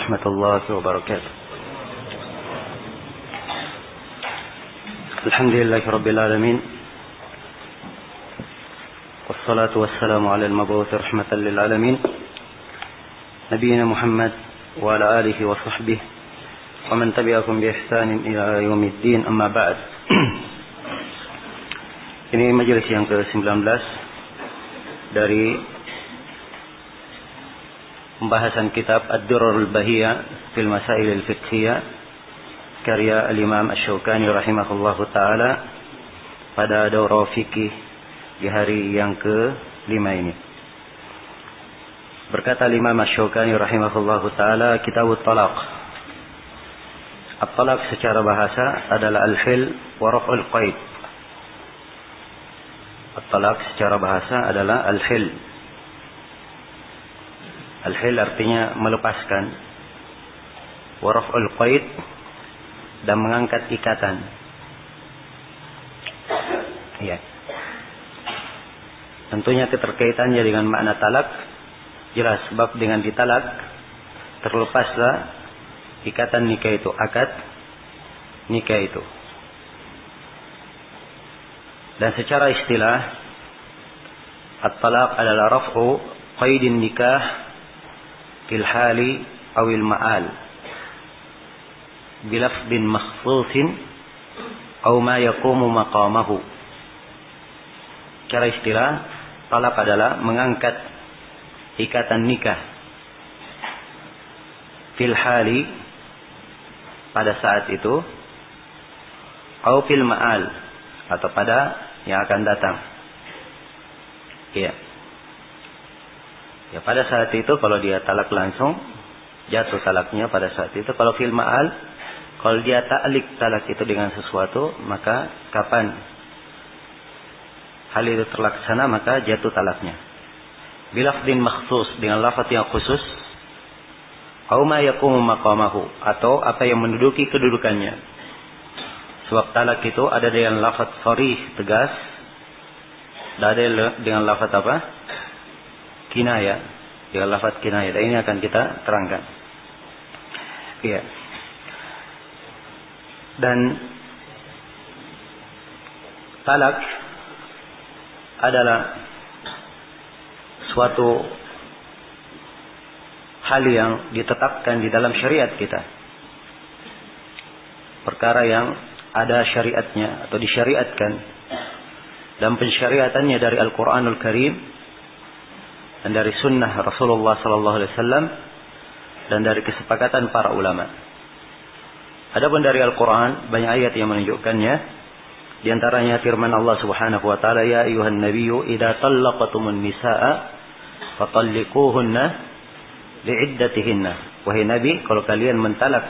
ورحمة الله وبركاته. الحمد لله رب العالمين، والصلاة والسلام على المبعوث رحمة للعالمين نبينا محمد وعلى آله وصحبه ومن تبعهم بإحسان إلى يوم الدين. أما بعد. Ini majelis yang ke-19 dari pembahasan kitab Ad-Durarul Bahiyah fil Masail al-Fiqhiyah karya al-Imam Asy-Syaukani rahimahullahu taala pada daurah fikih di hari yang ke-5 ini. Berkata Imam Asy-Syaukani rahimahullahu taala, Kitabut Talaq. At-talaq secara bahasa adalah al-hil wa raf'ul qaid. At-talaq secara bahasa adalah al-hil. Al-hil artinya melepaskan. Wa raf'ul qaid, dan mengangkat ikatan. Ya. Tentunya keterkaitannya dengan makna talak jelas, sebab dengan ditalak terlepaslah ikatan nikah itu, akad nikah itu. Dan secara istilah at-talaq adalah raf'u qaidin nikah fil hali awil ma'al bilafdin makhsusin aw ma yaqumu maqamahu. Secara istilah talaq adalah mengangkat ikatan nikah fil hali pada saat itu, aw fil ma'al atau pada yang akan datang. Iya. Ya, pada saat itu kalau dia talak langsung jatuh talaknya pada saat itu. Kalau fil ma'al, kalau dia ta'liq talak itu dengan sesuatu, maka kapan hal itu terlaksana maka jatuh talaknya. Bilafdin makhsus, dengan lafaz yang khusus, au ma yaqumu maqamahu, atau apa yang menduduki kedudukannya. Sebab talak itu ada dengan lafaz sharih, tegas, dan ada dengan lafaz apa? Kinayah, dengan lafaz kinayah. Dan ini akan kita terangkan. Iya. Dan talak adalah suatu hal yang ditetapkan di dalam syariat kita. Perkara yang ada syariatnya atau disyariatkan, dan pensyariatannya dari Al-Quranul Karim dan dari sunnah Rasulullah sallallahu alaihi wasallam dan dari kesepakatan para ulama. Adapun dari Al-Quran banyak ayat yang menunjukkannya. Di antaranya firman Allah Subhanahu wa taala, ya ayyuhan nabiyyu idza talaqtumun nisaa fatalliquhunna li'iddatihinna. Wahai nabi, kalau kalian mentalak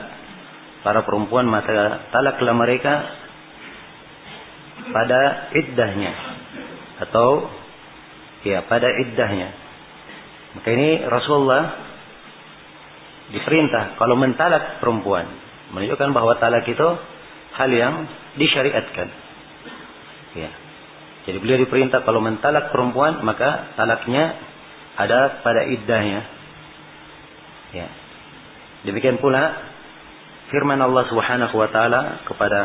para perempuan, maka talaklah mereka pada iddahnya, atau ya pada iddahnya. Maka ini Rasulullah diperintah kalau mentalak perempuan, menunjukkan bahwa talak itu hal yang disyariatkan. Ya. Jadi beliau diperintah kalau mentalak perempuan maka talaknya ada pada iddahnya. Ya. Demikian pula firman Allah Subhanahu wa taala kepada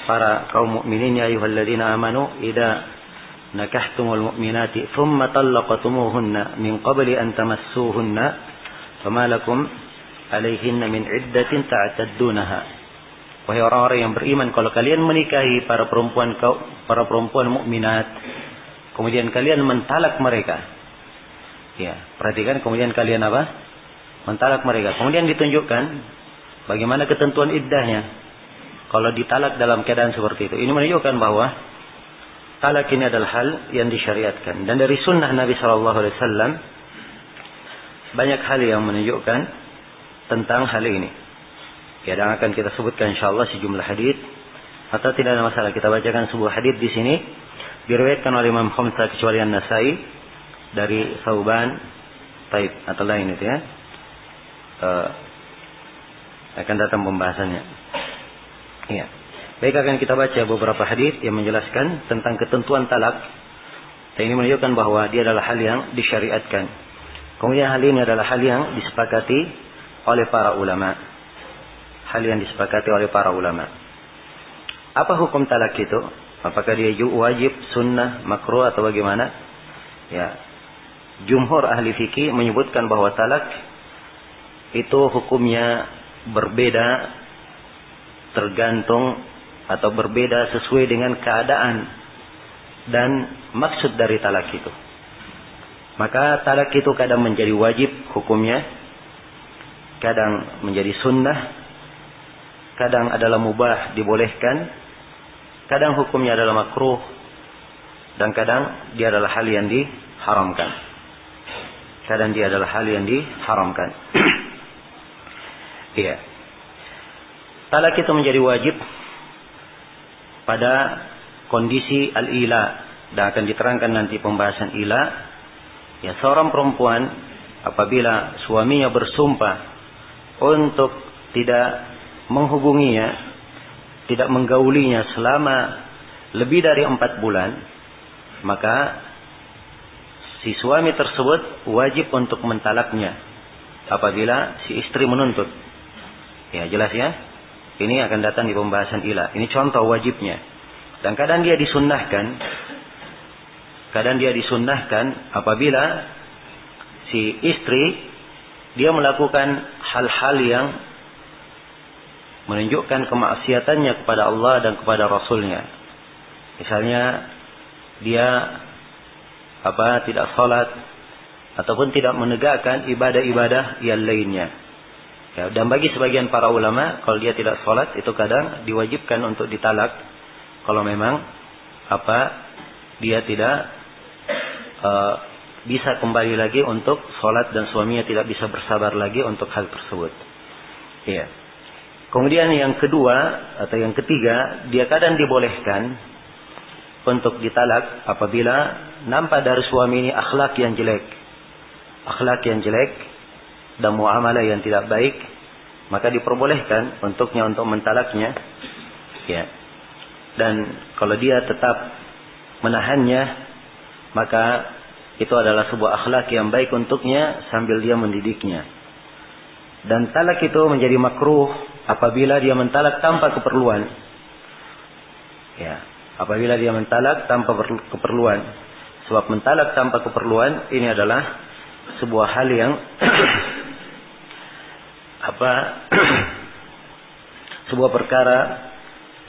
para kaum mukminin, ya ayyuhalladzina amanu idza nakahtumul mu'minati thumma talaqtumuhunna min qabli an tamassuhunna fama lakum alaihinna min iddatin ta'taddunaha. Wahai orang-orang yang beriman, kalau kalian menikahi para perempuan mukminat, kemudian kalian mentalak mereka. Ya, perhatikan, kemudian kalian apa? Mentalak mereka. Kemudian ditunjukkan bagaimana ketentuan iddahnya kalau ditalak dalam keadaan seperti itu. Ini menunjukkan bahwa talak ini adalah hal yang disyariatkan. Dan dari sunnah Nabi SAW banyak hal yang menunjukkan tentang hal ini. Ya, dan akan kita sebutkan insyaallah sejumlah hadis. Atau tidak ada masalah, kita bacakan sebuah hadis di sini. Diriwayatkan oleh Imam Khamsah kecuali An-Nasai dari Thauban, Taib atau lain itu ya. Akan datang pembahasannya. Iya. Baik, akan kita baca beberapa hadis yang menjelaskan tentang ketentuan talak. Dan ini menunjukkan bahwa dia adalah hal yang disyariatkan. Kemudian hal ini adalah hal yang disepakati oleh para ulama. Hal yang disepakati oleh para ulama. Apa hukum talak itu? Apakah dia wajib, sunnah, makruh atau bagaimana? Ya, jumhur ahli fikih menyebutkan bahwa talak itu hukumnya berbeda, tergantung atau berbeda sesuai dengan keadaan dan maksud dari talak itu. Maka talak itu kadang menjadi wajib hukumnya, kadang menjadi sunnah, kadang adalah mubah, dibolehkan, kadang hukumnya adalah makruh, dan kadang dia adalah hal yang diharamkan. Kadang dia adalah hal yang diharamkan. Iya. Talak itu menjadi wajib pada kondisi al-ila, dan akan diterangkan nanti pembahasan ila. Ya, seorang perempuan apabila suaminya bersumpah untuk tidak menghubunginya, tidak menggaulinya selama lebih dari 4 bulan, maka si suami tersebut wajib untuk mentalaknya apabila si istri menuntut. Ya, jelas ya? Ini akan datang di pembahasan ila. Ini contoh wajibnya. Dan kadang dia disunnahkan. Kadang dia disunnahkan apabila si istri dia melakukan hal-hal yang menunjukkan kemaksiatannya kepada Allah dan kepada Rasulnya. Misalnya dia tidak salat ataupun tidak menegakkan ibadah-ibadah yang lainnya. Ya, dan bagi sebagian para ulama, kalau dia tidak salat itu kadang diwajibkan untuk ditalak kalau memang dia tidak bisa kembali lagi untuk salat dan suaminya tidak bisa bersabar lagi untuk hal tersebut. Ya. Kemudian yang kedua atau yang ketiga, dia kadang dibolehkan untuk ditalak apabila nampak dari suami ini akhlak yang jelek. Akhlak yang jelek dan muamalah yang tidak baik, maka diperbolehkan untuknya untuk mentalaknya. Ya. Dan kalau dia tetap menahannya, maka itu adalah sebuah akhlak yang baik untuknya sambil dia mendidiknya. Dan talak itu menjadi makruh apabila dia mentalak tanpa keperluan. Ya, apabila dia mentalak tanpa keperluan. Sebab mentalak tanpa keperluan ini adalah sebuah hal yang sebuah perkara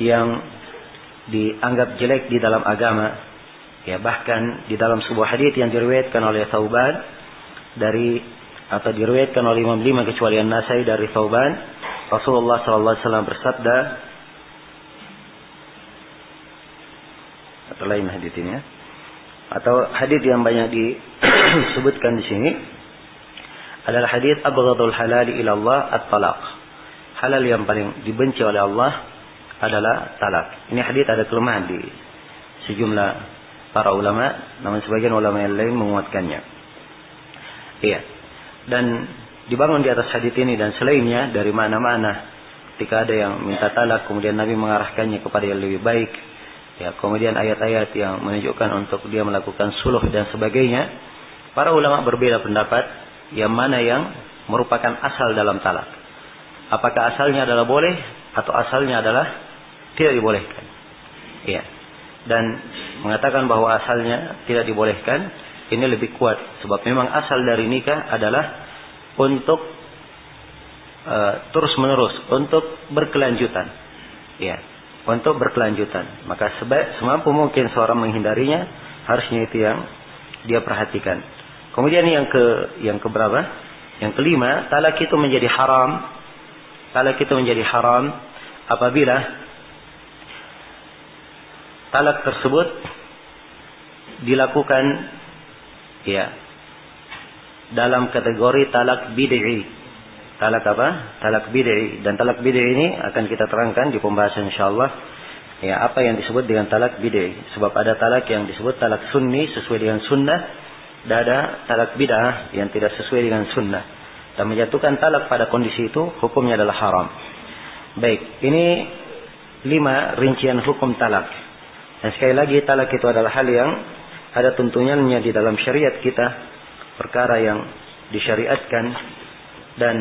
yang dianggap jelek di dalam agama. Ya, bahkan di dalam sebuah hadits yang diriwayatkan oleh Thauban atau diriwayatkan oleh Imam 5 kecuali An-Nasai dari Thauban, Rasulullah SAW bersabda, atau lain hadits ini ya, atau hadits yang banyak disebutkan di sini adalah hadits abghadul halal ila Allah at-talaq. Halal yang paling dibenci oleh Allah adalah talak. Ini hadits ada kelemahan di sejumlah para ulama, namun sebagian ulama yang lain menguatkannya. Iya. Dan dibangun di atas hadits ini dan selainnya dari mana-mana ketika ada yang minta talak kemudian Nabi mengarahkannya kepada yang lebih baik. Ya, kemudian ayat-ayat yang menunjukkan untuk dia melakukan suluh dan sebagainya. Para ulama berbeda pendapat yang mana yang merupakan asal dalam talak. Apakah asalnya adalah boleh atau asalnya adalah tidak dibolehkan. Ya. Dan mengatakan bahwa asalnya tidak dibolehkan ini lebih kuat sebab memang asal dari nikah adalah untuk terus menerus, untuk berkelanjutan. Ya, untuk berkelanjutan. Maka semampu mungkin seorang menghindarinya, harusnya itu yang dia perhatikan. Kemudian yang keberapa? Yang kelima, talak itu menjadi haram. Talak itu menjadi haram apabila talak tersebut dilakukan ya dalam kategori talak bid'i. Talak apa? Talak bid'i. Dan talak bid'i ini akan kita terangkan di pembahasan insyaallah. Ya, apa yang disebut dengan talak bid'i? Sebab ada talak yang disebut talak sunni sesuai dengan sunnah, dan ada talak bid'ah yang tidak sesuai dengan sunnah. Dan menjatuhkan talak pada kondisi itu hukumnya adalah haram. Baik, ini 5 rincian hukum talak. Dan sekali lagi talak itu adalah hal yang ada tuntunannya di dalam syariat kita, perkara yang disyariatkan dan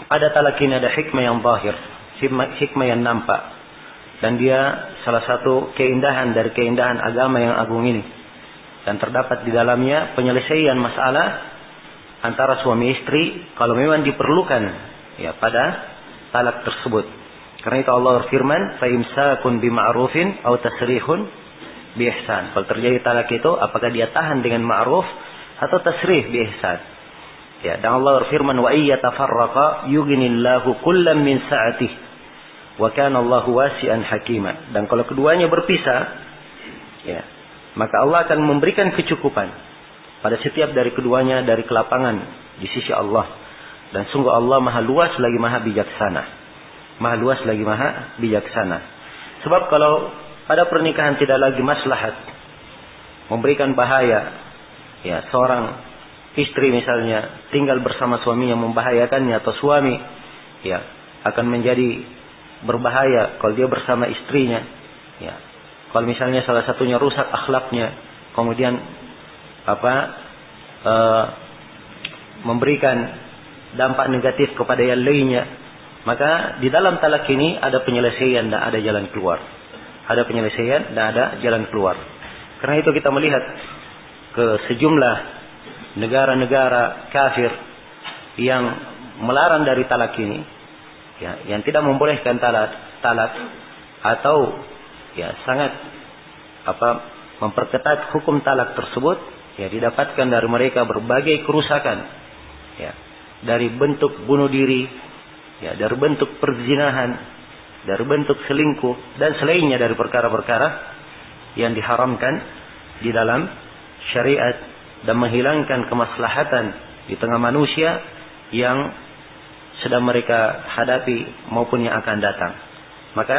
Pada talak ini ada hikmah yang zahir, hikmah yang nampak, dan dia salah satu keindahan dari keindahan agama yang agung ini, dan terdapat di dalamnya penyelesaian masalah antara suami istri kalau memang diperlukan ya pada talak tersebut. Karena itu Allah berfirman, fa imsakun bima'rufin aw tasrihun bi ihsan. Kalau terjadi talak itu apakah dia tahan dengan ma'ruf atau tasrih bi ihsan. Ya, dan Allah berfirman, wa iyyatafarraqa yughnillahu kullam min sa'atih wa kana Allahu wasi'an hakima. Dan kalau keduanya berpisah, ya, maka Allah akan memberikan kecukupan pada setiap dari keduanya dari kelapangan di sisi Allah. Dan sungguh Allah Maha luas lagi Maha bijaksana. Maha luas lagi Maha bijaksana. Sebab kalau pada pernikahan tidak lagi maslahat memberikan bahaya, ya, seorang istri misalnya tinggal bersama suaminya membahayakannya, atau suami ya akan menjadi berbahaya kalau dia bersama istrinya. Ya, kalau misalnya salah satunya rusak akhlaknya, kemudian memberikan dampak negatif kepada yang lainnya, maka di dalam talak ini ada penyelesaian dan ada jalan keluar. Ada penyelesaian dan ada jalan keluar. Karena itu kita melihat ke sejumlah negara-negara kafir yang melarang dari talak ini, ya, yang tidak membolehkan talak atau ya sangat memperketat hukum talak tersebut, ya, didapatkan dari mereka berbagai kerusakan, ya, dari bentuk bunuh diri, ya, dari bentuk perzinahan, dari bentuk selingkuh dan selainnya dari perkara-perkara yang diharamkan di dalam syariat, dan menghilangkan kemaslahatan di tengah manusia yang sedang mereka hadapi maupun yang akan datang. Maka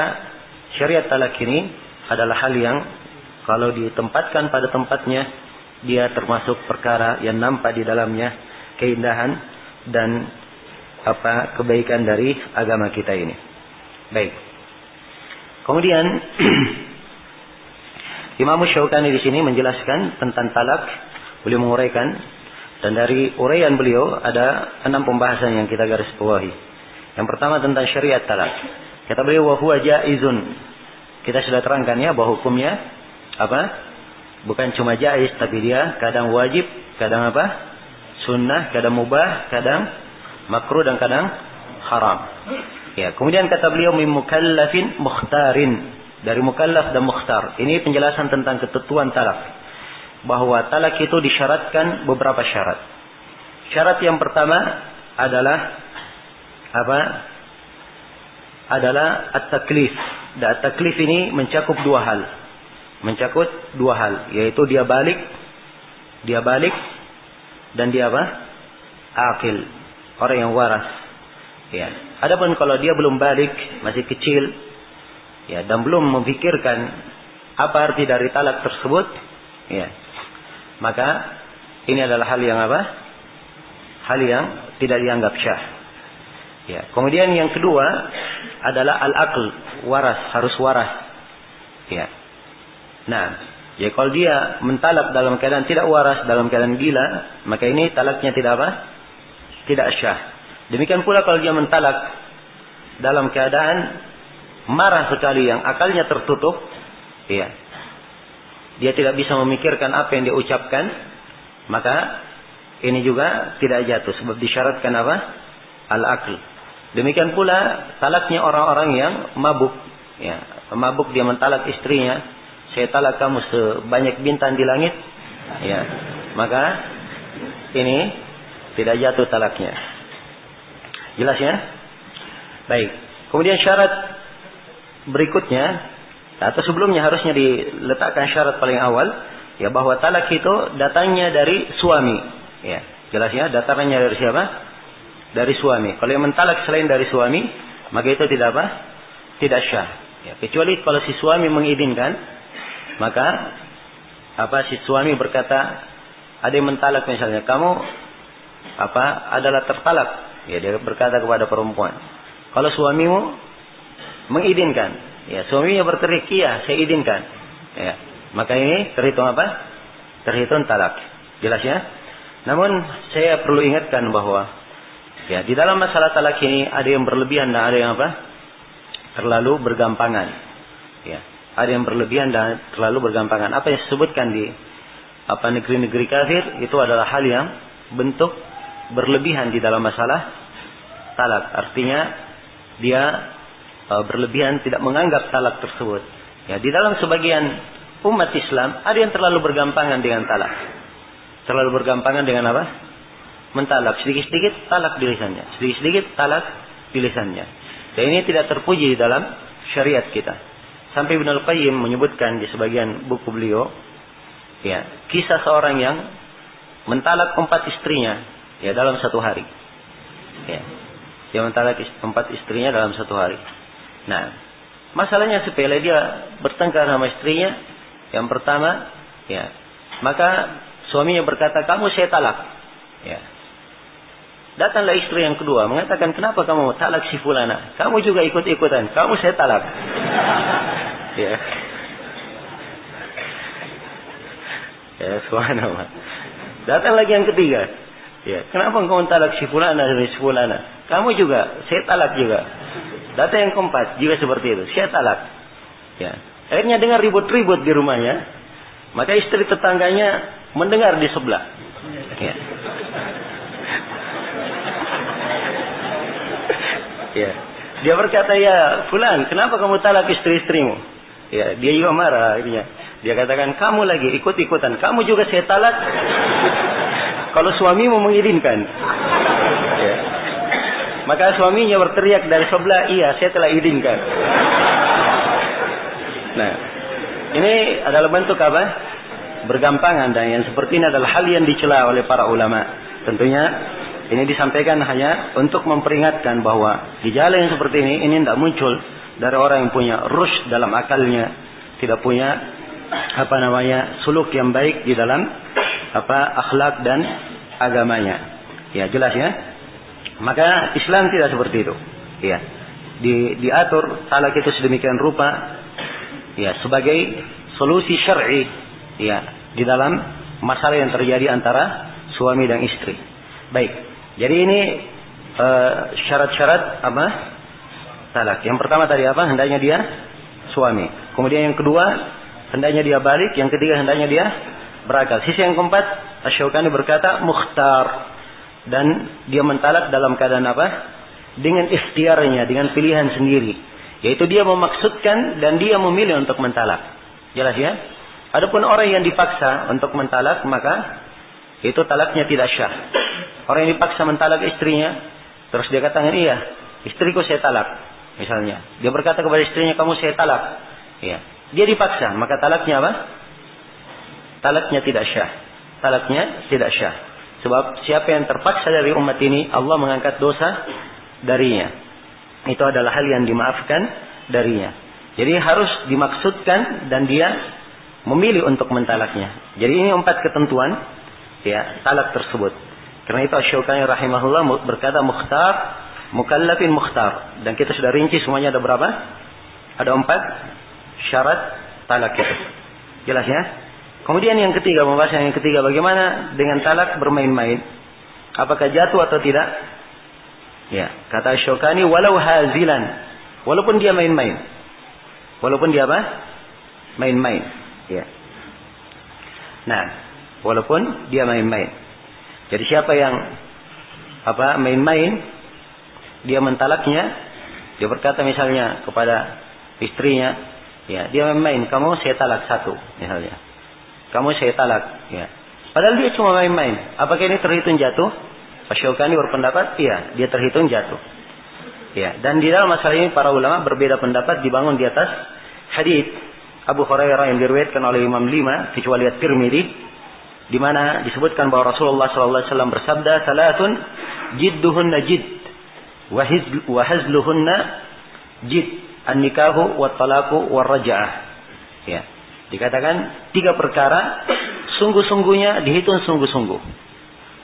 syariat talak ini adalah hal yang kalau ditempatkan pada tempatnya, dia termasuk perkara yang nampak di dalamnya keindahan dan kebaikan dari agama kita ini. Baik. Kemudian Imam Syaukani di sini menjelaskan tentang talak. Beliau menguraikan, dan dari uraian beliau ada 6 pembahasan yang kita garis bawahi. Yang pertama tentang syariat talak. Kata beliau, wa huwa jaizun. Kita sudah terangkan ya bahwa hukumnya bukan cuma jaiz, tapi dia kadang wajib, kadang sunnah, kadang mubah, kadang makruh, dan kadang haram. Ya, kemudian kata beliau min mukallafin mukhtarin, dari mukallaf dan mukhtar. Ini penjelasan tentang ketentuan talak. Bahwa talak itu disyaratkan beberapa syarat. Syarat yang pertama adalah adalah at-taklif. Dan at-taklif ini mencakup dua hal, yaitu dia balik dan dia akil, orang yang waras. Ya. Adapun kalau dia belum balik, masih kecil, ya, dan belum memikirkan apa arti dari talak tersebut, ya, maka ini adalah hal yang hal yang tidak dianggap syah. Ya. Kemudian yang kedua adalah al-aql, harus waras. Ya. Nah, ya, kalau dia mentalak dalam keadaan tidak waras, dalam keadaan gila, maka ini talaknya tidak syah. Demikian pula kalau dia mentalak dalam keadaan marah sekali, yang akalnya tertutup, ya, dia tidak bisa memikirkan apa yang dia ucapkan, maka ini juga tidak jatuh, sebab disyaratkan al-aql. Demikian pula talaknya orang-orang yang mabuk, ya, mabuk dia mentalak istrinya, saya talak kamu sebanyak bintang di langit, ya, maka ini tidak jatuh talaknya. Jelas ya? Baik. Kemudian syarat berikutnya, atau sebelumnya harusnya diletakkan syarat paling awal, ya, bahwa talak itu datangnya dari suami. Ya, jelas ya, datangnya dari siapa? Dari suami. Kalau yang mentalak selain dari suami, maka itu tidak syah. Ya, kecuali kalau si suami mengizinkan, maka si suami berkata, ada yang mentalak misalnya, kamu adalah tertalak. Ya, dia berkata kepada perempuan. Kalau suamimu mengizinkan, ya, suaminya berteriak, iya, saya izinkan. Ya, maka ini terhitung Terhitung talak. Jelas ya? Namun saya perlu ingatkan bahwa Ya, di dalam masalah talak ini ada yang berlebihan dan ada yang apa? Terlalu bergampangan. Ya, ada yang berlebihan dan terlalu bergampangan. Apa yang disebutkan di negeri-negeri kafir itu adalah hal yang bentuk berlebihan di dalam masalah talak. Artinya dia berlebihan tidak menganggap talak tersebut. Ya, di dalam sebagian umat Islam ada yang terlalu bergampangan dengan talak. Terlalu bergampangan dengan apa? Mentalak. Sedikit-sedikit talak di lisannya. Sedikit-sedikit talak di lisannya. Dan ini tidak terpuji di dalam syariat kita. Sampai Ibnu Al-Qayyim menyebutkan di sebagian buku beliau, ya, kisah seorang yang mentalak 4 istrinya, ya, dalam satu hari. Ya, dia mentalak 4 istrinya dalam satu hari. Nah, masalahnya sepele, dia bertengkar sama istrinya. Yang pertama, ya, maka suaminya berkata, kamu saya talak. Ya. Datanglah istri yang kedua mengatakan, kenapa kamu talak si fulana? Kamu juga ikut-ikutan. Kamu saya talak. Ya. Ya, subhanallah. Datang lagi yang ketiga. Ya, kenapa kamu talak si fulana dan si fulana? Kamu juga, saya talak juga. Datang yang keempat juga seperti itu. Saya talak. Ya. Akhirnya dengar ribut-ribut di rumahnya. Maka istri tetangganya mendengar di sebelah. Ya. Ya. Dia berkata, ya fulan, kenapa kamu talak istri-istrimu? Ya, dia juga marah akhirnya. Dia katakan, kamu lagi ikut-ikutan. Kamu juga saya talak. Kalau suamimu mengizinkan. Ya. Maka suaminya berteriak dari sebelah, iya saya telah izinkan. Nah, ini adalah bentuk apa? Bergampangan, dan yang seperti ini adalah hal yang dicela oleh para ulama. Tentunya ini disampaikan hanya untuk memperingatkan bahwa di jalan yang seperti ini tidak muncul dari orang yang punya rushd dalam akalnya, tidak punya suluk yang baik di dalam akhlak dan agamanya. Ya, jelas ya. Maka Islam tidak seperti itu. Ya. Diatur talak itu sedemikian rupa, ya, sebagai solusi syar'i, ya, di dalam masalah yang terjadi antara suami dan istri. Baik. Jadi ini syarat-syarat talak. Yang pertama tadi apa? Hendaknya dia suami. Kemudian yang kedua, hendaknya dia balik. Yang ketiga, hendaknya dia berakal. Sisi yang keempat, Asy-Syaukani berkata mukhtar, dan dia mentalak dalam keadaan apa? Dengan ikhtiarnya, dengan pilihan sendiri. Yaitu dia memaksudkan dan dia memilih untuk mentalak. Jelas ya? Adapun orang yang dipaksa untuk mentalak, maka itu talaknya tidak syah. Orang yang dipaksa mentalak istrinya, terus dia katakan, iya, istriku saya talak, misalnya. Dia berkata kepada istrinya, kamu saya talak. Ya. Dia dipaksa, maka talaknya apa? Talaknya tidak syah. Talaknya tidak syah. Sebab siapa yang terpaksa dari umat ini, Allah mengangkat dosa darinya. Itu adalah hal yang dimaafkan darinya. Jadi harus dimaksudkan dan dia memilih untuk mentalaknya. Jadi ini 4 ketentuan, ya, talak tersebut. Karena itu Asy-Syaukani rahimahullah berkata mukhtar, mukallafin mukhtar. Dan kita sudah rinci semuanya ada berapa? Ada 4 syarat talak itu. Jelas ya? Kemudian yang ketiga, pembahasan yang ketiga, bagaimana dengan talak bermain-main? Apakah jatuh atau tidak? Ya, kata Asy-Syaukani, walau hazilan. Walaupun dia main-main. Walaupun dia apa? Main-main. Ya. Nah, walaupun dia main-main. Jadi siapa yang main-main, dia mentalaknya, dia berkata misalnya kepada istrinya, ya, dia main-main, kamu saya talak 1 misalnya. Kamu saya talak, ya. Padahal dia cuma main-main. Apakah ini terhitung jatuh? Asy-Syaukani berpendapat, iya, dia terhitung jatuh. Ya, dan di dalam masalah ini para ulama berbeda pendapat, dibangun di atas hadits Abu Hurairah yang diriwayatkan oleh Imam 5 kecuali At-Tirmidzi, di mana disebutkan bahwa Rasulullah SAW bersabda, "Salatun jidduhunna jidd wa hazluhunna jidd, an-nikahu wat talaqu war raj'ah." Ya. Dikatakan 3 perkara sungguh-sungguhnya dihitung sungguh-sungguh.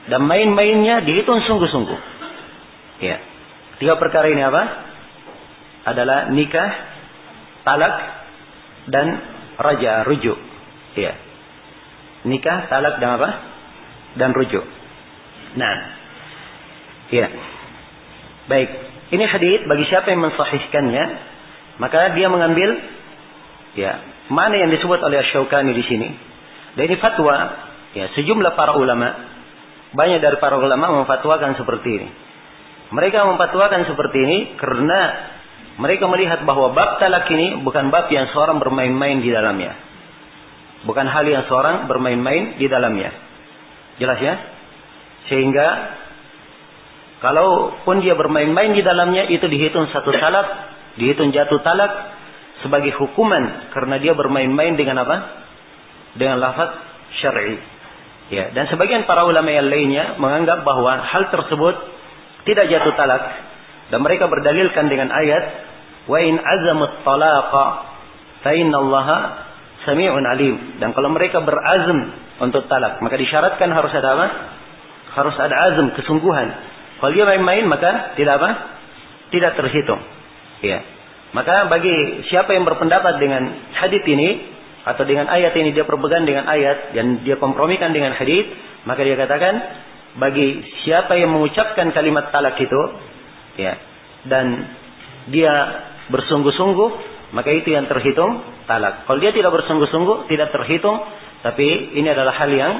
Dan main-mainnya dihitung sungguh-sungguh. Ya. 3 perkara ini apa? Adalah nikah, talak, dan raj'ah, rujuk. Ya. Nikah, talak, dan apa? Dan rujuk. Nah, ya. Baik, ini hadits bagi siapa yang mensahihkannya, maka dia mengambil ya mana yang disebut oleh Asy-Syaukani di sini. Dan ini fatwa ya sejumlah para ulama, banyak dari para ulama memfatwakan seperti ini. Mereka memfatwakan seperti ini karena mereka melihat bahwa bab talak ini bukan bab yang seorang bermain-main di dalamnya. Bukan hal yang seorang bermain-main di dalamnya. Jelas ya? Sehingga kalaupun dia bermain-main di dalamnya, itu dihitung satu talak, dihitung jatuh talak sebagai hukuman karena dia bermain-main dengan apa? Dengan lafaz syar'i. Ya, dan sebagian para ulama yang lainnya menganggap bahwa hal tersebut tidak jatuh talak, dan mereka berdalilkan dengan ayat wa in azamut talaqa fa innallaha sami'un alim. Dan kalau mereka berazam untuk talak, maka disyaratkan harus ada apa? Harus ada azam, kesungguhan. Kalau dia main-main maka tidak apa? Tidak terhitung. Ya. Maka bagi siapa yang berpendapat dengan hadits ini atau dengan ayat ini, dia berpegang dengan ayat dan dia kompromikan dengan hadits, maka dia katakan bagi siapa yang mengucapkan kalimat talak itu ya dan dia bersungguh-sungguh, maka itu yang terhitung talak. Kalau dia tidak bersungguh-sungguh, tidak terhitung. Tapi ini adalah hal yang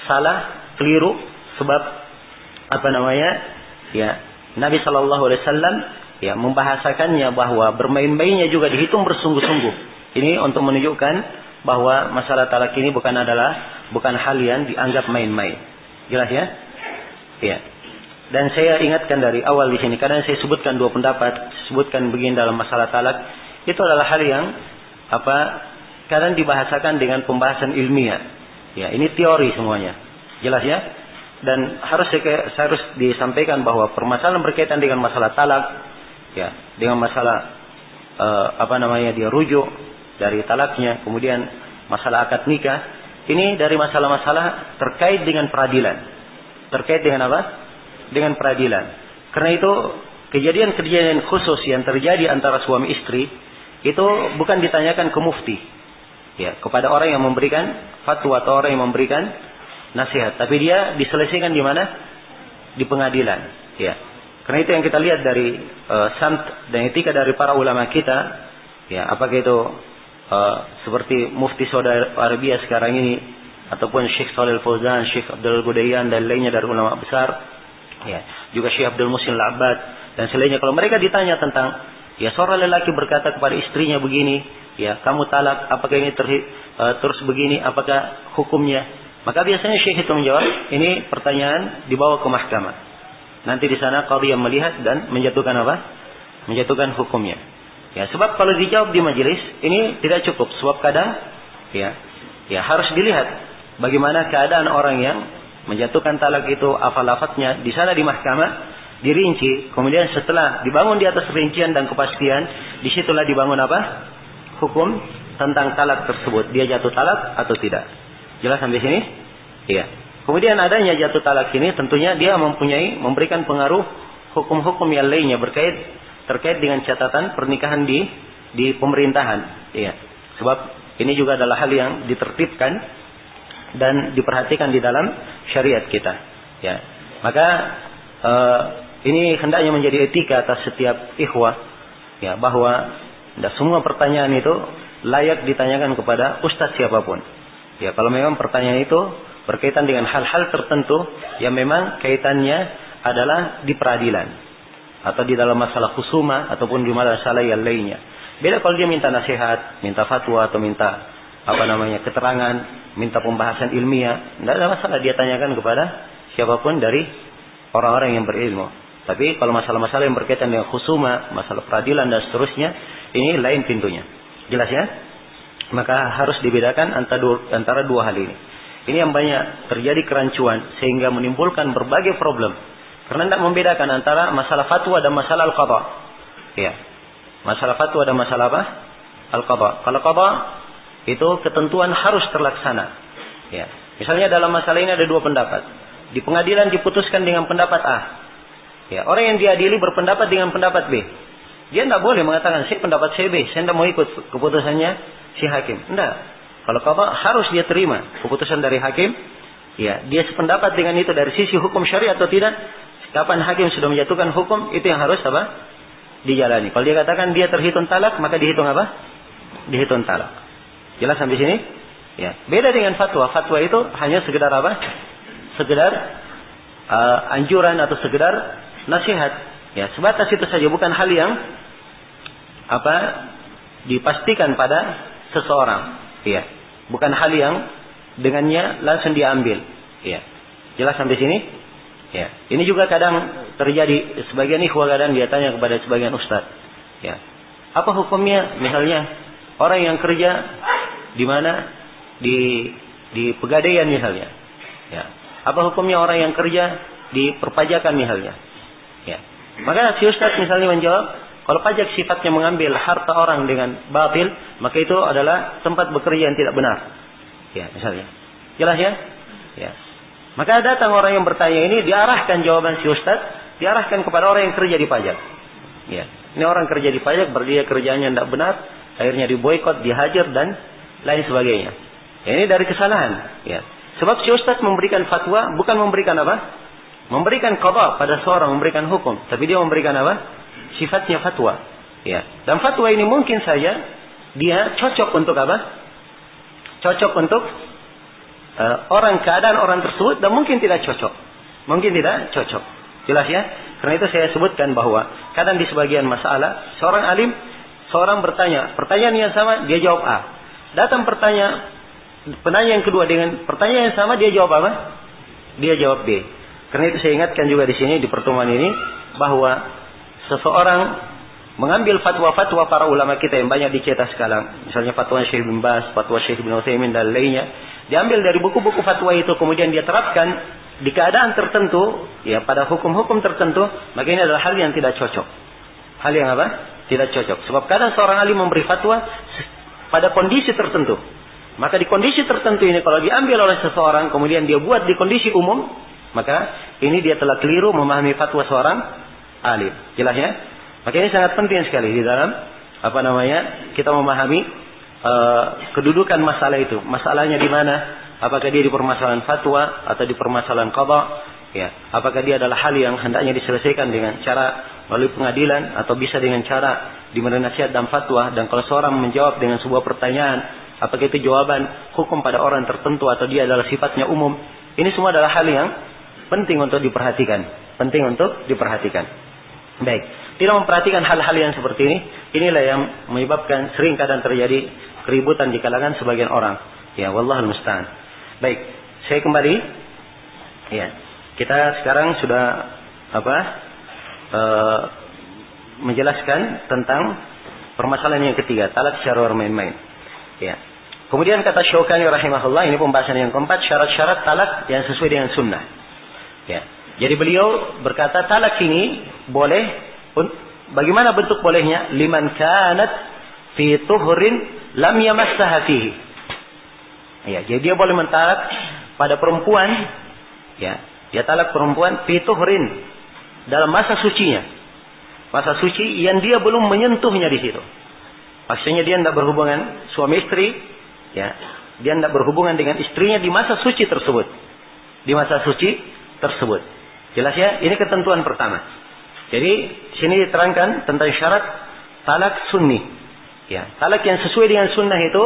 salah, keliru, sebab ya Nabi Shallallahu Alaihi Wasallam ya membahasakannya bahwa bermain-mainnya juga dihitung bersungguh-sungguh. Ini untuk menunjukkan bahwa masalah talak ini bukan hal yang dianggap main-main. Jelas ya? Ya. Dan saya ingatkan dari awal di sini, karena saya sebutkan dua pendapat, sebutkan begini dalam masalah talak, itu adalah hal yang kadang dibahasakan dengan pembahasan ilmiah. Ya, ini teori semuanya. Jelas ya? Dan harus disampaikan bahwa permasalahan berkaitan dengan masalah talak, ya, dengan masalah dia rujuk dari talaknya, kemudian masalah akad nikah, ini dari masalah-masalah terkait dengan peradilan. Terkait dengan apa? Dengan peradilan. Karena itu kejadian-kejadian khusus yang terjadi antara suami istri itu bukan ditanyakan ke mufti, ya, kepada orang yang memberikan fatwa atau orang yang memberikan nasihat, tapi dia diselesaikan di mana? Di pengadilan, ya. Karena itu yang kita lihat dari samt dan etika dari para ulama kita, ya, apakah itu seperti Mufti Saudi Arabia sekarang ini, ataupun Syekh Shalih Al-Fauzan, Syekh Abdul Ghudaiyan dan lainnya dari ulama besar, ya, juga Syekh Abdul Muhsin Al-Abbad dan selainnya. Kalau mereka ditanya tentang, ya, seorang lelaki berkata kepada istrinya begini, ya, kamu talak, apakah ini terus begini, apakah hukumnya? Maka biasanya Syekh itu menjawab, ini pertanyaan dibawa ke mahkamah. Nanti di sana qadhi yang melihat dan menjatuhkan apa? Menjatuhkan hukumnya. Ya, sebab kalau dijawab di majelis ini tidak cukup. Sebab kadang, ya harus dilihat bagaimana keadaan orang yang menjatuhkan talak itu, apa lafadznya di sana di mahkamah dirinci. Kemudian setelah dibangun di atas rincian dan kepastian, disitulah dibangun apa? Hukum tentang talak tersebut. Dia jatuh talak atau tidak? Jelas sampai sini? Iya. Kemudian adanya jatuh talak ini tentunya dia memberikan pengaruh hukum-hukum yang lainnya terkait dengan catatan pernikahan di pemerintahan. Iya. Sebab ini juga adalah hal yang ditertibkan dan diperhatikan di dalam syariat kita. Ya. Maka ini hendaknya menjadi etika atas setiap ikhwah, ya, bahwa tidak semua pertanyaan itu layak ditanyakan kepada ustaz siapapun. Ya, kalau memang pertanyaan itu berkaitan dengan hal-hal tertentu yang memang kaitannya adalah di peradilan atau di dalam masalah khusuma ataupun di masalah yang lainnya. Beda kalau dia minta nasihat, minta fatwa atau minta keterangan, minta pembahasan ilmiah, tidak ada masalah dia tanyakan kepada siapapun dari orang-orang yang berilmu. Tapi kalau masalah-masalah yang berkaitan dengan khusuma, masalah peradilan dan seterusnya, ini lain pintunya. Jelas ya? Maka harus dibedakan antara dua hal ini. Ini yang banyak terjadi kerancuan sehingga menimbulkan berbagai problem. Karena tidak membedakan antara masalah fatwa dan masalah al-qadha. Ya. Masalah fatwa dan masalah apa? Al-qadha. Kalau qadha itu ketentuan harus terlaksana. Ya. Misalnya dalam masalah ini ada dua pendapat. Di pengadilan diputuskan dengan pendapat A. Ya, orang yang diadili berpendapat dengan pendapat B. Dia tidak boleh mengatakan saya pendapat saya B, saya tidak mau ikut keputusannya si hakim. Tidak. Kalau qadha harus dia terima keputusan dari hakim. Ya, dia sependapat dengan itu dari sisi hukum syariat atau tidak, Kapan hakim sudah menjatuhkan hukum, itu yang harus apa? Dijalani. Kalau dia katakan dia terhitung talak, maka dihitung apa? Dihitung talak. Jelas sampai sini? Ya. Beda dengan fatwa. Fatwa itu hanya sekedar apa? Sekedar anjuran atau sekedar nasihat. Ya, sebatas itu saja, bukan hal yang apa? Dipastikan pada seseorang. Ya. Bukan hal yang dengannya langsung diambil. Ya. Jelas sampai sini? Ya, ini juga kadang terjadi, sebagian ikhwah kadang dia tanya kepada sebagian ustaz. Ya. Apa hukumnya misalnya orang yang kerja di mana di pegadaian misalnya. Ya. Apa hukumnya orang yang kerja di perpajakan misalnya. Ya. Maka si ustaz misalnya menjawab, kalau pajak sifatnya mengambil harta orang dengan batil, maka itu adalah tempat bekerja yang tidak benar. Ya, misalnya. Jelas ya? Ya. Maka datang orang yang bertanya ini, diarahkan jawaban si ustaz, diarahkan kepada orang yang kerja di pajak. Ya. Ini orang kerja di pajak, dia kerjanya tidak benar, akhirnya diboikot, dihajar dan lain sebagainya. Ya, ini dari kesalahan. Ya. Sebab si ustaz memberikan fatwa, bukan memberikan apa? Memberikan qada pada seorang, memberikan hukum, tapi dia memberikan apa? Sifatnya fatwa. Ya. Dan fatwa ini mungkin saja dia cocok untuk apa? Cocok untuk keadaan orang tersebut, dan mungkin tidak cocok. Mungkin tidak cocok. Jelas ya? Karena itu saya sebutkan bahwa kadang di sebagian masalah, seorang alim, seorang bertanya, pertanyaan yang sama, dia jawab A. Datang penanya yang kedua dengan pertanyaan yang sama, dia jawab apa? Dia jawab B. Karena itu saya ingatkan juga di sini, di pertemuan ini, bahwa seseorang mengambil fatwa-fatwa para ulama kita yang banyak dicetak sekarang, misalnya fatwa Syekh bin Baz, fatwa Syekh bin Utsaimin dan lainnya, diambil dari buku-buku fatwa itu, kemudian dia terapkan di keadaan tertentu, ya pada hukum-hukum tertentu, maka ini adalah hal yang tidak cocok. Hal yang apa? Tidak cocok. Sebab kadang seorang alim memberi fatwa pada kondisi tertentu. Maka di kondisi tertentu ini kalau diambil oleh seseorang, kemudian dia buat di kondisi umum, maka ini dia telah keliru memahami fatwa seorang alim. Jelas ya? Maka ini sangat penting sekali di dalam kita memahami kedudukan masalah itu. Masalahnya di mana? Apakah dia di permasalahan fatwa atau di permasalahan qada? Ya, apakah dia adalah hal yang hendaknya diselesaikan dengan cara melalui pengadilan atau bisa dengan cara diberi nasihat dan fatwa? Dan kalau seorang menjawab dengan sebuah pertanyaan, apakah itu jawaban hukum pada orang tertentu atau dia adalah sifatnya umum? Ini semua adalah hal yang penting untuk diperhatikan. Penting untuk diperhatikan. Baik, tidak memperhatikan hal-hal yang seperti ini, inilah yang menyebabkan sering kadang terjadi keributan di kalangan sebagian orang. Ya, wallahul musta'an. Baik, saya kembali. Ya, kita sekarang sudah menjelaskan tentang permasalahan yang ketiga, talak secara bermain-main. Ya. Kemudian kata Syaukani rahimahullah, ini pembahasan yang keempat, syarat-syarat talak yang sesuai dengan sunnah. Ya. Jadi beliau berkata talak ini boleh, bagaimana bentuk bolehnya? Liman kanat fi tuhrin lam yamassaha fihi. Ya, jadi dia boleh mentalak pada perempuan, ya, dia talak perempuan fi tuhrin, dalam masa sucinya. Masa suci yang dia belum menyentuhnya di situ. Maksudnya dia tidak berhubungan suami istri, ya. Dia tidak berhubungan dengan istrinya di masa suci tersebut. Di masa suci tersebut. Jelas ya? Ini ketentuan pertama. Jadi sini diterangkan tentang syarat talak sunni. Ya, talak yang sesuai dengan sunnah itu,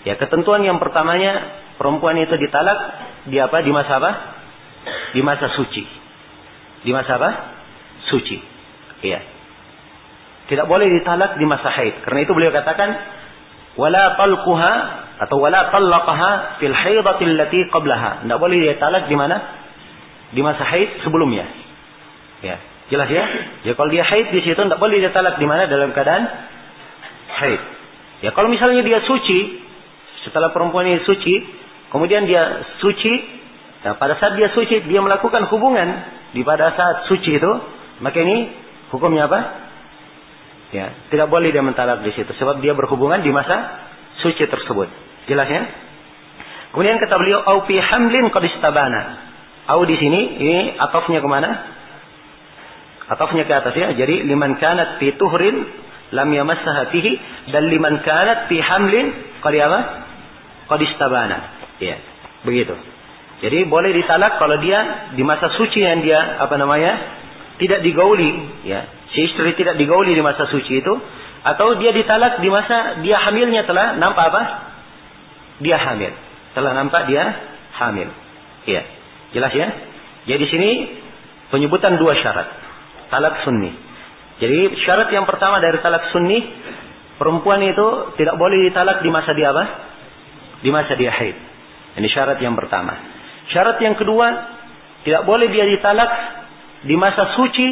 ya ketentuan yang pertamanya perempuan itu ditalak di apa? Di masa apa? Di masa suci. Di masa apa? Suci. Iya. Tidak boleh ditalak di masa haid. Karena itu beliau katakan wala talquha atau wala talaqaha fil haidati allati qablaha. Tidak boleh ditalak di mana? Di masa haid sebelumnya. Ya, jelas ya? Ya kalau dia haid di situ tidak boleh ditalak di mana? Dalam keadaan haid. Ya kalau misalnya dia suci, setelah perempuan ini suci, kemudian dia suci, nah pada saat dia suci dia melakukan hubungan di pada saat suci itu, maka ini hukumnya apa? Ya, tidak boleh dia mentalak di situ sebab dia berhubungan di masa suci tersebut. Jelas ya? Kemudian kata beliau au fi hamlin qad istabana. Au di sini ini atafnya kemana? Atafnya ke atas ya. Jadi liman kanat fi tuhrin lam yamassaha fihi dan liman kanat fi hamlin qad istabana. Ya, begitu. Jadi boleh ditalak kalau dia di masa suci yang dia tidak digauli, ya. Si istri tidak digauli di masa suci itu, atau dia ditalak di masa dia hamilnya telah nampak apa? Dia hamil. Telah nampak dia hamil. Ya. Jelas ya? Jadi di sini penyebutan dua syarat. Talak sunni. Jadi syarat yang pertama dari talak sunni, perempuan itu tidak boleh ditalak di masa dia apa? Di masa dia haid. Ini syarat yang pertama. Syarat yang kedua, tidak boleh dia ditalak di masa suci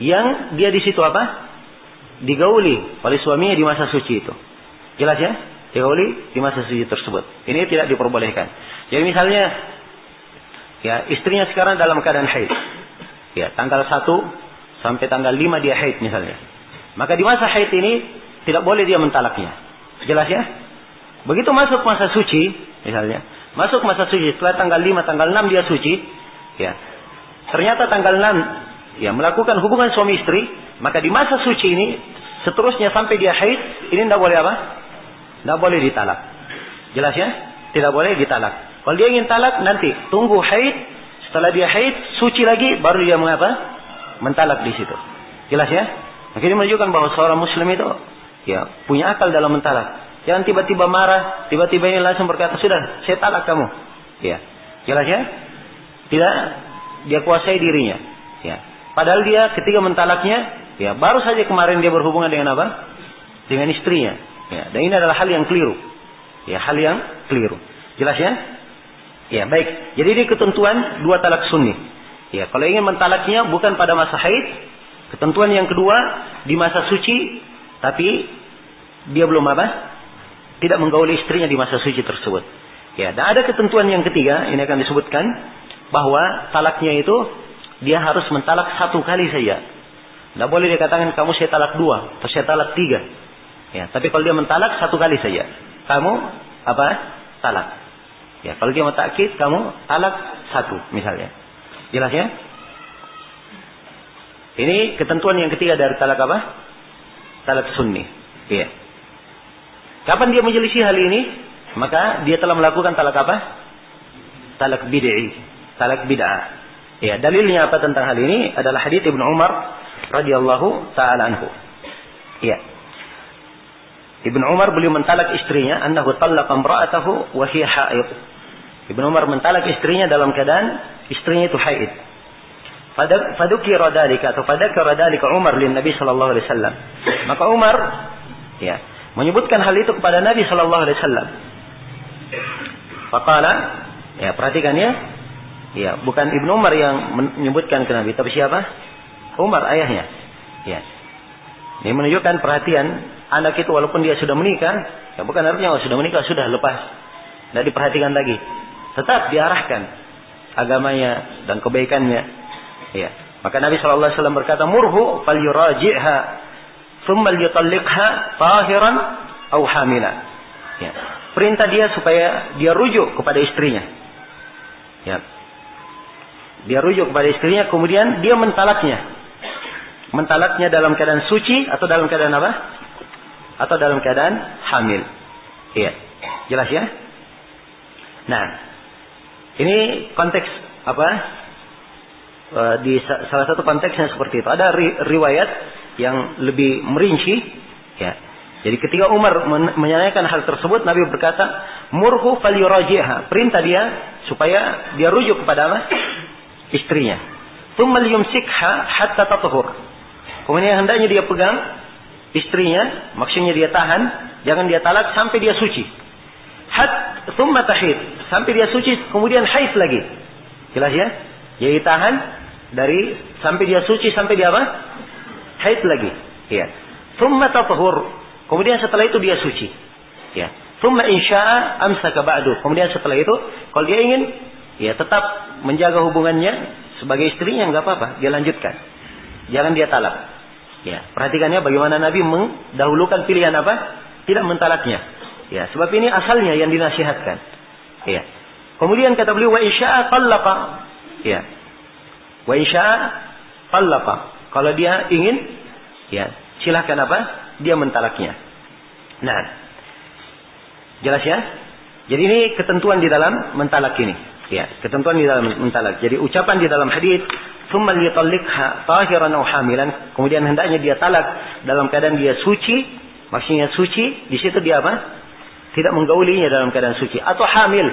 yang dia di situ apa? Digauli oleh suaminya di masa suci itu. Jelas ya? Digauli di masa suci tersebut. Ini tidak diperbolehkan. Jadi misalnya, ya istrinya sekarang dalam keadaan haid. Ya, tanggal 1 sampai tanggal 5 dia haid misalnya. Maka di masa haid ini tidak boleh dia mentalaknya. Jelas ya? Begitu masuk masa suci, misalnya, masuk masa suci setelah tanggal 5, tanggal 6 dia suci, ya. Ternyata tanggal 6 ya melakukan hubungan suami istri, maka di masa suci ini seterusnya sampai dia haid, ini tidak boleh apa? Tidak boleh ditalak. Jelas ya? Tidak boleh ditalak. Kalau dia ingin talak nanti tunggu haid, setelah dia haid suci lagi baru dia mengapa? Mentalak di situ. Jelas ya? Maka ini menunjukkan bahwa seorang muslim itu ya punya akal dalam mentalak. Jangan tiba-tiba marah, tiba-tiba ini langsung berkata, "Sudah, saya talak kamu." Ya. Jelas ya? Tidak dia kuasai dirinya. Ya. Padahal dia ketika mentalaknya, ya baru saja kemarin dia berhubungan dengan apa? Dengan istrinya. Ya. Dan ini adalah hal yang keliru. Ya, hal yang keliru. Jelas ya? Ya, baik. Jadi ini ketentuan dua talak sunni. Ya, kalau ingin mentalaknya bukan pada masa haid. Ketentuan yang kedua di masa suci, tapi dia belum apa? Tidak menggauli istrinya di masa suci tersebut. Ya, dan ada ketentuan yang ketiga, ini akan disebutkan bahwa talaknya itu dia harus mentalak satu kali saja. Tidak boleh dia katakan kamu saya talak 2 atau saya talak 3. Ya, tapi kalau dia mentalak satu kali saja, kamu apa? Talak. Ya, kalau dia mau takkid, kamu talak 1 misalnya. Jelas ya? Ini ketentuan yang ketiga dari talak apa? Talak sunni. Iya. Kapan dia menyelisih hal ini? Maka dia telah melakukan talak apa? Talak bid'i, talak bid'ah. Ya, dalilnya apa tentang hal ini adalah hadits Ibnu Umar radhiyallahu taala anhu. Ya. Ibnu Umar beliau mentalak istrinya, annahu talaqa imra'atahu wa hiya haid. Ibnu Umar mentalak istrinya dalam keadaan istrinya itu haid. Fadukira dzalika atau fadakara dzalika Umar lin Nabi sallallahu alaihi wasallam. Maka Umar ya menyebutkan hal itu kepada Nabi sallallahu alaihi wasallam. Faqala, ya perhatikan ya. Ya, bukan Ibnu Umar yang menyebutkan ke Nabi, tapi siapa? Umar ayahnya. Ya. Ini menunjukkan perhatian anak itu walaupun dia sudah menikah, ya bukan artinya sudah menikah sudah lepas. Tidak diperhatikan lagi. Tetap diarahkan agamanya dan kebaikannya. Ya. Maka Nabi sallallahu alaihi wasallam berkata, "Murhu falyuraji'ha, thumma liyutalliqha tahiran aw hamila." Ya. Perintah dia supaya dia rujuk kepada istrinya. Ya. Dia rujuk kepada istrinya, kemudian dia mentalaknya. Mentalaknya dalam keadaan suci atau dalam keadaan apa? Atau dalam keadaan hamil. Iya. Jelas ya? Nah, ini konteks apa? Di salah satu konteksnya seperti itu. Ada riwayat yang lebih merinci. Ya. Jadi ketika Umar menanyakan hal tersebut, Nabi berkata, "Murhu falyuraji'ha." Perintah dia supaya dia rujuk kepada apa? Istrinya. Tsumma liyumsikha hatta tathur. Kemudian hendaknya dia pegang istrinya, maksudnya dia tahan, jangan dia talak sampai dia suci. Tsumma tahid, sampai dia suci, kemudian haid lagi. Jelas ya? Jadi tahan dari sampai dia suci, sampai dia apa? Haid lagi. Ya. Tsumma tathur. Kemudian setelah itu dia suci. Ya. Tsumma insya'a amsaka ba'du. Kemudian setelah itu kalau dia ingin ya tetap menjaga hubungannya sebagai istrinya, enggak apa-apa, dia lanjutkan. Jangan dia talak. Ya, perhatikannya bagaimana Nabi mendahulukan pilihan apa? Tidak mentalaknya. Ya, sebab ini asalnya yang dinasihatkan. Ya. Kemudian kata beliau, wa insya'a talaqa. Ya. Wa insya'a talaqa. Kalau dia ingin, ya, silakan apa? Dia mentalaknya. Nah, jelas ya? Jadi ini ketentuan di dalam mentalak ini. Ya, ketentuan di dalam mentalak. Jadi ucapan di dalam hadis, "Tsumma litalliqha tahiran aw hamilan," kemudian hendaknya dia talak dalam keadaan dia suci, maksudnya suci, di situ dia apa? Tidak menggaulinya dalam keadaan suci atau hamil.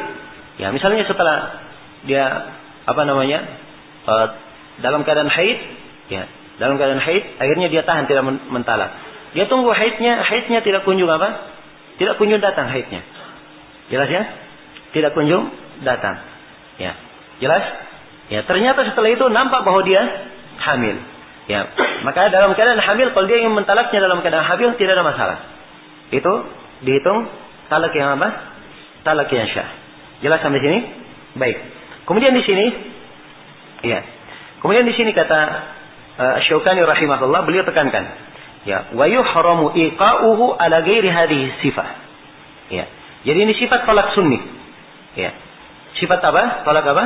Ya, misalnya setelah dia dalam keadaan haid, ya, dalam keadaan haid, akhirnya dia tahan tidak mentalak. Dia tunggu haidnya tidak kunjung apa? Tidak kunjung datang haidnya. Jelas ya? Tidak kunjung datang. Ya, jelas? Ya, ternyata setelah itu nampak bahwa dia hamil. Ya, maka dalam keadaan hamil, kalau dia ingin mentalaknya dalam keadaan hamil tidak ada masalah. Itu dihitung talak yang apa? Talak yang syah. Jelas sampai sini? Baik. Kemudian di sini, ya. Kemudian di sini kata Syaukani rahimahullah, beliau tekankan, ya, wa yuhramu iqa'uhu ala ghairi hadhihi sifah. Ya. Jadi ini sifat talak sunni. Ya. Sifat apa? Talak apa?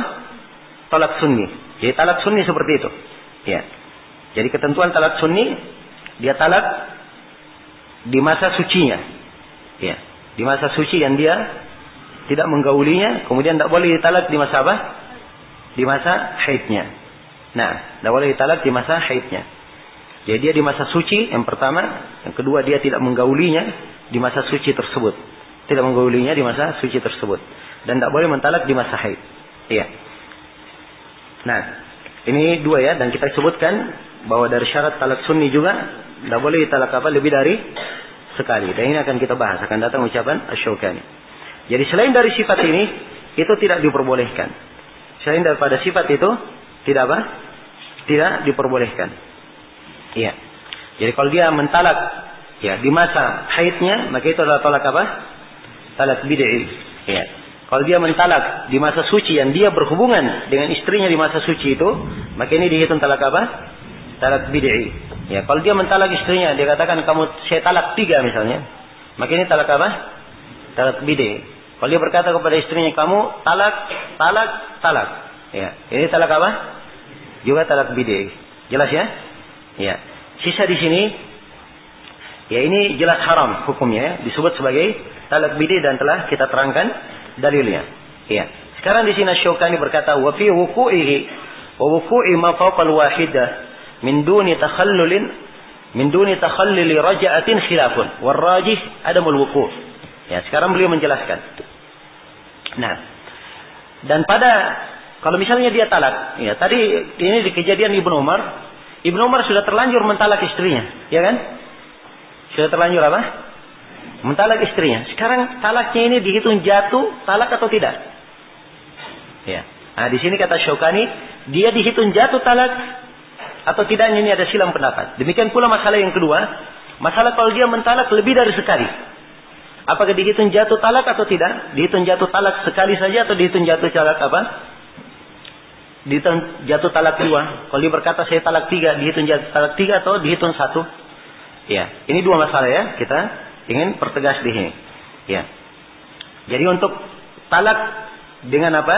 Talak sunni. Jadi talak sunni seperti itu. Ya. Jadi ketentuan talak sunni, dia talak di masa sucinya. Ya. Di masa suci yang dia tidak menggaulinya, kemudian tidak boleh ditalak di masa apa? Di masa haidnya. Nah, tidak boleh ditalak di masa haidnya. Jadi dia di masa suci yang pertama, yang kedua dia tidak menggaulinya di masa suci tersebut. Tidak menggaulinya di masa suci tersebut. Dan tidak boleh mentalak di masa haid. Iya. Nah, ini dua ya. Dan kita sebutkan bahwa dari syarat talak sunni juga tidak boleh ditalak apa lebih dari sekali. Dan ini akan kita bahas. Akan datang ucapan Asy-Syaukani. Jadi selain dari sifat ini, itu tidak diperbolehkan. Selain daripada sifat itu, tidak apa? Tidak diperbolehkan. Iya. Jadi kalau dia mentalak ya di masa haidnya, maka itu adalah talak apa? Talak bid'i. Iya. Kalau dia mentalak di masa suci yang dia berhubungan dengan istrinya di masa suci itu, maka ini dihitung talak apa? Talak bid'i. Ya, kalau dia mentalak istrinya, dia katakan saya talak 3 misalnya, maka ini talak apa? Talak bid'i. Kalau dia berkata kepada istrinya, kamu talak. Ya, ini talak apa? Juga talak bid'i. Jelas ya? Ya. Sisa di sini, ya ini jelas haram hukumnya, ya. Disebut sebagai talak bid'i dan telah kita terangkan dalilnya. Ya. Sekarang di sini Syaukani berkata, wa fi wuqu'ihi wa wuqu'i ma fawqa al-wahidah min duni takhalluli raja'atin khilafun wal rajih adamul wuqu'. Ya, sekarang beliau menjelaskan. Nah, dan kalau misalnya dia talak, ya tadi ini di kejadian Ibnu Umar sudah terlanjur mentalak istrinya, ya kan? Sudah terlanjur apa? Mentalak istrinya. Sekarang talaknya ini dihitung jatuh talak atau tidak? Ya. Nah, di sini kata Syaukani, dia dihitung jatuh talak atau tidaknya, ini ada silang pendapat. Demikian pula masalah yang kedua, masalah kalau dia mentalak lebih dari sekali. Apakah dihitung jatuh talak atau tidak? Dihitung jatuh talak sekali saja atau dihitung jatuh talak apa? Dihitung jatuh talak 2. Kalau dia berkata saya talak 3, dihitung jatuh talak 3 atau dihitung 1? Ya, ini dua masalah ya, kita ingin pertegas di sini. Ya. Jadi untuk talak dengan apa?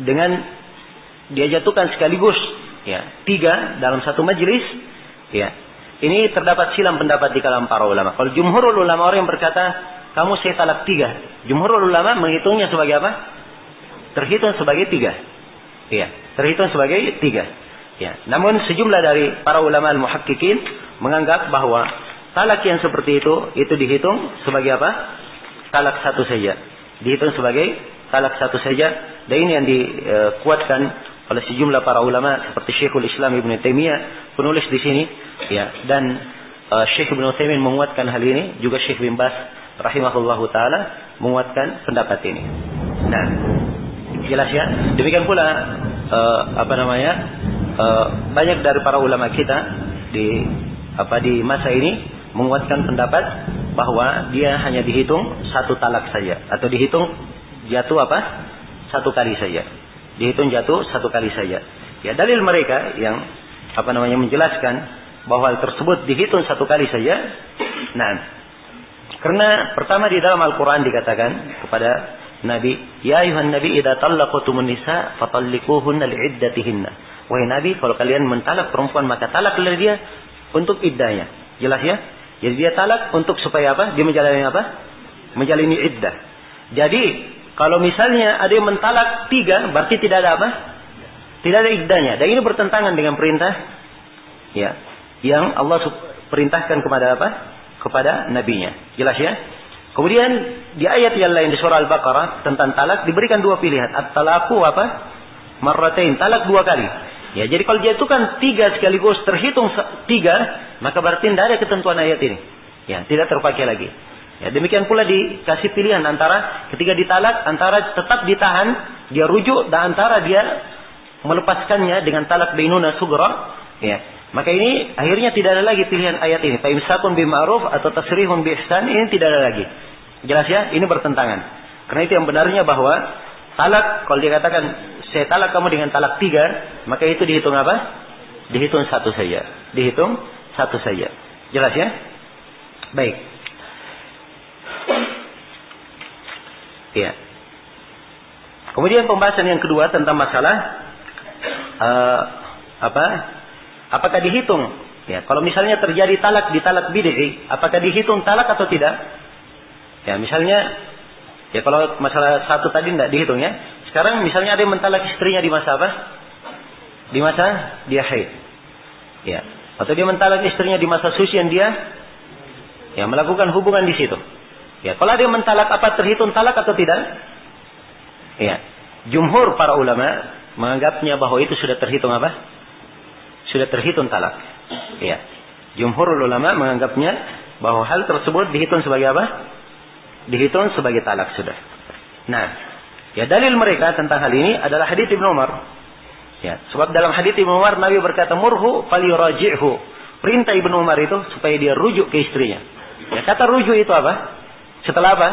Dengan dia jatuhkan sekaligus, ya, 3 dalam satu majelis, ya. Ini terdapat silang pendapat di kalangan para ulama. Kalau jumhurul ulama, orang yang berkata kamu saya talak 3, jumhurul ulama menghitungnya sebagai apa? Terhitung sebagai 3. Ya, terhitung sebagai 3. Ya. Namun sejumlah dari para ulama al-muhaqqiqin menganggap bahwa talak yang seperti itu dihitung sebagai apa? Talak 1 saja. Dihitung sebagai talak 1 saja. Dan ini yang dikuatkan oleh sejumlah para ulama seperti Syekhul Islam Ibnu Taimiyah, penulis di sini, ya. Dan Syekh Ibnu Utsaimin menguatkan hal ini, juga Syekh bin Baz rahimahullahu taala menguatkan pendapat ini. Nah, jelas ya. Demikian pula banyak dari para ulama kita di masa ini menguatkan pendapat bahwa dia hanya dihitung 1 talak saja, atau dihitung jatuh apa? 1 kali saja. Dihitung jatuh 1 kali saja. Ya, dalil mereka yang menjelaskan bahwa hal tersebut dihitung 1 kali saja. Nah, karena pertama di dalam Al-Quran dikatakan kepada Nabi, ya ayuhan Nabi idza talaqtumun nisa fatalliquhunna li'iddatihinna. Wahai Nabi, kalau kalian mentalak perempuan maka talaklah dia untuk iddahnya. Jelas ya? Jadi dia talak untuk supaya apa? Dia menjalani apa? Menjalani iddah. Jadi kalau misalnya ada yang mentalak 3, berarti tidak ada apa? Tidak ada iddahnya. Dan ini bertentangan dengan perintah ya yang Allah perintahkan kepada apa? Kepada nabinya. Jelas ya? Kemudian di ayat yang lain di surah Al-Baqarah tentang talak diberikan 2 pilihan. At-talaqu apa? Marratain, talak 2 kali. Ya, jadi kalau jatuhkan 3 sekaligus terhitung 3, maka berarti tidak ada ketentuan ayat ini. Ya, tidak terpakai lagi. Ya, demikian pula dikasih pilihan antara ketika ditalak, antara tetap ditahan, dia rujuk, dan antara dia melepaskannya dengan talak bainuna sughra. Ya, maka ini akhirnya tidak ada lagi pilihan ayat ini. Fa imsakun bima'ruf atau tasrihun bi ihsan, ini tidak ada lagi. Jelas ya? Ini bertentangan. Karena itu yang benarnya bahwa talak, kalau dikatakan saya talak kamu dengan talak 3, maka itu dihitung apa? Dihitung 1 saja. Dihitung 1 saja. Jelas ya? Baik. Ya. Kemudian pembahasan yang kedua tentang masalah apakah dihitung? Ya, kalau misalnya terjadi talak di talak bid'i, apakah dihitung talak atau tidak? Ya, misalnya ya kalau masalah 1 tadi tidak dihitung ya. Sekarang misalnya ada yang mentalak istrinya di masa apa? Di masa dia haid. Ya. Atau dia mentalak istrinya di masa suci yang dia ya melakukan hubungan di situ. Ya, kalau ada yang mentalak, apa terhitung talak atau tidak? Ya. Jumhur para ulama menganggapnya bahwa itu sudah terhitung apa? Sudah terhitung talak. Ya. Jumhur ulama menganggapnya bahwa hal tersebut dihitung sebagai apa? Dihitung sebagai talak sudah. Nah, ya dalil mereka tentang hal ini adalah hadits Ibnu Umar. Ya, sebab dalam hadits Ibnu Umar Nabi berkata murhu falyuraji'hu. Perintah Ibnu Umar itu supaya dia rujuk ke istrinya. Ya, kata rujuk itu apa? Setelah apa?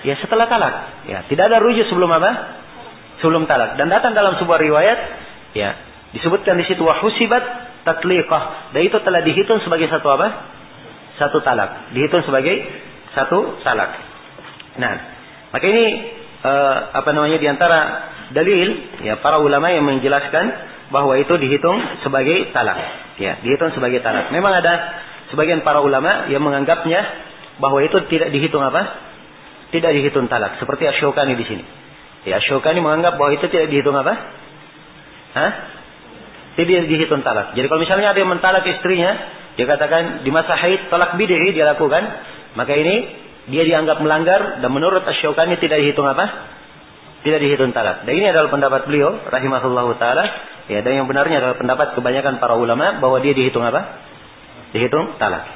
Ya, setelah talak. Ya, tidak ada rujuk sebelum apa? Sebelum talak. Dan datang dalam sebuah riwayat, ya, disebutkan di situ wahusibat tatliqah. Dan itu telah dihitung sebagai satu apa? Satu talak. Dihitung sebagai satu talak. Nah, maka ini di antara dalil ya para ulama yang menjelaskan bahwa itu dihitung sebagai talak. Ya, dihitung sebagai talak. Memang ada sebagian para ulama yang menganggapnya bahwa itu tidak dihitung apa? Tidak dihitung talak. Seperti Asy-Syaukani di sini. Ya, Asy-Syaukani menganggap bahwa itu tidak dihitung apa? Tidak dihitung talak. Jadi kalau misalnya ada yang mentalak istrinya, dia katakan di masa haid talak bid'i dia lakukan, maka ini dia dianggap melanggar dan menurut Asy-Syaukani tidak dihitung apa? Tidak dihitung talak. Dan ini adalah pendapat beliau rahimahullahu taala. Ya, dan yang benarnya adalah pendapat kebanyakan para ulama bahwa dia dihitung apa? Dihitung talak.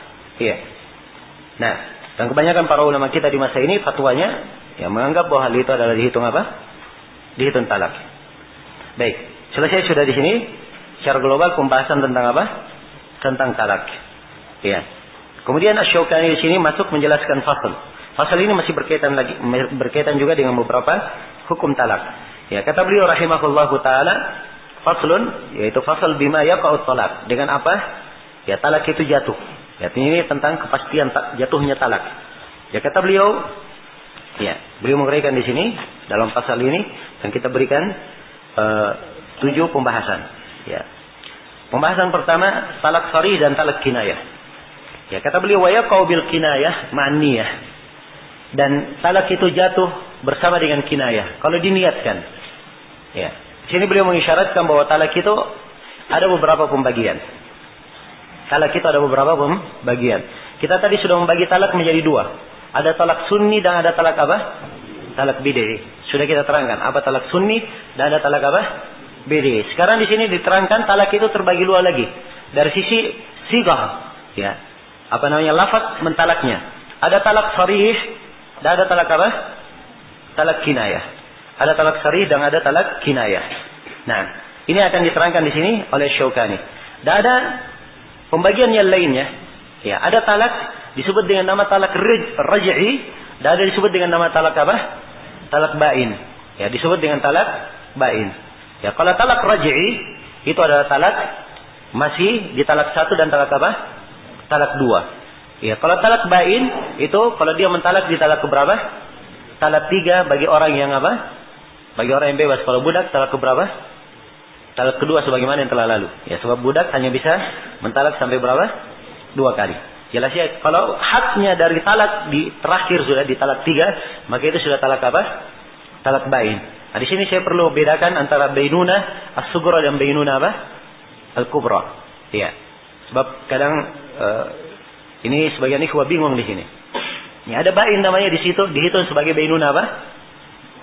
Iya. Nah, dan kebanyakan para ulama kita di masa ini fatwanya ya menganggap bahwa hal itu adalah dihitung apa? Dihitung talak. Baik, selesai sudah di sini secara global pembahasan tentang apa? Tentang talak. Ya. Kemudian Asy-Syaukani di sini masuk menjelaskan fasal. Fasal ini masih berkaitan juga dengan beberapa hukum talak. Ya, kata beliau rahimahullahu taala, faslun yaitu fasal bima yaqa'ut talak. Dengan apa? Ya, talak itu jatuh. Ya, ini tentang kepastian jatuhnya talak. Ya, kata beliau, ya, beliau menguraikan di sini dalam pasal ini dan kita berikan 7 pembahasan. Ya. Pembahasan pertama talak sharih dan talak kinayah. Ya, kata beliau wa yaqau bil kinayah ma'niyah. Dan talak itu jatuh bersama dengan kinayah kalau diniatkan. Ya. Di sini beliau mengisyaratkan bahwa talak itu ada beberapa pembagian. Talak itu ada beberapa pembagian. Kita tadi sudah membagi talak menjadi 2. Ada talak sunni dan ada talak apa? Talak bid'i. Sudah kita terangkan apa talak sunni dan ada talak apa? Bid'i. Sekarang di sini diterangkan talak itu terbagi 2 lagi. Dari sisi sigah, ya. Lafaz mentalaknya. Ada talak sharih dan ada talak apa? Talak kinayah. Ada talak sharih dan ada talak kinayah. Nah, ini akan diterangkan di sini oleh Syaukani. Dan ada pembagian yang lainnya, ya, ada talak disebut dengan nama talak raj'i dan ada disebut dengan nama talak apa? Talak ba'in. Ya, disebut dengan talak ba'in. Ya, kalau talak raj'i itu adalah talak masih di talak 1 dan talak apa? Talak 2. Ya, kalau talak ba'in itu kalau dia mentalak di talak keberapa? Talak 3 bagi orang yang apa? Bagi orang yang bebas. Kalau budak talak keberapa? Talak kedua sebagaimana yang telah lalu. Ya, sebab budak hanya bisa mentalak sampai berapa? 2 kali. Jelas ya, kalau haknya dari talak di terakhir sudah di talak 3, maka itu sudah talak apa? talak bain. Nah, di sini saya perlu bedakan antara bainunah as-sughra dan bainunah apa? Al-kubra. Iya. Sebab kadang ini sebagian ikhwah bingung di sini. Ya, ada bain namanya di situ dihitung sebagai bainunah apa?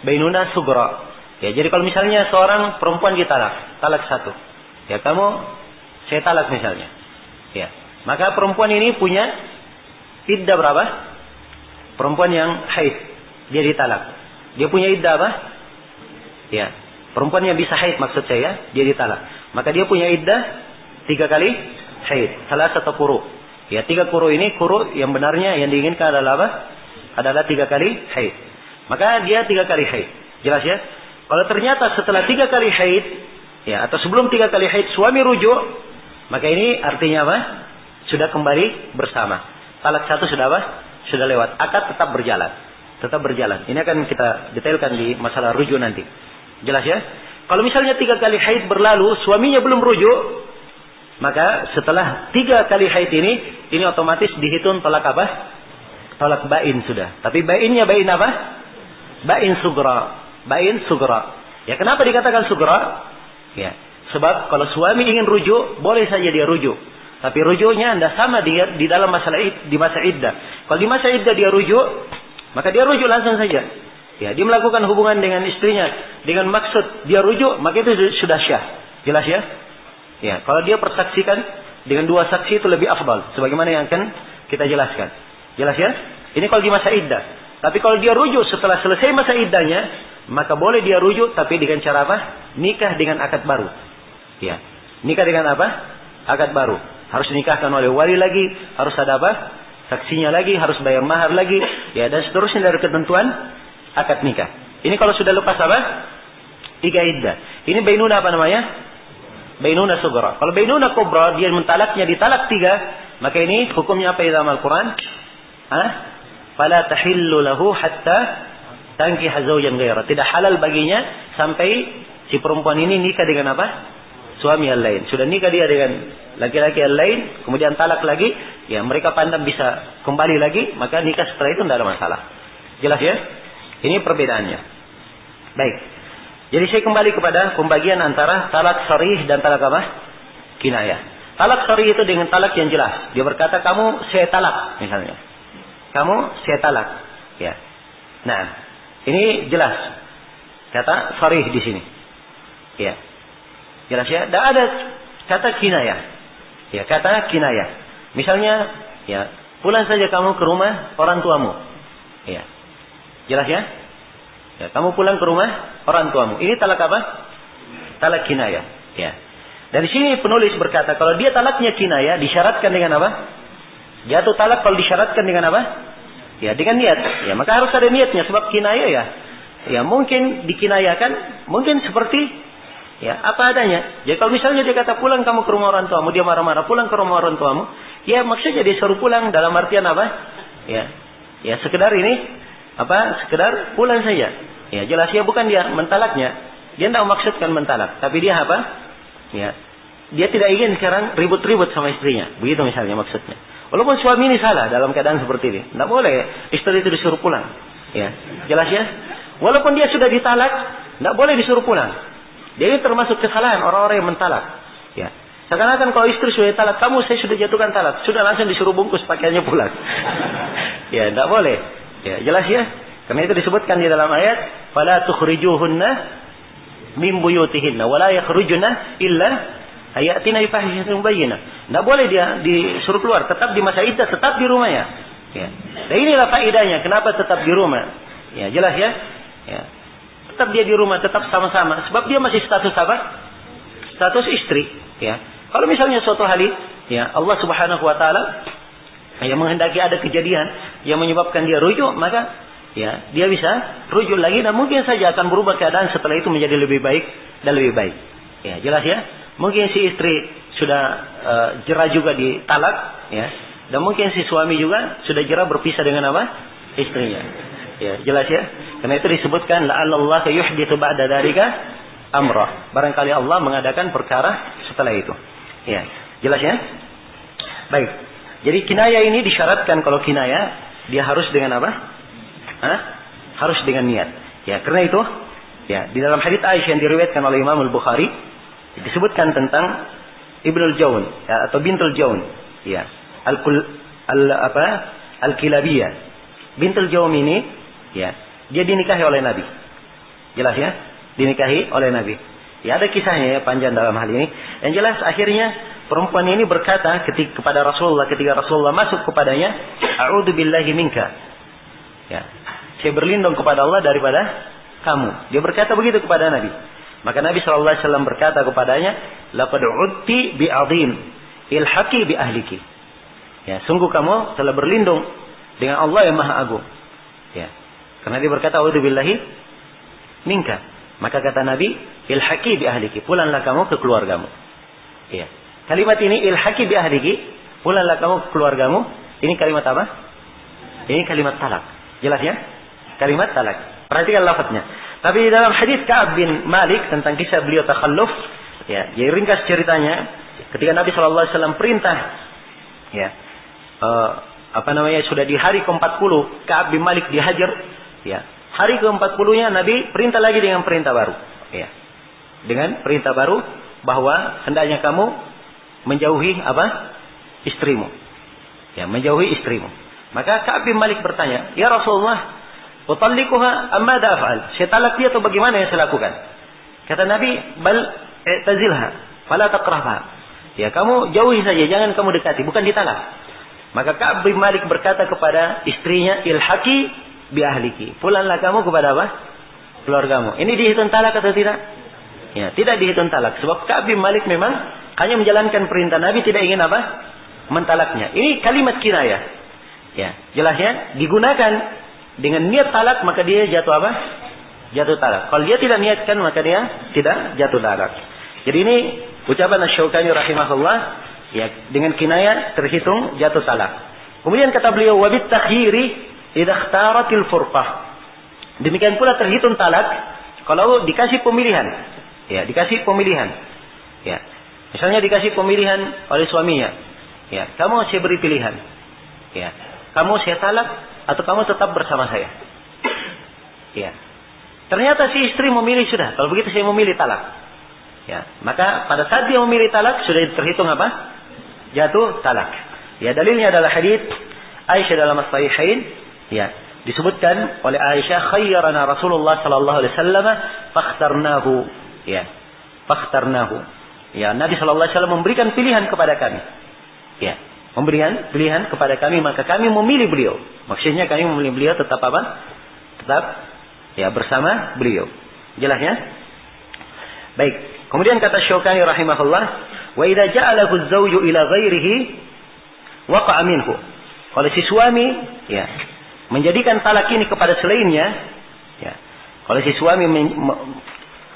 Bainunah sughra. Ya, jadi kalau misalnya seorang perempuan ditalak, talak satu. Ya, saya talak misalnya. Ya. Maka perempuan ini punya iddah berapa? Perempuan yang haid, dia ditalak. Dia punya iddah apa? Ya. Perempuan yang bisa haid maksud saya, dia ditalak. Maka dia punya iddah 3 kali haid. Salah satu quru. Ya, 3 quru ini quru yang benarnya yang diinginkan adalah apa? Adalah 3 kali haid. Maka dia 3 kali haid. Jelas ya? Kalau ternyata setelah 3 kali haid, ya, atau sebelum 3 kali haid suami rujuk, maka ini artinya apa? Sudah kembali bersama. Talak satu sudah apa? Sudah lewat. Akad tetap berjalan. Tetap berjalan. Ini akan kita detailkan di masalah rujuk nanti. Jelas ya? Kalau misalnya 3 kali haid berlalu, suaminya belum rujuk, maka setelah 3 kali haid ini otomatis dihitung talak apa? Talak bain sudah. Tapi bainnya bain apa? Bain sughra. Bain sughra. Ya, kenapa dikatakan sughra? Ya, sebab kalau suami ingin rujuk, boleh saja dia rujuk. Tapi rujuknya tidak sama di dalam di masa iddah. Kalau di masa iddah dia rujuk, maka dia rujuk langsung saja. Ya, dia melakukan hubungan dengan istrinya dengan maksud dia rujuk, maka itu sudah syah. Jelas ya? Ya, kalau dia persaksikan dengan 2 saksi itu lebih afdal, sebagaimana yang akan kita jelaskan. Jelas ya? Ini kalau di masa iddah. Tapi kalau dia rujuk setelah selesai masa iddahnya, maka boleh dia rujuk, tapi dengan cara apa? Nikah dengan akad baru. Ya, nikah dengan apa? Akad baru. Harus dinikahkan oleh wali lagi, harus ada apa? Saksinya lagi, harus bayar mahar lagi, ya, dan seterusnya dari ketentuan akad nikah. Ini kalau sudah lepas apa? 3 iddah. Ini bainunah apa namanya? Bainunah sughra. Kalau bainunah kubra, dia mentalaknya ditalak 3, maka ini hukumnya apa dalam Al-Quran? Fala tahillu lahu hatta tankiha zawjan ghaira. Tidak halal baginya sampai si perempuan ini nikah dengan apa? Suami yang lain. Sudah nikah dia dengan laki-laki yang lain, kemudian talak lagi, ya mereka pandang bisa kembali lagi, maka nikah setelah itu tidak ada masalah. Jelas ya? Ini perbedaannya. Baik. Jadi saya kembali kepada pembagian antara talak sharih dan talak apa? Kinayah. Talak sharih itu dengan talak yang jelas. Dia berkata, kamu saya talak misalnya. Kamu saya talak. Ya. Nah, ini jelas. Kata sharih di sini. Ya. Jelas ya? Tidak ada kata kinayah. Ya, kata kinayah. Misalnya, ya, pulang saja kamu ke rumah orang tuamu. Ya. Jelas ya? Ya, kamu pulang ke rumah orang tuamu. Ini talak apa? Talak kinayah. Ya. Dari sini penulis berkata, kalau dia talaknya kinayah, disyaratkan dengan apa? Jatuh talak kalau disyaratkan dengan apa? Ya, dengan niat. Ya, maka harus ada niatnya. Sebab kinayah ya mungkin dikinayakan, mungkin seperti ya, apa adanya. Jadi kalau misalnya dia kata pulang kamu ke rumah orang tuamu, dia marah-marah pulang ke rumah orang tuamu, ya maksudnya dia suruh pulang dalam artian apa? Ya sekedar ini apa? Sekedar pulang saja. Ya, jelas ya, bukan dia mentalaknya. Dia tidak maksudkan mentalak, tapi dia apa? Ya, dia tidak ingin sekarang ribut-ribut sama istrinya. Begitu misalnya maksudnya. Walaupun suami ini salah dalam keadaan seperti ini, tidak boleh istri itu disuruh pulang. Ya, jelas ya. Walaupun dia sudah ditalak, tidak boleh disuruh pulang. Dia ini termasuk kesalahan orang-orang yang mentalak. Ya. Seakan-akan kalau istri sudah talak, saya sudah jatuhkan talak, sudah langsung disuruh bungkus pakaiannya pulang. Ya, tidak boleh. Ya, jelas ya. Karena itu disebutkan di dalam ayat, "Fala tukhrijuhunna min buyutihinna wa la yakhrujuna illa ayatina bi fahishatin mubayyinah." Tidak boleh dia disuruh keluar, tetap di masa iddah, tetap di rumahnya. Ya. Dan inilah faedahnya kenapa tetap di rumah. Ya, jelas ya. Ya. Tetap dia di rumah, tetap sama-sama. Sebab dia masih status apa? Status istri. Ya. Kalau misalnya suatu hari, ya Allah Subhanahu Wa Taala yang menghendaki ada kejadian yang menyebabkan dia rujuk, maka ya dia bisa rujuk lagi dan mungkin saja akan berubah keadaan setelah itu menjadi lebih baik dan lebih baik. Ya, jelas ya. Mungkin si istri sudah jera juga ditalak, ya. Dan mungkin si suami juga sudah jera berpisah dengan apa? Istrinya. Ya, jelas ya. Karena itu disebutkan la'allallah yuhditsu ba'da dzalika amra. Barangkali Allah mengadakan perkara setelah itu. Ya, jelas ya? Baik. Jadi kinayah ini disyaratkan, kalau kinayah dia harus dengan apa? Harus dengan niat. Ya, karena itu, ya, di dalam hadits Aisyah yang diriwayatkan oleh Imam Al-Bukhari disebutkan tentang Ibnul Jaun, ya, atau Bintul Jaun, ya, Al-Kilabiyah. Bintul Jaun ini, ya, dia dinikahi oleh Nabi. Jelas ya? Dinikahi oleh Nabi. Ya, ada kisahnya ya, panjang dalam hal ini. Yang jelas akhirnya perempuan ini berkata kepada Rasulullah, ketika Rasulullah masuk kepadanya, "A'udzu billahi minka." Ya, saya berlindung kepada Allah daripada kamu. Dia berkata begitu kepada Nabi. Maka Nabi SAW berkata kepadanya, "Laqad 'udti bi'azim, ilhaqi bi ahliki." Ya, sungguh kamu telah berlindung dengan Allah yang Maha Agung. Ya. Karena dia berkata, "A'udzu billahi minka." Maka kata Nabi, "Ilhaqi bi ahliki." Pulanglah kamu ke keluargamu. Ya. Kalimat ini, "Ilhaqi bi ahliki," pulanglah kamu ke keluargamu. Ini kalimat apa? Ini kalimat talak. Jelas ya? Kalimat talak. Perhatikan lafadznya. Tapi di dalam hadis Ka'ab bin Malik tentang kisah beliau takhalluf, ya, jadi ringkas ceritanya, ketika Nabi SAW perintah, ya, sudah di hari ke-40 Ka'ab bin Malik dihajar, ya. Hari ke-40-nya Nabi perintah lagi dengan perintah baru, ya. Dengan perintah baru bahwa hendaknya kamu menjauhi istrimu. Ya, menjauhi istrimu. Maka Ka'ab bin Malik bertanya, "Ya Rasulullah, utallikuha amma da'af'al?" Saya talak dia atau bagaimana yang saya lakukan? Kata Nabi, "Bal i'tazilha, fala taqrahha." Ya, kamu jauhi saja, jangan kamu dekati, bukan ditalak. Maka Ka'ab bin Malik berkata kepada istrinya, "Ilhaqi bi ahliki." Pulanglah kamu kepada apa? Keluargamu. Ini dihitung talak atau tidak? Ya, tidak dihitung talak. Sebab Ka'ab bin Malik memang hanya menjalankan perintah Nabi, tidak ingin mentalaknya. Ini kalimat kinayah. Ya, jelasnya digunakan dengan niat talak, maka dia jatuh jatuh talak. Kalau dia tidak niatkan, maka dia tidak jatuh talak. Jadi ini ucapan Asy-Syaukani rahimahullah, ya, dengan kinayah terhitung jatuh talak. Kemudian kata beliau, "Wa bit takhyiri idza ikhtaratil furqah." Demikian pula terhitung talak kalau dikasih pemilihan. Ya, dikasih pemilihan. Ya. Misalnya dikasih pemilihan oleh suaminya. Ya, kamu saya beri pilihan. Ya. Kamu saya talak atau kamu tetap bersama saya. Ya. Ternyata si istri memilih sudah. Kalau begitu saya memilih talak. Ya. Maka pada saat dia memilih talak sudah terhitung jatuh talak. Ya, dalilnya adalah hadits Aisyah dalam As-Sahihain. Ya. Disebutkan oleh Aisyah, "Khayyarana Rasulullah sallallahu alaihi wasallam fakhtarnahu." Ya. Fakhtarnahu. Ya, Nabi sallallahu alaihi wasallam memberikan pilihan kepada kami. Ya. Memberikan pilihan kepada kami, maka kami memilih beliau. Maksudnya kami memilih beliau tetap tetap ya bersama beliau. Jelasnya? Baik. Kemudian kata Syaukani rahimahullah, "Wa idza ja'alahu az-zawju ila ghairihi waqa'a minhu." Kalau si suami, ya, menjadikan talak ini kepada selainnya, ya. Kalau si suami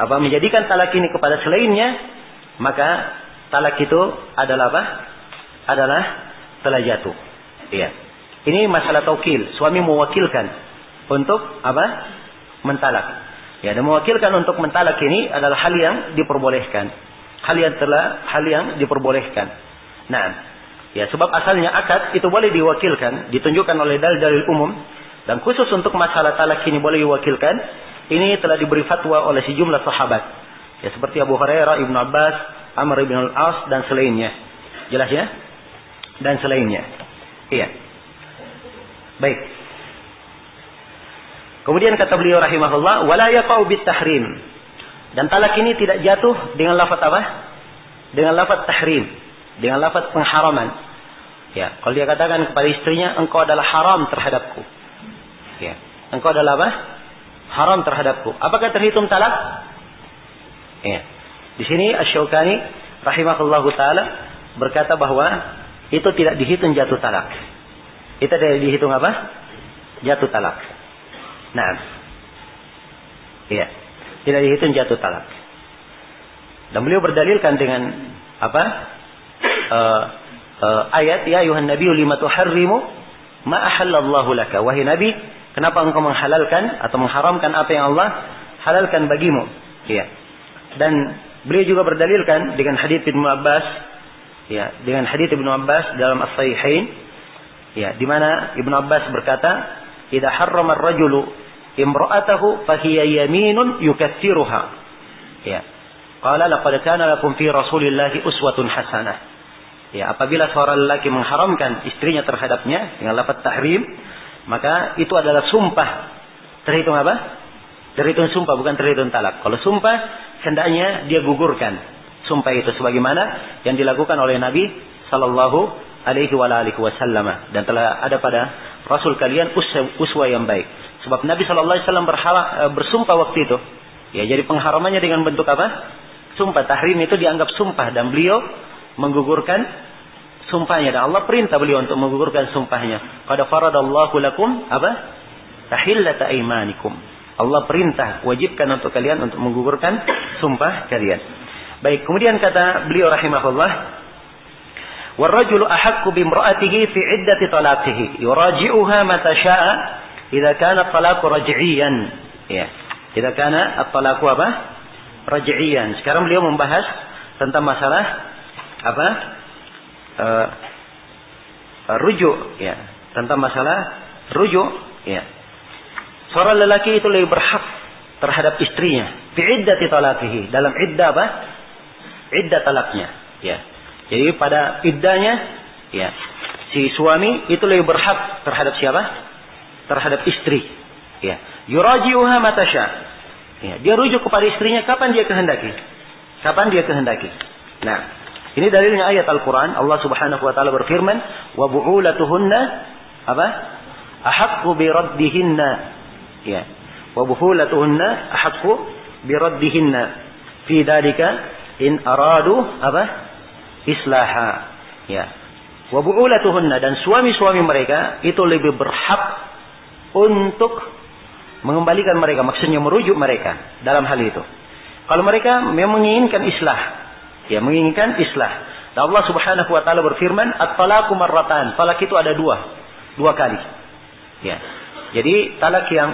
menjadikan talak ini kepada selainnya, maka talak itu adalah adalah telah jatuh. Iya. Ini masalah taukil. Suami mewakilkan untuk mentalak. Ya, dan mewakilkan untuk mentalak ini adalah hal yang diperbolehkan. Hal yang diperbolehkan. Nah, ya, sebab asalnya akad itu boleh diwakilkan, ditunjukkan oleh dalil umum, dan khusus untuk masalah talak ini boleh diwakilkan. Ini telah diberi fatwa oleh sejumlah sahabat. Ya, seperti Abu Hurairah, Ibnu Abbas, Amr bin Al-As dan selainnya. Jelas ya? Dan selainnya. Iya. Baik. Kemudian kata beliau rahimahullah, "Wala yaqau bit tahrim." Dan talak ini tidak jatuh dengan lafaz Dengan lafaz tahrim, dengan lafaz pengharaman. Ya, kalau dia katakan kepada istrinya, "Engkau adalah haram terhadapku." Ya, engkau adalah haram terhadapku. Apakah terhitung talak? Ya. Di sini Asy-Syaukani rahimahullahu taala berkata bahwa itu tidak dihitung jatuh talak. Itu tidak dihitung jatuh talak. Nah, iya, tidak dihitung jatuh talak. Dan beliau berdalilkan dengan ayat, "Ya ayuhan nabiyyu lima tuharrimu ma ahallallahu laka." Wahai Nabi, kenapa engkau menghalalkan atau mengharamkan apa yang Allah halalkan bagimu? Iya. Dan beliau juga berdalilkan dengan hadits Ibnu Abbas. Ya, dengan hadits Ibnu Abbas dalam As-Sahihain, ya, di mana Ibnu Abbas berkata, "Idza harrama ar-rajulu imra'atahu fahiya yaminun yukaththiruha. Ya. Qala laqad kana lakum fi Rasulillahi uswatun hasanah. Ya, apabila seorang lelaki mengharamkan istrinya terhadapnya dengan lafaz tahrim, maka itu adalah sumpah. Terhitung apa? Terhitung sumpah, bukan terhitung talak. Kalau sumpah, hendaknya dia gugurkan sumpah itu sebagaimana yang dilakukan oleh Nabi sallallahu alaihi wasallam, dan telah ada pada Rasul kalian uswah yang baik. Sebab Nabi sallallahu alaihi wasallam bersumpah waktu itu. Ya, jadi pengharamannya dengan bentuk apa? Sumpah. Tahrim itu dianggap sumpah, dan beliau menggugurkan sumpahnya, dan Allah perintah beliau untuk menggugurkan sumpahnya. Qad faradallahu lakum apa? Tahillata aymanikum. Allah perintah, wajibkan untuk kalian untuk menggugurkan sumpah kalian. Baik, kemudian kata beliau rahimahullah, "War-rajulu ahaqqu bimra'atihi fi 'iddati talaqihi, yuraji'uha mata syaa idza kana at-talaqu raj'iyan." Ya. Idza kana at-talaqu apa? Raj'iyan. Sekarang beliau membahas tentang masalah apa? Rujuk, ya. Tentang masalah rujuk, ya. Seorang lelaki itu lebih berhak terhadap istrinya fi iddati talaqihi, dalam iddah apa? Iddah talaknya, ya. Jadi pada iddahnya, ya, si suami itu lebih berhak terhadap siapa? Terhadap istri, ya. Yuraji'uha mata syaa. Ya, dia rujuk kepada istrinya kapan dia kehendaki. Kapan dia kehendaki. Nah, ini dalilnya ayat Al-Qur'an. Allah Subhanahu wa taala berfirman, "Wa bu'ulatuhunna apa? Ahaqqu bi raddihinna." Ya. Wa bu'ulatuhunna ahaqqu bi raddihinna fi dzalika in aradu apa? Islaha. Ya. Wa bu'ulatuhunna, dan suami-suami mereka itu lebih berhak untuk mengembalikan mereka, maksudnya merujuk mereka dalam hal itu. Kalau mereka memang menginginkan islah, ya, menginginkan islah. Dan Allah Subhanahu wa taala berfirman, "At-talaqu marratan." Talak itu ada dua kali. Ya. Jadi talak yang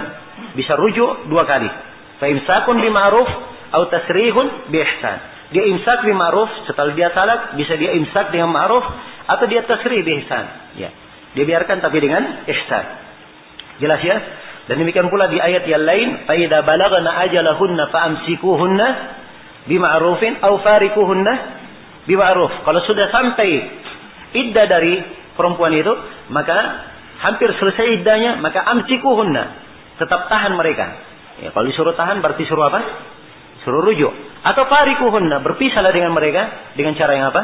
bisa rujuk dua kali. Fa imsakun bima'ruf atau tasrihun bi ihsan. Dia imsak bima'ruf, setelah dia talak bisa dia imsak dengan ma'ruf atau dia tasrih bi ihsan. Ya. Dia biarkan tapi dengan ihsan. Jelas ya? Dan demikian pula di ayat yang lain, fa idza balagna ajalahunna fa'amsikuhunna bima'rufin aw farikuhunna bima'ruf. Kalau sudah sampai iddah dari perempuan itu, maka hampir selesai iddahnya, maka amsikuhunna, tetap tahan mereka. Ya, kalau disuruh tahan berarti suruh apa? Suruh rujuk. Atau farikuhunna, berpisahlah dengan mereka dengan cara yang apa?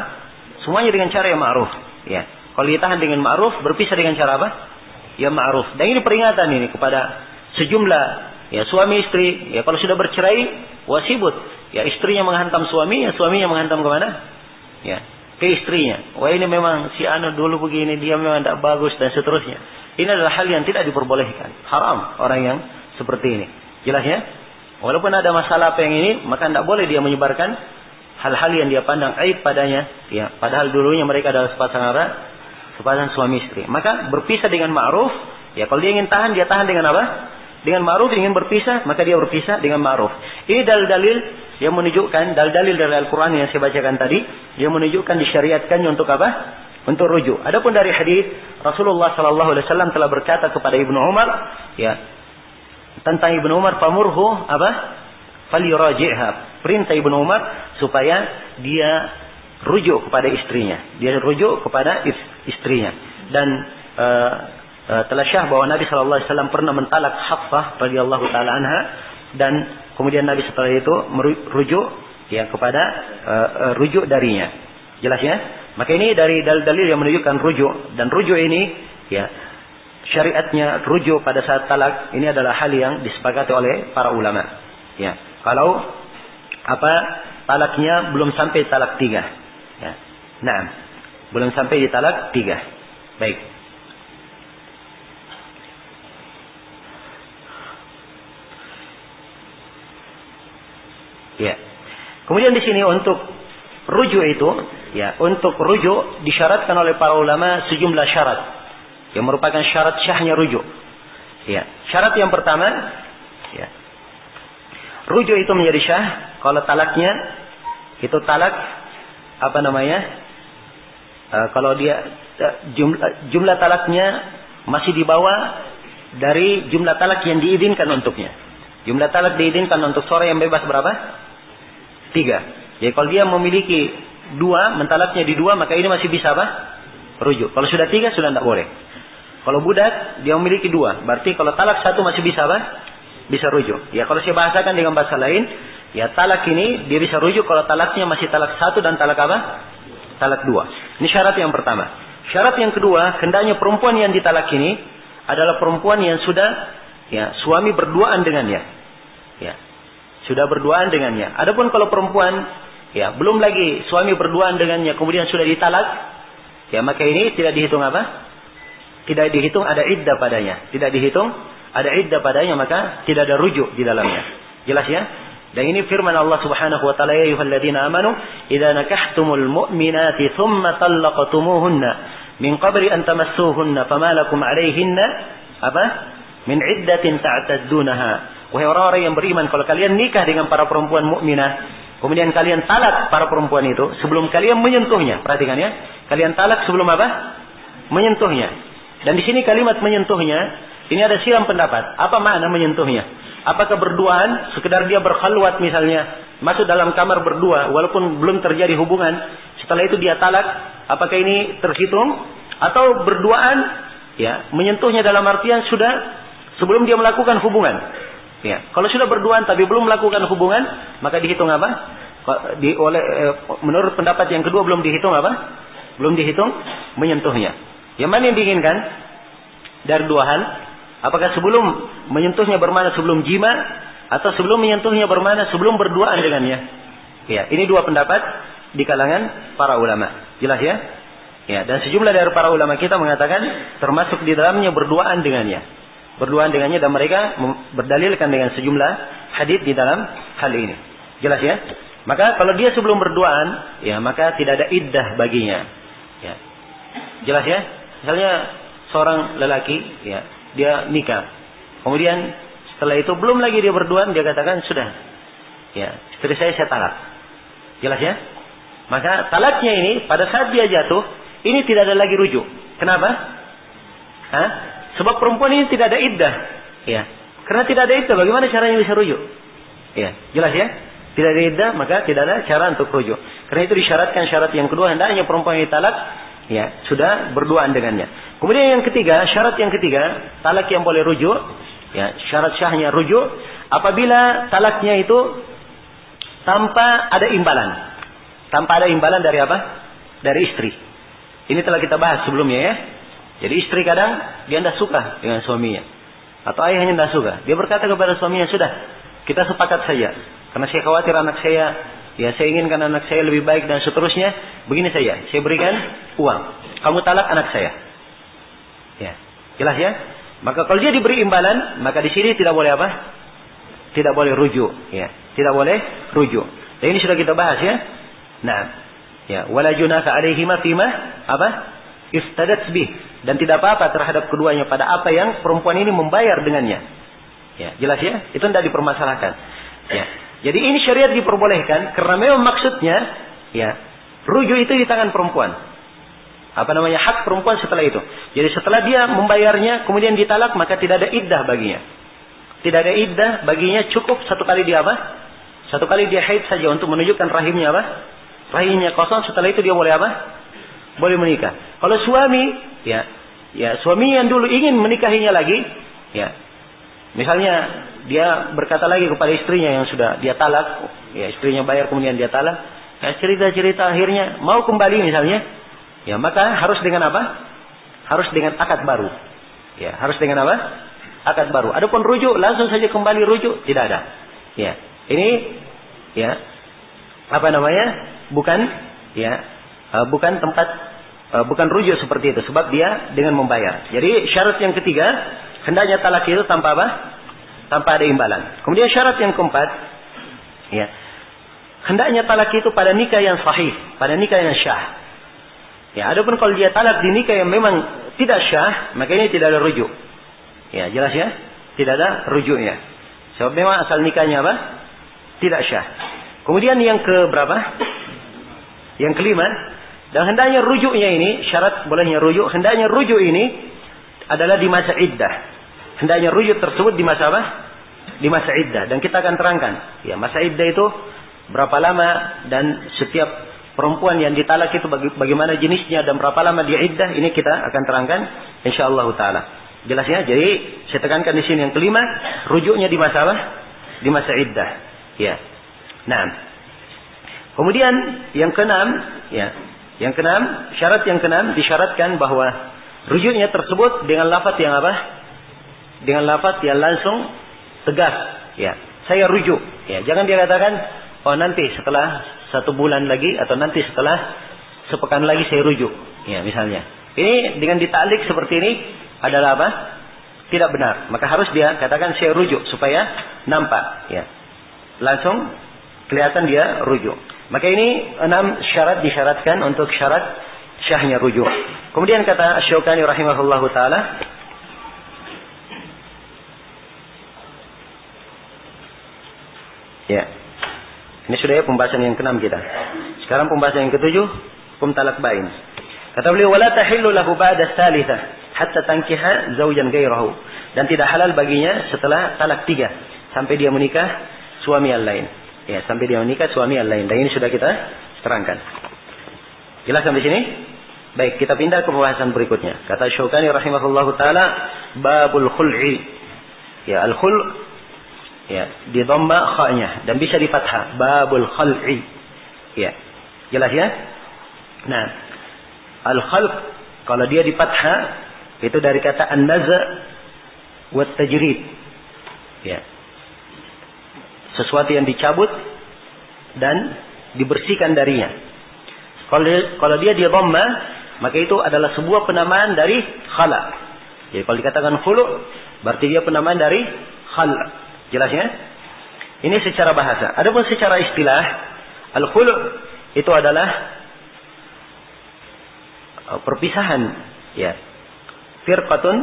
Semuanya dengan cara yang ma'ruf. Ya. Kalau ditahan dengan ma'ruf, berpisah dengan cara apa? Ya ma'ruf. Dan ini peringatan ini kepada sejumlah ya suami istri. Ya, kalau sudah bercerai, wasibut. Ya, istrinya menghantam suami, ya suaminya menghantam kemana? Ya, ke istrinya. Wah, ini memang si anu dulu begini, dia memang tidak bagus dan seterusnya. Ini adalah hal yang tidak diperbolehkan. Haram orang yang seperti ini. Jelas ya? Walaupun ada masalah apa yang ini, maka tidak boleh dia menyebarkan hal-hal yang dia pandang aib padanya. Ya, padahal dulunya mereka adalah sepasang suami istri. Maka berpisah dengan ma'ruf. Ya, kalau dia ingin tahan, dia tahan dengan apa? Dengan ma'ruf. Ingin berpisah, maka dia berpisah dengan ma'ruf. Ini dalil-dalil yang menunjukkan, dalil-dalil dari Al-Quran yang saya bacakan tadi, yang menunjukkan disyariatkannya untuk apa? Untuk rujuk. Adapun dari hadis Rasulullah sallallahu alaihi wasallam telah berkata kepada Ibnu Umar, ya, tentang Ibnu Umar, famurhu apa? Falyuraji'ha. Perintah Ibnu Umar supaya dia rujuk kepada istrinya. Dia rujuk kepada istrinya. Dan telah syah bahwa Nabi sallallahu alaihi wasallam pernah mentalak Hafsah radhiyallahu taala anha, dan kemudian Nabi setelah itu merujuk ya kepada rujuk darinya. Jelas ya? Maka ini dari dalil-dalil yang menunjukkan rujuk, dan rujuk ini ya syariatnya rujuk pada saat talak ini adalah hal yang disepakati oleh para ulama. Ya, kalau apa talaknya belum sampai talak 3. Ya. Nah, belum sampai di talak 3. Baik. Ya. Kemudian di sini untuk rujuk itu, ya, untuk rujuk disyaratkan oleh para ulama sejumlah syarat yang merupakan syarat syahnya rujuk. Ya. Syarat yang pertama, ya, rujuk itu menjadi syah kalau talaknya itu talak apa namanya? Kalau dia jumlah talaknya masih di bawah dari jumlah talak yang diizinkan untuknya. Jumlah talak diizinkan untuk seorang yang bebas berapa? 3. Jadi kalau dia memiliki 2, mentalaknya di 2, maka ini masih bisa apa? Rujuk. Kalau sudah 3, sudah tidak boleh. Kalau budak, dia memiliki 2. Berarti kalau talak 1 masih bisa apa? Bisa rujuk. Ya kalau saya bahasakan dengan bahasa lain, ya talak ini dia bisa rujuk kalau talaknya masih talak 1 dan talak apa? Talak 2. Ini syarat yang pertama. Syarat yang kedua, hendaknya perempuan yang ditalak ini adalah perempuan yang sudah ya suami berduaan dengannya. Ya. Sudah berduaan dengannya. Adapun kalau perempuan ya belum lagi suami berduaan dengannya kemudian sudah ditalak, ya maka ini tidak dihitung apa? Tidak dihitung ada iddah padanya. Tidak dihitung ada iddah padanya, maka tidak ada rujuk di dalamnya. Jelas ya? Dan ini firman Allah Subhanahu wa taala, ya ayyuhalladzina amanu idza nakahtumul mu'minati tsumma talaqtumuhunna min qabli an tamassuhunna fama lakum 'alayhinna apa? Min iddatin ta'taddunaha. Wahai orang-orang yang beriman, kalau kalian nikah dengan para perempuan mukminah, kemudian kalian talak para perempuan itu sebelum kalian menyentuhnya. Perhatikan ya. Kalian talak sebelum apa? Menyentuhnya. Dan di sini kalimat menyentuhnya, ini ada silang pendapat. Apa makna menyentuhnya? Apakah berduaan, sekedar dia berkhalwat misalnya, masuk dalam kamar berdua, walaupun belum terjadi hubungan, setelah itu dia talak, apakah ini terhitung? Atau berduaan, ya, menyentuhnya dalam artian sudah sebelum dia melakukan hubungan. Ya, kalau sudah berduaan tapi belum melakukan hubungan, maka dihitung apa? Menurut pendapat yang kedua belum dihitung apa? Belum dihitung menyentuhnya. Yang mana yang diinginkan? Dari dua hal. Apakah sebelum menyentuhnya bermakna sebelum jima, atau sebelum menyentuhnya bermakna sebelum berduaan dengannya? Ya, ini dua pendapat di kalangan para ulama. Jelas ya? Ya, dan sejumlah dari para ulama kita mengatakan termasuk di dalamnya berduaan dengannya. Berduaan dengannya, dan mereka berdalilkan dengan sejumlah hadis di dalam hal ini. Jelas ya? Maka kalau dia sebelum berduaan, ya maka tidak ada iddah baginya. Ya. Jelas ya? Misalnya seorang lelaki, ya, dia nikah. Kemudian setelah itu belum lagi dia berduaan, dia katakan sudah, ya, istri saya talak. Jelas ya? Maka talaknya ini pada saat dia jatuh, ini tidak ada lagi rujuk. Kenapa? Hah? Sebab perempuan ini tidak ada iddah. Ya. Karena tidak ada iddah, bagaimana caranya bisa rujuk? Ya, jelas ya? Tidak ada iddah, maka tidak ada cara untuk rujuk. Karena itu disyaratkan syarat yang kedua, hendaknya perempuan yang talak, ya, sudah berduaan dengannya. Kemudian yang ketiga, syarat yang ketiga, talak yang boleh rujuk, ya, syarat syahnya rujuk apabila talaknya itu tanpa ada imbalan. Tanpa ada imbalan dari apa? Dari istri. Ini telah kita bahas sebelumnya ya. Jadi istri kadang dia tidak suka dengan suaminya, atau ayahnya tidak suka. Dia berkata kepada suaminya, sudah, kita sepakat saja. Karena saya khawatir anak saya, ya saya inginkan anak saya lebih baik dan seterusnya. Begini saja, saya berikan uang, kamu talak anak saya. Ya, jelas ya. Maka kalau dia diberi imbalan, maka di sini tidak boleh apa? Tidak boleh rujuk. Ya, tidak boleh rujuk. Dan ini sudah kita bahas ya. Nah, ya, wala junaka alaihima fima apa? Iftadat bih, dan tidak apa-apa terhadap keduanya pada apa yang perempuan ini membayar dengannya. Ya, jelas ya? Itu tidak dipermasalahkan. Ya. Jadi ini syariat diperbolehkan karena memang maksudnya ya, rujuk itu di tangan perempuan. Apa namanya? Hak perempuan setelah itu. Jadi setelah dia membayarnya kemudian ditalak, maka tidak ada iddah baginya. Tidak ada iddah baginya, cukup satu kali dia apa? Satu kali dia haid saja untuk menunjukkan rahimnya apa? Rahimnya kosong, setelah itu dia boleh apa? Boleh menikah. Kalau suami, ya suami yang dulu ingin menikahinya lagi, ya, misalnya dia berkata lagi kepada istrinya yang sudah dia talak, ya istrinya bayar kemudian dia talak, ya, cerita-cerita akhirnya mau kembali misalnya, ya maka harus dengan apa? Harus dengan akad baru. Ya, harus dengan apa? Akad baru. Adapun rujuk langsung saja kembali rujuk tidak ada. Ya, ini ya apa namanya? Bukan ya. Bukan tempat, bukan rujuk seperti itu. Sebab dia dengan membayar. Jadi syarat yang ketiga, hendaknya talak itu tanpa apa? Tanpa ada imbalan. Kemudian syarat yang keempat, ya, hendaknya talak itu pada nikah yang sahih, pada nikah yang syah. Ya, adapun kalau dia talak di nikah yang memang tidak syah, maka ini tidak ada rujuk. Ya, jelas ya? Tidak ada rujuknya. Sebab memang asal nikahnya apa? Tidak syah. Kemudian yang keberapa? Yang kelima, dan hendaknya rujuknya ini, syarat bolehnya rujuk, hendaknya rujuk ini adalah di masa iddah. hendaknya rujuk tersebut di masa apa? Di masa iddah. Dan kita akan terangkan. Ya, masa iddah itu berapa lama dan setiap perempuan yang ditalak itu bagaimana jenisnya dan berapa lama dia iddah. Ini kita akan terangkan insyaallah taala. Jelas ya? Jadi saya tekankan di sini yang kelima, rujuknya di masa apa? Di masa iddah. Ya. Nah. Kemudian yang keenam, ya. Yang keenam, syarat yang keenam disyaratkan bahwa rujuknya tersebut dengan lafaz yang apa? Dengan lafaz yang langsung tegas, ya. Saya rujuk, ya. Jangan dia katakan, oh nanti setelah 1 bulan lagi atau nanti setelah sepekan lagi saya rujuk, ya misalnya. Ini dengan ditalik seperti ini adalah apa? Tidak benar. Maka harus dia katakan saya rujuk supaya nampak, ya. Langsung kelihatan dia rujuk. Maka ini 6 syarat disyaratkan untuk syarat syahnya rujuk. Kemudian kata Asy-Syaukani rahimahullahu taala, ya. Ini sudah ya pembahasan yang ke-6 kita. Sekarang pembahasan yang ke-7, hukum talak bain. Kata beliau, wala tahillu lahu ba'da tsalitsah hatta tankiha zaujan ghairahu. Dan tidak halal baginya setelah talak 3 sampai dia menikah suami yang lain. Ya, sampai dia menikah suami yang lain. Dan ini sudah kita terangkan. Jelas sampai sini? Baik, kita pindah ke pembahasan berikutnya. Kata Syaukani rahimahullahu taala, babul khul'i. Ya, al-khul' ya, di dhamma kha-nya dan bisa di fathah, babul khal'i. Ya. Jelas ya? Nah, al-khalq kalau dia di fathah itu dari kata an-naza' wa tajrid. Ya. Sesuatu yang dicabut dan dibersihkan darinya. Kalau dia di dhamma, maka itu adalah sebuah penamaan dari khala. Jadi kalau dikatakan khulu', berarti dia penamaan dari khala. Jelas ya? Ini secara bahasa. Adapun secara istilah, al-khulu' itu adalah perpisahan, ya. Firqatun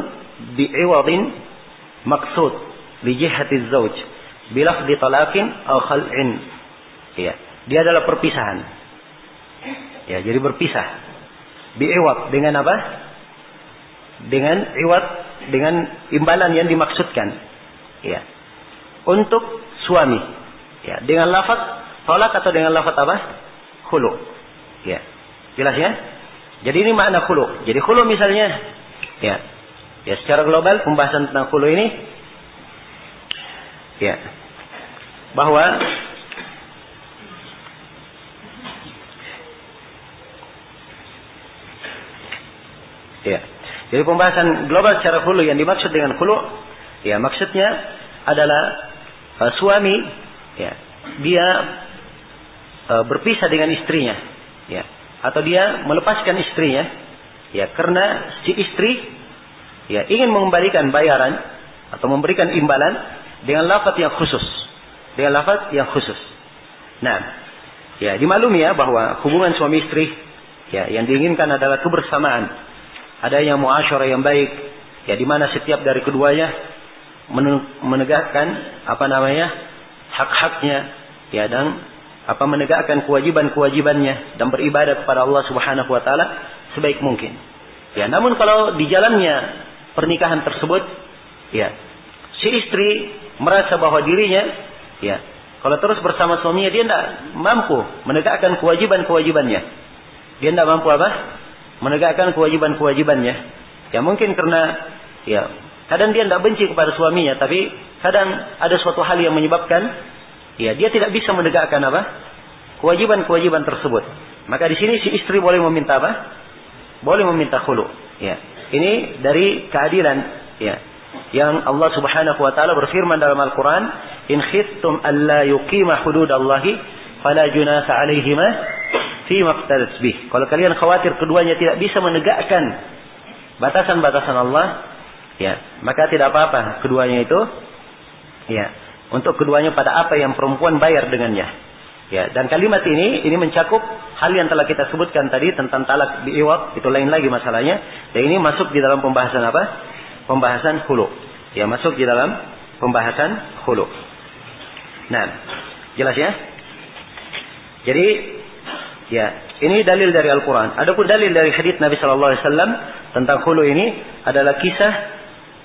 bi'iwadin maqsud li jihati zauj bilafzi talaqin aw khal'in. Ya, dia adalah perpisahan. Ya, jadi berpisah. Bi'iwad dengan apa? Dengan iwad, dengan imbalan yang dimaksudkan. Ya. Untuk suami. Ya, dengan lafaz talak atau dengan lafaz apa? Khulu. Ya. Jelas ya? Jadi ini makna khulu. Jadi khulu misalnya, ya. Ya, secara global pembahasan tentang khulu ini, ya, bahwa ya, jadi pembahasan global secara khulu yang dimaksud dengan khulu, ya maksudnya adalah suami, ya, dia berpisah dengan istrinya, ya, atau dia melepaskan istrinya, ya, karena si istri, ya, ingin mengembalikan bayaran atau memberikan imbalan dengan lafaz yang khusus, dengan lafaz yang khusus. Nah, ya, dimaklumi ya bahwa hubungan suami istri, ya, yang diinginkan adalah kebersamaan, adanya muasyarah yang baik, ya, di mana setiap dari keduanya menegakkan hak-haknya, ya, dan menegakkan kewajiban-kewajibannya dan beribadah kepada Allah Subhanahu wa taala sebaik mungkin. Ya, namun kalau di jalannya pernikahan tersebut, ya, si istri merasa bahwa dirinya, ya, kalau terus bersama suaminya dia tidak mampu menegakkan kewajiban-kewajibannya. Dia tidak mampu menegakkan kewajiban-kewajibannya. Ya, mungkin karena, ya, kadang dia tidak benci kepada suaminya, tapi kadang ada suatu hal yang menyebabkan, ya, dia tidak bisa menegakkan kewajiban-kewajiban tersebut. Maka di sini si istri boleh meminta boleh meminta khulu. Ya. Ini dari keadilan, ya, yang Allah Subhanahu wa taala berfirman dalam Al-Qur'an, "In khiftum alla yuqima hududallahi fala junaha 'alaihima fi maftarat bih." Kalau kalian khawatir keduanya tidak bisa menegakkan batasan-batasan Allah, ya, maka tidak apa-apa keduanya itu, ya, untuk keduanya pada apa yang perempuan bayar dengannya. Ya, dan kalimat ini mencakup hal yang telah kita sebutkan tadi tentang talak bi'iwad, itu lain lagi masalahnya. Dan ini masuk di dalam pembahasan Pembahasan khulu. Ya, masuk di dalam pembahasan khulu. Nah, jelas ya? Jadi, ya, ini dalil dari Al-Quran. Adapun dalil dari hadits Nabi sallallahu alaihi wasallam tentang khulu ini adalah kisah,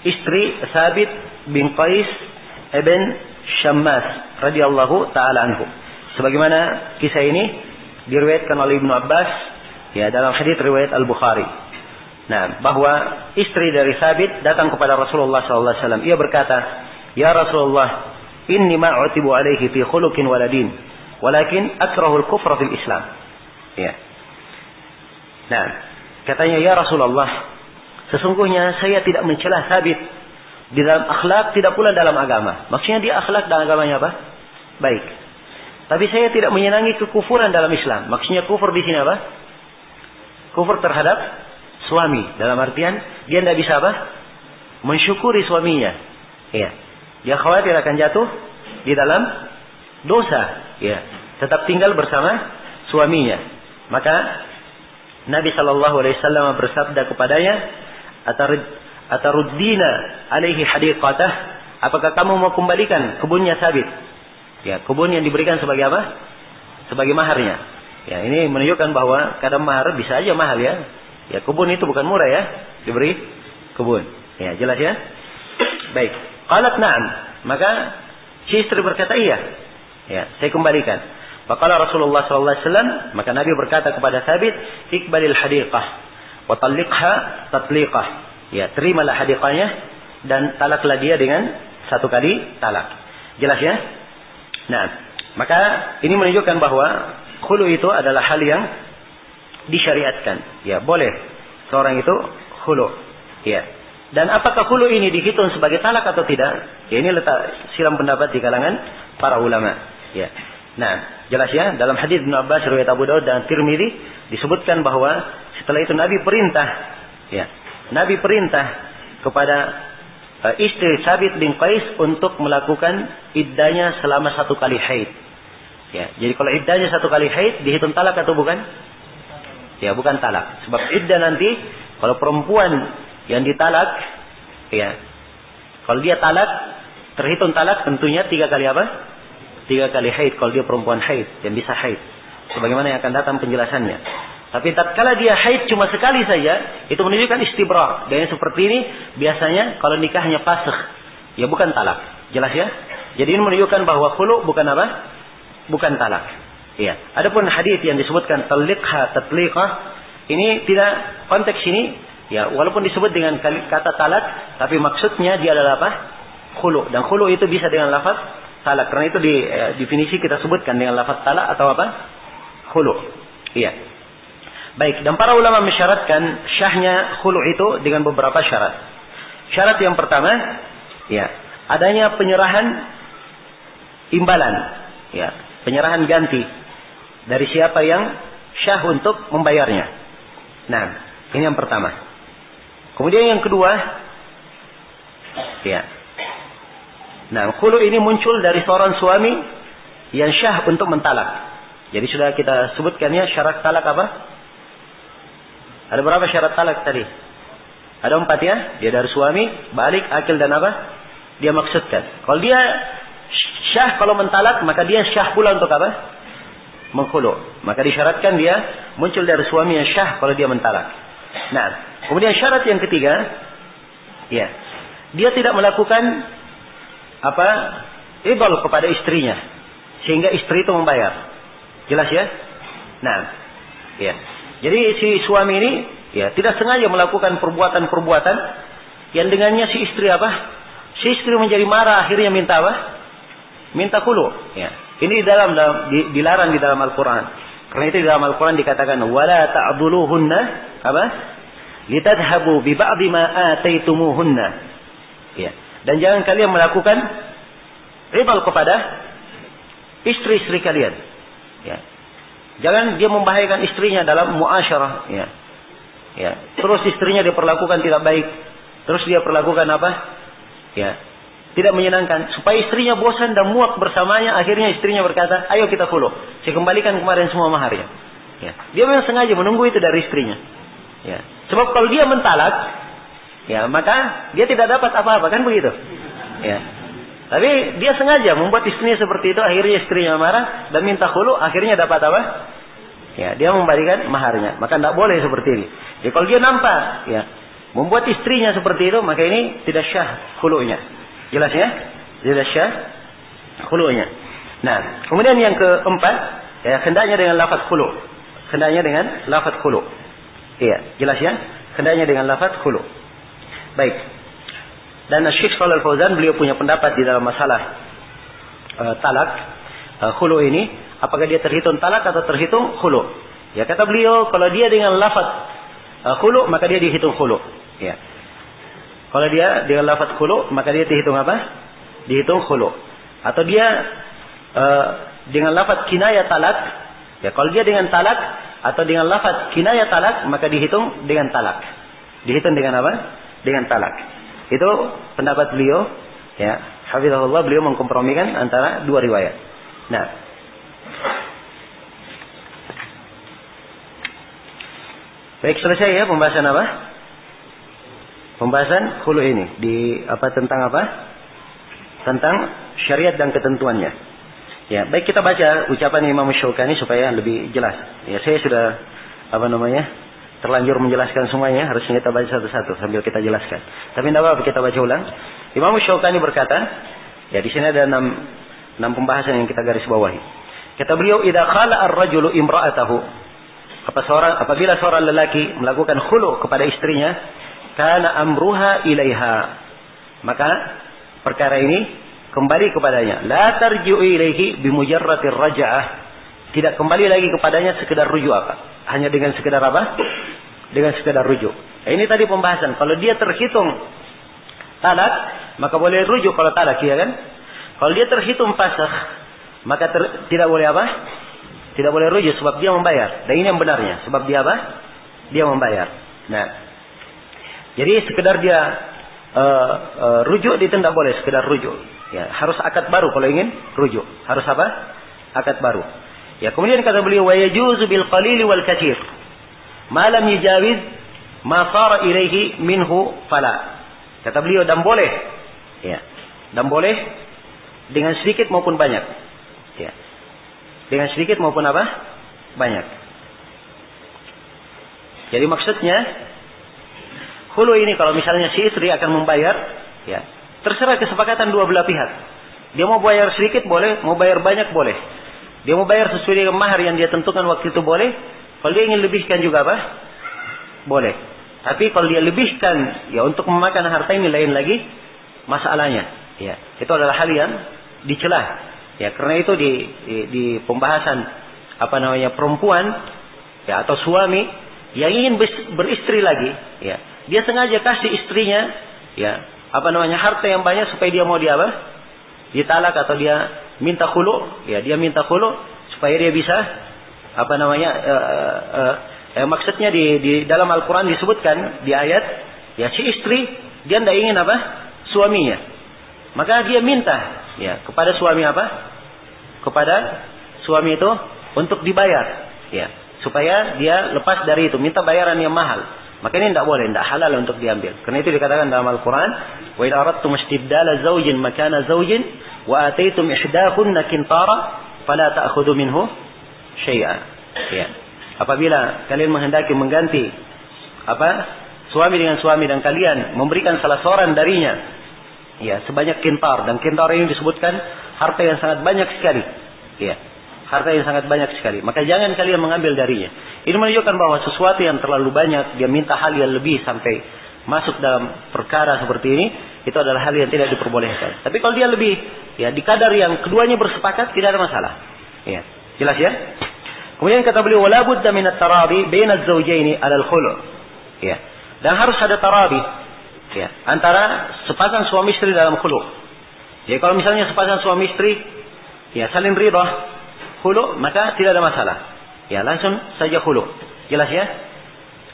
istri Sabit bin Qais ibn Syammas radhiyallahu taala anhu. Sebagaimana kisah ini diriwayatkan oleh Ibnu Abbas ya dalam hadis riwayat Al-Bukhari. Nah, bahwa istri dari Sabit datang kepada Rasulullah sallallahu alaihi wasallam. Ia berkata, "Ya Rasulullah, inni ma'utibu alaihi fi khuluqin waladin, walakin akrahul kufra fil Islam." Ya. Nah, katanya, "Ya Rasulullah, sesungguhnya saya tidak mencela Sabit di dalam akhlak, tidak pula dalam agama." Maksudnya dia akhlak dan agamanya apa? Baik. Tapi saya tidak menyenangi kekufuran dalam Islam. Maksudnya kufur di sini apa? Kufur terhadap suami. Dalam artian dia tidak bisa apa? Mensyukuri suaminya. Ya. Dia khawatir akan jatuh di dalam dosa. Ya. Tetap tinggal bersama suaminya. Maka Nabi Shallallahu Alaihi Wasallam bersabda kepadanya, "Ataruddina alaihi hadiqatah?" Apakah kamu mau kembalikan kebunnya Sabit? Ya, kebun yang diberikan sebagai apa? Sebagai maharnya. Ya, ini menunjukkan bahwa kadang mahar bisa aja mahal ya. Ya, kebun itu bukan murah ya, diberi kebun. Ya, jelas ya? Baik. Qalat na'am. Maka si istri berkata iya. Ya, saya kembalikan. Faqala Rasulullah sallallahu alaihi wasallam, maka Nabi berkata kepada Sabit, "Iqbalil hadiqah wa talliqha tatliqah." Ya, terimalah hadiqahnya dan talaklah dia dengan satu kali talak. Jelas ya? Nah, maka ini menunjukkan bahwa khulu itu adalah hal yang disyariatkan. Ya, boleh seorang itu khulu. Ya. Dan apakah khulu ini dihitung sebagai talak atau tidak? Ya, ini letak silang pendapat di kalangan para ulama. Ya. Nah, jelas ya, dalam hadis Ibnu Abbas riwayat Abu Daud dan Tirmidzi disebutkan bahwa setelah itu Nabi perintah, ya, Nabi perintah kepada istri Sabit bin Qais untuk melakukan iddahnya selama 1 kali haid. Ya, jadi kalau iddahnya 1 kali haid dihitung talak atau bukan? Ya, bukan talak. Sebab iddah nanti kalau perempuan yang ditalak, ya, kalau dia talak terhitung talak tentunya 3 kali apa? 3 kali haid kalau dia perempuan haid yang bisa haid. Sebagaimana yang akan datang penjelasannya. Tapi tatkala dia haid cuma sekali saja, itu menunjukkan istibra. Dan yang seperti ini biasanya kalau nikahnya fasakh, ya bukan talak. Jelas ya? Jadi ini menunjukkan bahwa khulu bukan apa? Bukan talak. Iya. Adapun hadis yang disebutkan talliqha tatliqah, ini tidak konteks ini, ya walaupun disebut dengan kata talak, tapi maksudnya dia adalah apa? Khulu. Dan khulu itu bisa dengan lafaz talak. Karena itu di definisi kita sebutkan dengan lafaz talak atau apa? Khulu. Iya. Baik, dan para ulama mensyaratkan syahnya khulu itu dengan beberapa syarat. Syarat yang pertama, ya, adanya penyerahan imbalan, ya, penyerahan ganti dari siapa yang syah untuk membayarnya. Nah, ini yang pertama. Kemudian yang kedua, ya. Nah, khulu ini muncul dari seorang suami yang syah untuk mentalak. Jadi sudah kita sebutkannya syarat talak apa? Ada berapa syarat talak tadi? Ada 4 ya. Dia dari suami, balik, akil dan apa? Dia maksudkan. Kalau dia syah kalau mentalak, maka dia syah pula untuk apa? Mengkhulu. Maka disyaratkan dia muncul dari suami yang syah kalau dia mentalak. Nah, kemudian syarat yang ketiga, ya, dia tidak melakukan apa? Ibal kepada istrinya, sehingga istri itu membayar. Jelas ya? Nah, ya. Jadi si suami ini ya tidak sengaja melakukan perbuatan-perbuatan yang dengannya si istri apa? Si istri menjadi marah, akhirnya minta apa? Minta khulu. Ya. Ini dilarang di dalam Al-Quran. Karena itu di dalam Al-Quran dikatakan wala ta'dhuluhunna apa? Litadhhabu bi ba'dhi ma ataitumuhunna. Ya. Dan jangan kalian melakukan ribal kepada istri-istri kalian. Ya. Jangan dia membahayakan istrinya dalam muasyarah, ya. Ya. Terus istrinya diperlakukan tidak baik. Terus dia perlakukan apa? Ya. Tidak menyenangkan. Supaya istrinya bosan dan muak bersamanya, akhirnya istrinya berkata, "Ayo kita khulu. Saya kembalikan kemarin semua maharnya." Ya. Dia memang sengaja menunggu itu dari istrinya. Ya. Sebab kalau dia mentalak, ya, maka dia tidak dapat apa-apa, kan begitu? Ya. Tapi dia sengaja membuat istrinya seperti itu, akhirnya istrinya marah dan minta khulu, akhirnya dapat apa? Ya, dia memberikan maharnya. Maka tidak boleh seperti ini. Jadi kalau dia nampak, ya, membuat istrinya seperti itu, maka ini tidak syah khulu'nya. Jelas ya? Tidak syah khulu'nya. Nah, kemudian yang keempat, ya, hendaknya dengan lafaz khulu'. Hendaknya dengan lafaz khulu'. Iya, jelas ya? Hendaknya dengan lafaz khulu'. Baik. Dan Syekh Shalal Fauzan beliau punya pendapat di dalam masalah talak khulu' ini, apakah dia terhitung talak atau terhitung khulu'? Ya, kata beliau kalau dia dengan lafaz khulu' maka dia dihitung khulu'. Ya. Kalau dia dengan lafaz khulu' maka dia dihitung apa? Dihitung khulu'. Atau dia dengan lafaz kinayah talak, ya, kalau dia dengan talak atau dengan lafaz kinayah talak maka dihitung dengan talak. Dihitung dengan apa? Dengan talak. Itu pendapat beliau, ya, hafizahullah, beliau mengkompromikan antara dua riwayat. Nah, baik, selesai ya pembahasan apa? Pembahasan khulu' ini di apa, tentang apa? Tentang syariat dan ketentuannya. Ya, baik, kita baca ucapan Imam Syaukani supaya lebih jelas. Ya, saya sudah terlanjur menjelaskan semuanya, harusnya kita baca satu-satu sambil kita jelaskan. Tapi tidak apa-apa, kita baca ulang. Imam Syaukani berkata, ya, di sini ada 6 pembahasan yang kita garis bawahi. Kata beliau, idza khala ar-rajulu imra'atahu, apabila seorang lelaki melakukan khulu' kepada istrinya, kana amruha ilaiha, maka perkara ini kembali kepadanya. La tarji'u ilaihi bimujarratir raja'ah, tidak kembali lagi kepadanya sekedar rujuk apa? Hanya dengan sekedar apa? Dengan sekedar rujuk. Nah, ini tadi pembahasan. Kalau dia terhitung talak, maka boleh rujuk kalau talak, ya kan? Kalau dia terhitung fasakh, maka tidak boleh apa? Tidak boleh rujuk sebab dia membayar. Dan ini yang benarnya, sebab dia apa? Dia membayar. Nah, jadi sekedar dia rujuk itu tidak boleh, sekedar rujuk. Ya, harus akad baru kalau ingin rujuk. Harus apa? Akad baru. Ya, kemudian kata beliau, wa yajuzu bil qalili wal katsir ma lam yujawiz ma sara ilaihi minhu fala. Kata beliau, dan boleh, ya, dan boleh dengan sedikit maupun banyak. Ya. Dengan sedikit maupun apa? Banyak. Jadi maksudnya khulu ini kalau misalnya si istri akan membayar, ya, terserah kesepakatan dua belah pihak. Dia mau bayar sedikit boleh, mau bayar banyak boleh. Dia mau bayar sesuai dengan mahar yang dia tentukan waktu itu boleh. Kalau dia ingin lebihkan juga apa? Boleh. Tapi kalau dia lebihkan, ya, untuk memakan harta ini lain lagi masalahnya. Ya, itu adalah hal yang dicela. Ya, karena itu di pembahasan perempuan, ya, atau suami yang ingin beristri lagi, ya, dia sengaja kasih istrinya, ya, harta yang banyak supaya dia mau ditalak atau dia minta khulu', ya, dia minta khulu' supaya dia bisa maksudnya di dalam Al-Qur'an disebutkan di ayat, ya, si istri dia tidak ingin suaminya, maka dia minta, ya, kepada suami kepada suami itu untuk dibayar, ya, supaya dia lepas dari itu, minta bayaran yang mahal. Maka ini tidak boleh, tidak halal untuk diambil. Karena itu dikatakan dalam Al-Quran, wa in aradtum istibdala zawjin makana zawjin wa ataitum ihdahunna qintara fala ta'khudhu minhu syai'a. Ya. Apabila kalian menghendaki mengganti suami dengan suami dan kalian memberikan salah seorang darinya, ya, sebanyak qintar, dan qintar ini disebutkan harta yang sangat banyak sekali. Ya. Harta yang sangat banyak sekali. Maka jangan kalian mengambil darinya. Ini menunjukkan bahwa sesuatu yang terlalu banyak, dia minta hal yang lebih sampai masuk dalam perkara seperti ini, itu adalah hal yang tidak diperbolehkan. Tapi kalau dia lebih, ya, di kadar yang keduanya bersepakat, tidak ada masalah. Ya, jelas ya? Kemudian kata beliau, wala budda min at-tarabi baina az-zawjaini 'ala al-khulu'. Ya. Dan harus ada tarabi, ya, antara sepasang suami istri dalam khulu'. Ya, kalau misalnya sepasang suami istri, ya, saling ridha khulu', maka tidak ada masalah. Ya, langsung saja khulu'. Jelas ya?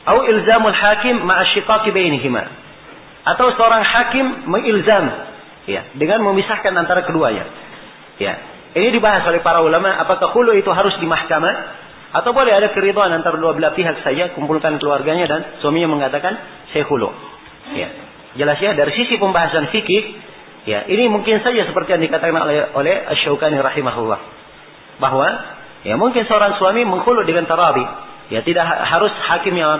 Au ilzamul hakim ma'a syiqaqi bainihima. Atau seorang hakim mengilzam, ya, dengan memisahkan antara keduanya. Ya. Ini dibahas oleh para ulama, apakah khulu' itu harus di mahkamah atau boleh ada keridhaan antara dua belah pihak saja, kumpulkan keluarganya dan suaminya mengatakan saya khulu'. Ya. Jelas ya, dari sisi pembahasan fikih, ya, ini mungkin saja seperti yang dikatakan oleh Asy-Syaukani rahimahullah, bahwa, ya, mungkin seorang suami mengkhulu' dengan tarabi, ya, tidak harus hakim yang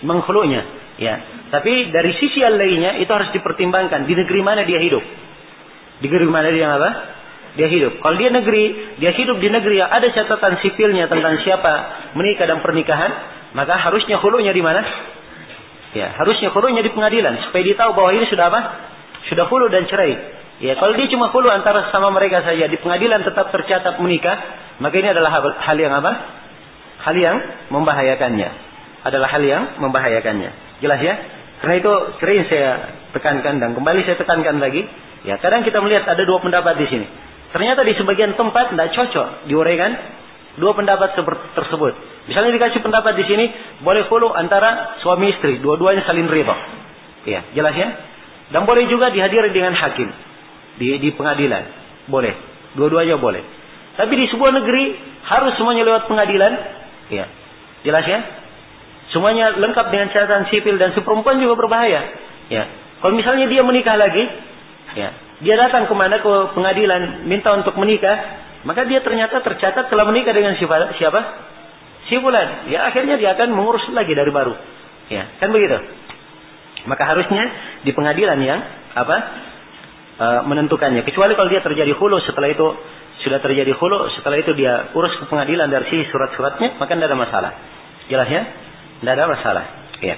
mengkhulu'nya, Ya, tapi dari sisi yang lainnya itu harus dipertimbangkan di negeri mana dia hidup. Di negeri mana dia apa? Dia hidup. Kalau dia hidup di negeri yang ada catatan sipilnya tentang siapa menikah dan pernikahan, maka harusnya khulu'nya di mana? Ya, harusnya khulu'nya di pengadilan supaya dia tahu bahwa ini sudah apa? Sudah khulu' dan cerai. Ya, kalau dia cuma khulu' antara sama mereka saja, di pengadilan tetap tercatat menikah, maka ini adalah hal yang apa? Hal yang membahayakannya. Adalah hal yang membahayakannya. Jelas ya? Karena itu sering saya tekankan dan kembali saya tekankan lagi. Ya, kadang kita melihat ada dua pendapat di sini. Ternyata di sebagian tempat tidak cocok diuraikan dua pendapat tersebut. Misalnya dikasih pendapat di sini boleh khulu antara suami istri, dua-duanya saling ridha. Ya, jelas ya? Dan boleh juga dihadiri dengan hakim di pengadilan. Boleh. Dua-duanya boleh. Tapi di sebuah negeri harus semuanya lewat pengadilan. Ya. Jelas ya? Semuanya lengkap dengan catatan sipil dan si perempuan juga berbahaya. Ya. Kalau misalnya dia menikah lagi, ya, dia datang kemana ke pengadilan minta untuk menikah, maka dia ternyata tercatat telah menikah dengan siapa? Si fulan. Ya, akhirnya dia akan mengurus lagi dari baru. Ya, kan begitu. Maka harusnya di pengadilan yang menentukannya. Kecuali kalau dia terjadi khulu, setelah itu sudah terjadi khulu, setelah itu dia urus ke pengadilan dari sisi surat-suratnya, maka tidak ada masalah. Jelas ya? Tidak ada masalah. Ya.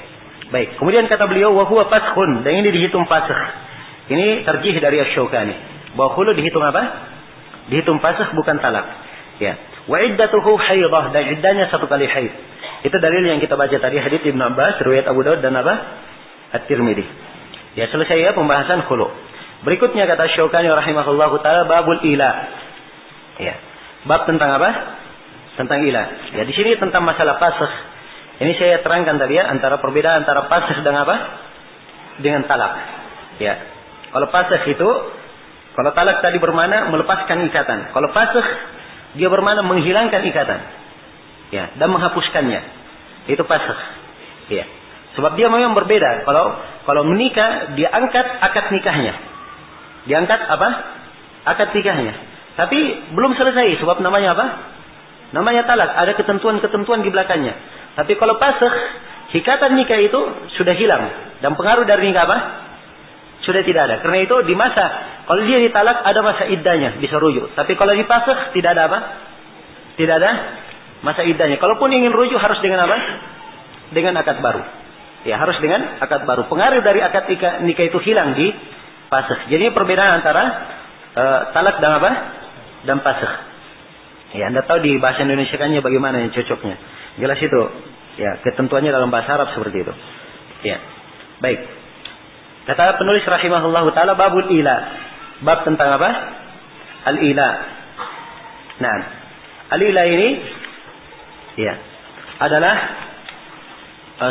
Baik. Kemudian kata beliau, wa huwa faskhun, dan ini dihitung fasakh. Ini terjih dari Asy-Syaukani. Bahwa khulu dihitung apa? Dihitung fasakh bukan talak. Ya. Wa iddatuhu haidah, dan iddahnya satu kali haid. Itu dalil yang kita baca tadi, hadits Ibnu Abbas, riwayat Abu Daud dan apa? At-Tirmidzi. Ya, selesai ya pembahasan khulu. Berikutnya kata Asy-Syaukani rahimahullahu taala babul ila. Ya. Bab tentang apa? Tentang ila. Ya, di sini tentang masalah fasakh. Ini saya terangkan tadi ya, antara perbedaan antara fasakh dan apa? Dengan talak. Ya. Kalau fasakh itu, kalau talak tadi bermakna melepaskan ikatan. Kalau fasakh dia bermakna menghilangkan ikatan. Ya, dan menghapuskannya. Itu fasakh. Ya. Sebab dia memang berbeda. Kalau menikah dia angkat akad nikahnya. Diangkat apa? Akad nikahnya. Tapi belum selesai sebab namanya apa? Namanya talak, ada ketentuan-ketentuan di belakangnya. Tapi kalau fasakh, ikatan nikah itu sudah hilang dan pengaruh dari nikah apa? Sudah tidak ada. Karena itu di masa kalau dia ditalak ada masa iddahnya, bisa rujuk. Tapi kalau difasakh tidak ada apa? Tidak ada masa iddahnya. Kalaupun ingin rujuk harus dengan apa? Dengan akad baru. Ya, harus dengan akad baru. Pengaruh dari akad nikah itu hilang di fasakh. Jadi perbedaan antara talak dan apa? Dan fasakh. Ya, Anda tahu di bahasa Indonesia-kannya bagaimana yang cocoknya. Jelas itu. Ya, ketentuannya dalam bahasa Arab seperti itu. Ya. Baik. Kata penulis rahimahullahu taala babul ila. Bab tentang apa? Al-ila. Nah, al-ila ini ya adalah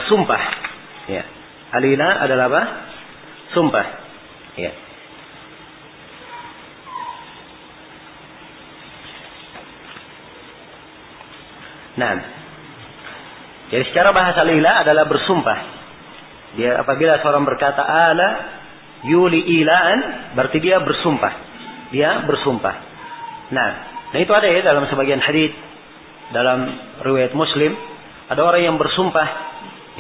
sumpah. Ya. Al-ila adalah apa? Sumpah. Ya. Nah, jadi secara bahasa lila adalah bersumpah. Dia apabila seorang berkata ala yuli ilaan, berarti dia bersumpah. Dia bersumpah. Nah itu ada ya dalam sebagian hadits, dalam riwayat Muslim, ada orang yang bersumpah.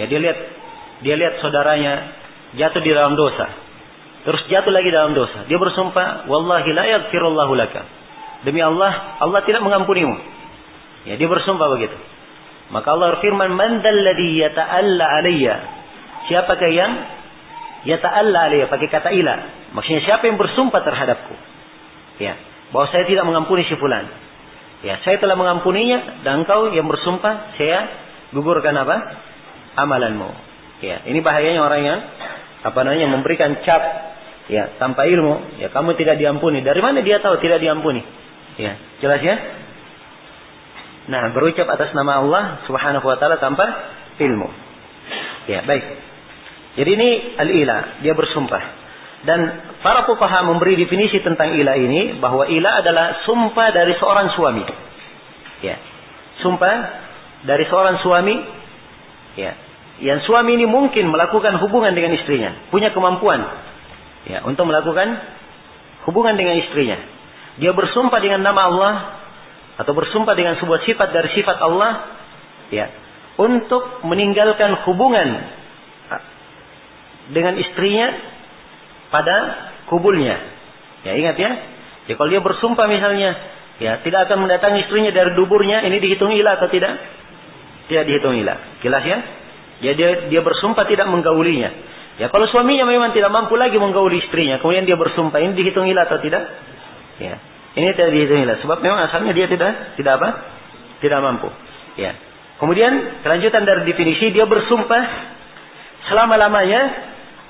Ya dia lihat saudaranya jatuh di dalam dosa, terus jatuh lagi dalam dosa. Dia bersumpah, wallahi la yaghfirullahu laka. Demi Allah, Allah tidak mengampunimu. Ya, dia bersumpah begitu. Maka Allah berfirman, "Man dzalladzi yata'alla 'alayya?" Siapakah yang yata'alla 'alayya? Pakai kata ila. Maksudnya siapa yang bersumpah terhadapku? Ya, bahwa saya tidak mengampuni si fulan. Ya, saya telah mengampuninya dan engkau yang bersumpah saya gugurkan apa? Amalanmu. Ya, ini bahayanya orang yang memberikan cap ya tanpa ilmu. Ya, kamu tidak diampuni. Dari mana dia tahu tidak diampuni? Ya, jelas ya? Nah, berucap atas nama Allah Subhanahu wa taala tanpa ilmu. Ya, baik. Jadi ini al-ila, dia bersumpah. Dan para fuqaha memberi definisi tentang ila ini bahwa ila adalah sumpah dari seorang suami. Ya. Sumpah dari seorang suami ya. Yang suami ini mungkin melakukan hubungan dengan istrinya, punya kemampuan ya untuk melakukan hubungan dengan istrinya. Dia bersumpah dengan nama Allah atau bersumpah dengan sebuah sifat dari sifat Allah ya untuk meninggalkan hubungan dengan istrinya pada kubulnya. Ya, ingat ya. Ya, kalau dia bersumpah misalnya, ya, tidak akan mendatangi istrinya dari duburnya, ini dihitung ilah atau tidak? Tidak dihitung ilah. Jelas ya? Ya, dia bersumpah tidak menggaulinya. Ya, kalau suaminya memang tidak mampu lagi menggauli istrinya, kemudian dia bersumpah, ini dihitung ilah atau tidak? Ya. Ini tidak dihitung ilah, sebab memang asalnya dia tidak apa? Tidak mampu. Ya. Kemudian kelanjutan dari definisi, dia bersumpah selama-lamanya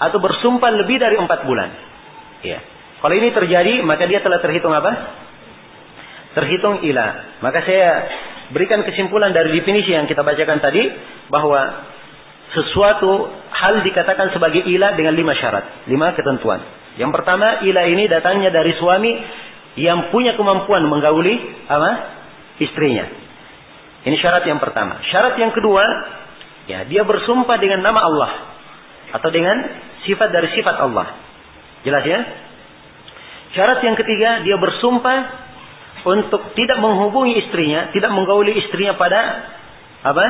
atau bersumpah lebih dari 4 bulan. Ya. Kalau ini terjadi, maka dia telah terhitung apa? Terhitung ilah. Maka saya berikan kesimpulan dari definisi yang kita bacakan tadi, bahwa sesuatu hal dikatakan sebagai ilah dengan 5 syarat, 5 ketentuan. Yang pertama, ilah ini datangnya dari suami yang punya kemampuan menggauli apa? Istrinya. Ini syarat yang pertama. Syarat yang kedua, ya, dia bersumpah dengan nama Allah atau dengan sifat dari sifat Allah. Jelas ya? Syarat yang ketiga, dia bersumpah untuk tidak menghubungi istrinya, tidak menggauli istrinya pada apa?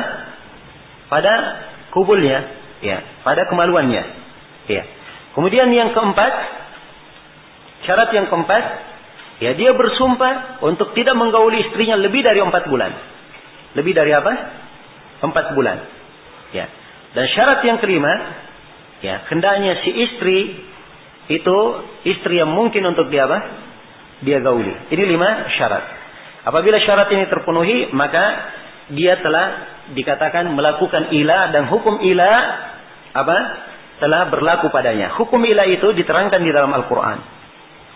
Pada kubulnya, ya, pada kemaluannya. Ya. Kemudian yang keempat, syarat yang keempat, ya, dia bersumpah untuk tidak menggauli istrinya lebih dari 4 bulan. Lebih dari apa? 4 bulan. Ya. Dan syarat yang kelima, ya, hendaknya si istri itu istri yang mungkin untuk dia apa? Dia gauli. Ini 5 syarat. Apabila syarat ini terpenuhi, maka dia telah dikatakan melakukan ilah, dan hukum ilah apa? Telah berlaku padanya. Hukum ilah itu diterangkan di dalam Al-Quran.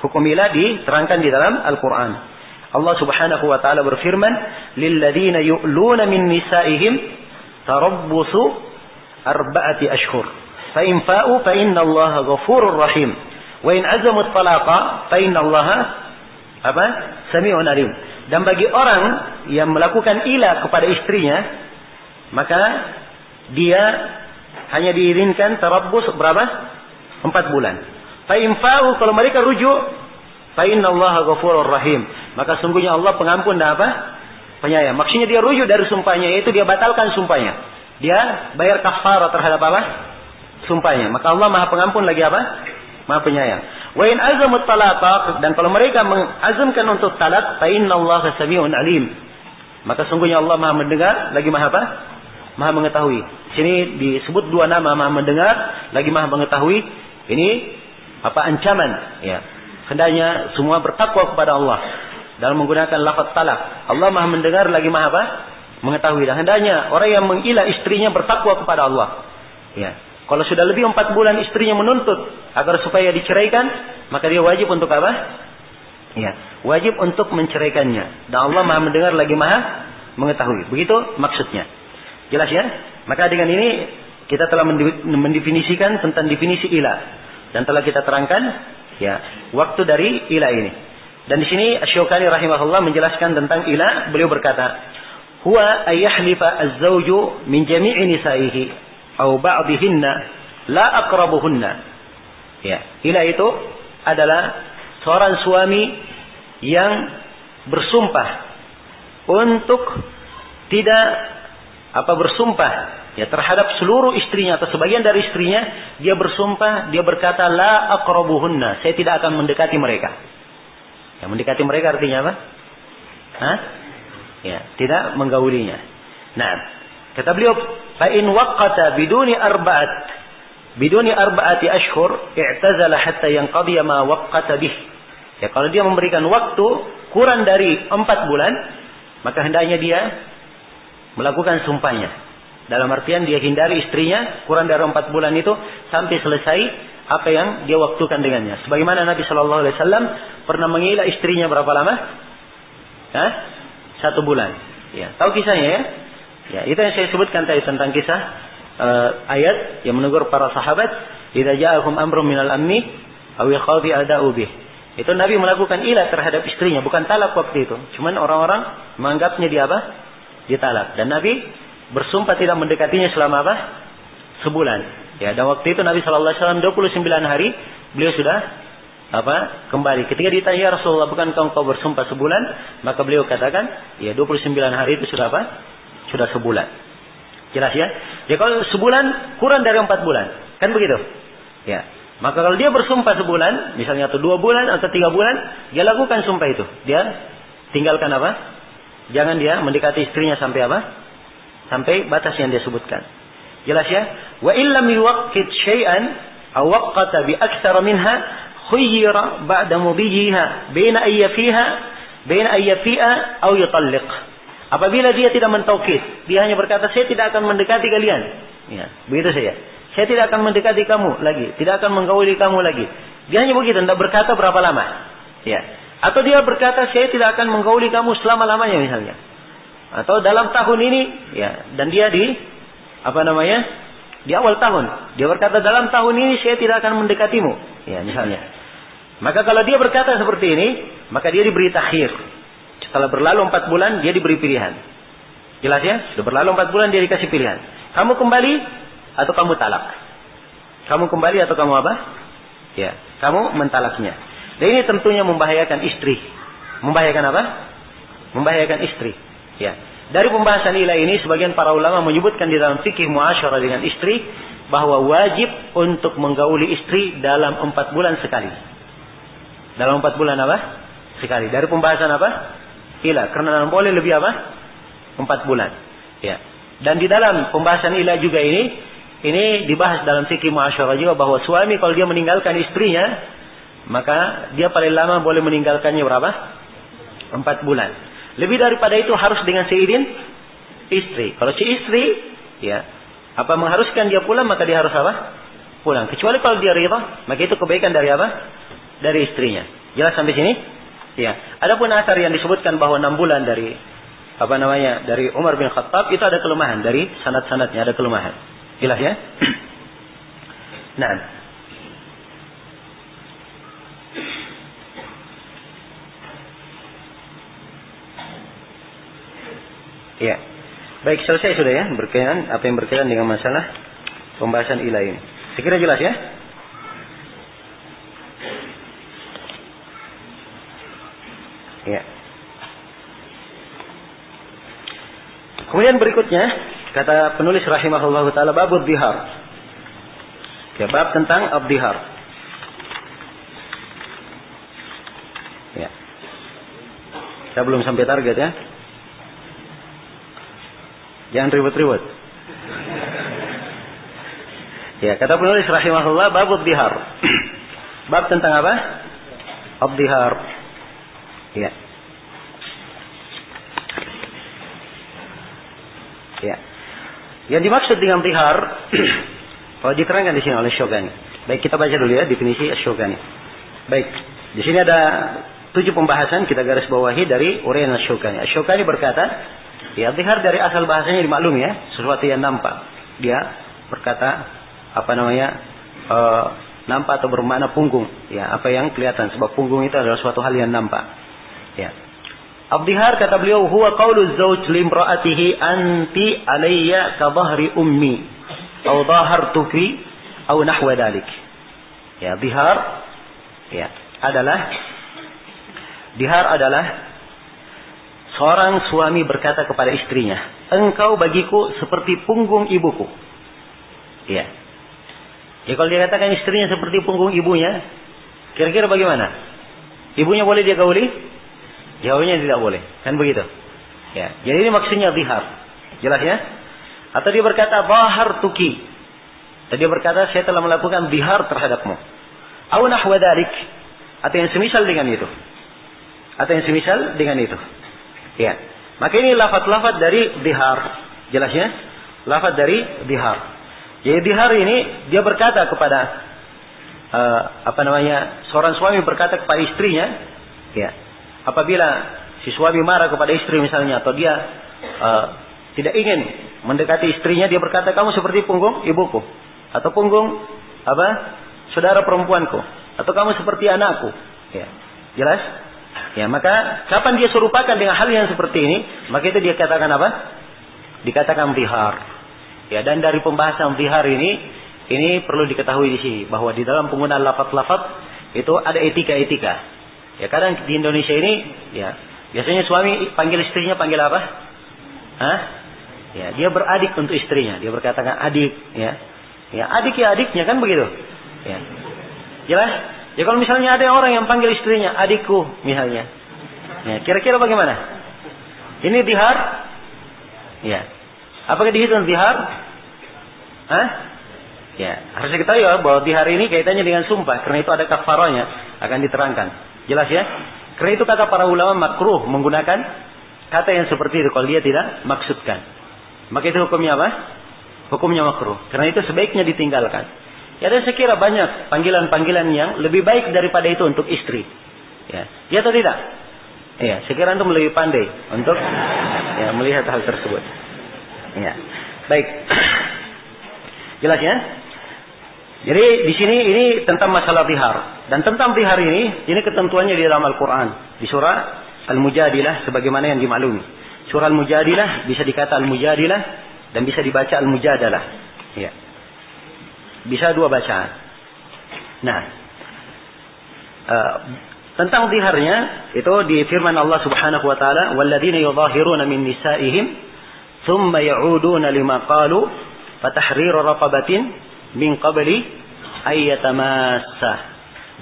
Hukum ilah diterangkan di dalam Al-Quran. Allah Subhanahu wa taala berfirman, "Lilladzina yu'luna min nisa'ihim tarabbusu 4 ashhur. Fa in fa'u fa innallaha ghafurur rahim. Wa in azamu at-talaqa fa innallaha apa? Sami'un alim." Dan bagi orang yang melakukan ilah kepada istrinya, maka dia hanya diizinkan tarabbus berapa? 4 bulan. Fa in fa'u, kalau mereka rujuk, fa innallaha ghafurur rahim, maka sungguhnya Allah pengampun dan apa? Penyayang. Maksudnya dia rujuk dari sumpahnya, yaitu dia batalkan sumpahnya. Dia bayar kafarah terhadap apa? Sumpahnya. Maka Allah Maha Pengampun lagi apa? Maha Penyayang. Wa in azamut talaqa, dan kalau mereka mengazamkan untuk talak, fa innallaha sami'un alim, maka sungguhnya Allah Maha mendengar lagi Maha apa? Maha mengetahui. Sini disebut 2 nama, Maha mendengar lagi Maha mengetahui. Ini apa? Ancaman, ya. Hendaknya semua bertakwa kepada Allah dalam menggunakan lafaz talak. Allah Maha mendengar lagi Maha apa? Mengetahui. Dan hendaknya orang yang mengilah istrinya bertakwa kepada Allah. Ya. Kalau sudah lebih 4 bulan istrinya menuntut agar supaya diceraikan, maka dia wajib untuk apa? Ya, wajib untuk menceraikannya. Dan Allah Maha mendengar lagi Maha mengetahui. Begitu maksudnya. Jelas ya? Maka dengan ini kita telah mendefinisikan tentang definisi ilah, dan telah kita terangkan, ya, waktu dari ilah ini. Dan di sini Asy-Syaukani rahimahullah menjelaskan tentang ilah. Beliau berkata, "Huwa ayyahlifa az-zawju min jami'i nisa'ihi atau ba'dihinna la aqrabuhunna." Ya, ilah itu adalah seorang suami yang bersumpah untuk tidak bersumpah, ya, terhadap seluruh istrinya atau sebagian dari istrinya. Dia bersumpah, dia berkata la aqrabuhunna, saya tidak akan mendekati mereka. Ya, mendekati mereka artinya apa? Ya, tidak menggaulinya. Nah, kata beliau, fa in waqqata biduni arba'ati ashhur i'tazala hatta yanqadi ma waqqata bih. Ya, kalau dia memberikan waktu kurang dari 4 bulan, maka hendaknya dia melakukan sumpahnya. Dalam artian dia hindari istrinya kurang dari 4 bulan itu sampai selesai apa yang dia waktukan dengannya. Sebagaimana Nabi Shallallahu Alaihi Wasallam pernah mengilah istrinya berapa lama? 1 bulan. Ya, tahu kisahnya ya? Ya, itu yang saya sebutkan tadi tentang kisah ayat yang menegur para sahabat, "Idza ja'akum amrun minal amni aw yakhafi ada'u bih." Itu Nabi melakukan ilah terhadap istrinya, bukan talak waktu itu. Cuman orang-orang menganggapnya dia apa? Dia talak. Dan Nabi bersumpah tidak mendekatinya selama apa? Sebulan. Ya, dan waktu itu Nabi sallallahu alaihi wasallam 29 hari beliau sudah kembali. Ketika ditanya, "Ya Rasulullah, bukankah engkau bersumpah sebulan?" Maka beliau katakan, "Ya, 29 hari itu sudah apa? Sudah sebulan." Jelas ya? Ya, kalau sebulan kurang dari 4 bulan. Kan begitu? Ya. Maka kalau dia bersumpah sebulan, misalnya atau 2 bulan atau 3 bulan, dia lakukan sumpah itu. Dia tinggalkan apa? Jangan dia mendekati istrinya sampai apa? Sampai batas yang dia sebutkan. Jelas ya? Wa illam yuwaqqit syai'an aw waqqata bi aktsara minha khayyira ba'da mudijiha baina ayyafiha aw yutalliq. Apabila dia tidak mentaukid, dia hanya berkata saya tidak akan mendekati kalian. Ya, begitu saja. Saya tidak akan mendekati kamu lagi, tidak akan menggauli kamu lagi. Dia hanya begitu, tidak berkata berapa lama. Ya. Atau dia berkata saya tidak akan menggauli kamu selama-lamanya misalnya. Atau dalam tahun ini, ya, dan dia di awal tahun. Dia berkata dalam tahun ini saya tidak akan mendekatimu. Ya, misalnya. Maka kalau dia berkata seperti ini, maka dia diberi takhir. Setelah berlalu 4 bulan, dia diberi pilihan. Jelas ya? Sudah berlalu 4 bulan, dia dikasih pilihan. Kamu kembali atau kamu talak. Kamu kembali atau kamu apa? Ya, kamu mentalaknya. Dan ini tentunya membahayakan istri. Membahayakan apa? Membahayakan istri. Ya. Dari pembahasan ilah ini, sebagian para ulama menyebutkan di dalam fikih muasyarah dengan istri, bahwa wajib untuk menggauli istri dalam 4 bulan sekali. Dalam 4 bulan apa? Sekali. Dari pembahasan apa? Ilah. Karena boleh lebih apa? 4 bulan. Ya. Dan di dalam pembahasan ilah juga ini dibahas dalam fikih muasyarah juga, bahwa suami kalau dia meninggalkan istrinya, maka dia paling lama boleh meninggalkannya berapa? 4 bulan. Lebih daripada itu harus dengan seizin istri. Kalau si istri, ya, mengharuskan dia pulang, maka dia harus apa? Pulang. Kecuali kalau dia ridha, maka itu kebaikan dari apa? Dari istrinya. Jelas sampai sini? Ya. Adapun asar yang disebutkan bahwa 6 bulan dari dari Umar bin Khattab, itu ada kelemahan, dari sanad-sanadnya ada kelemahan. Jelas ya? Nah. Ya. Baik, selesai sudah ya berkaitan apa yang berkaitan dengan masalah pembahasan ilah ini. Saya kira jelas ya? Ya. Kemudian berikutnya kata penulis rahimahullahu taala, babud dhihar. Ya, bab tentang ad-dhihar. Ya. Kita belum sampai target ya. Jangan ribut-ribut. Ya, kata penulis rahimahullah, babud dhihar. Bab tentang apa? Ad-dhihar. Ya. Ya. Yang dimaksud dengan dhihar, kalau diterangkan di sini oleh Syogani. Baik, kita baca dulu ya definisi Syogani. Baik, di sini ada 7 pembahasan, kita garis bawahi dari uraian Syogani. Syogani berkata, ya, dhihar dari asal bahasanya dimaklumi ya, sesuatu yang nampak. Dia berkata nampak atau bermakna punggung. Ya, apa yang kelihatan, sebab punggung itu adalah suatu hal yang nampak. Ya. Ad-dhihar kata beliau, huwa qaulu zawj limra'atihi anti alayya ka dhahri ummi aw dhahartuki aw nahwa dhalik. Ya, dhihar adalah seorang suami berkata kepada istrinya, engkau bagiku seperti punggung ibuku. Ya. Ya, kalau dia katakan istrinya seperti punggung ibunya, kira-kira bagaimana? Ibunya boleh dia gauli? Jawabnya tidak boleh. Kan begitu? Ya. Jadi ini maksudnya dhihar. Jelas ya? Atau dia berkata dhahartuki. Atau dia berkata saya telah melakukan dhihar terhadapmu. Aw nahwa dzalik. Atau yang semisal dengan itu. Ya. Maka ini lafaz-lafaz dari dhihar. Jelas ya? Lafaz dari dhihar. Jadi dhihar ini dia berkata kepada seorang suami berkata kepada istrinya, ya. Apabila si suami marah kepada istri misalnya, atau dia tidak ingin mendekati istrinya, dia berkata kamu seperti punggung ibuku, atau punggung saudara perempuanku, atau kamu seperti anakku. Ya. Jelas? Ya, maka kapan dia serupakan dengan hal yang seperti ini, maka itu dia katakan apa? Dikatakan dhihar. Ya, dan dari pembahasan dhihar ini perlu diketahui di sini bahwa di dalam penggunaan lafaz-lafaz itu ada etika-etika. Ya, kadang di Indonesia ini, ya, biasanya suami panggil istrinya panggil apa? Ya, dia beradik untuk istrinya. Dia berkatakan adik, ya. Ya, adik ya adiknya kan begitu. Ya. Jelas? Ya kalau misalnya ada orang yang panggil istrinya adikku misalnya. Ya, kira-kira bagaimana? Ini zihar? Ya. Apakah dihitung zihar? Hah? Ya, harus kita tahu ya bahwa zihar ini kaitannya dengan sumpah, karena itu ada kafarahnya, akan diterangkan. Jelas ya? Karena itu kata para ulama makruh menggunakan kata yang seperti itu kalau dia tidak maksudkan. Maka itu hukumnya apa? Hukumnya makruh. Karena itu sebaiknya ditinggalkan. Ya, dan saya kira banyak panggilan-panggilan yang lebih baik daripada itu untuk istri. Ya, ya atau tidak? Ya, saya kira antum lebih pandai untuk ya, melihat hal tersebut. Ya, baik. Jelas ya? Jadi di sini ini tentang masalah zihar, dan tentang zihar ini ketentuannya di dalam Al-Quran di surah Al-Mujadilah sebagaimana yang dimaklumi. Surah Al-Mujadilah bisa dikata Al-Mujadilah dan bisa dibaca Al-Mujadalah. Ya. Bisa dua bacaan. Nah, tentang ziharnya itu di firman Allah Subhanahu wa taala, "Walladzina yudhahiruna min nisa'ihim thumma ya'uduna lima qalu fatahriru raqabatin min qabli ay yatamassa.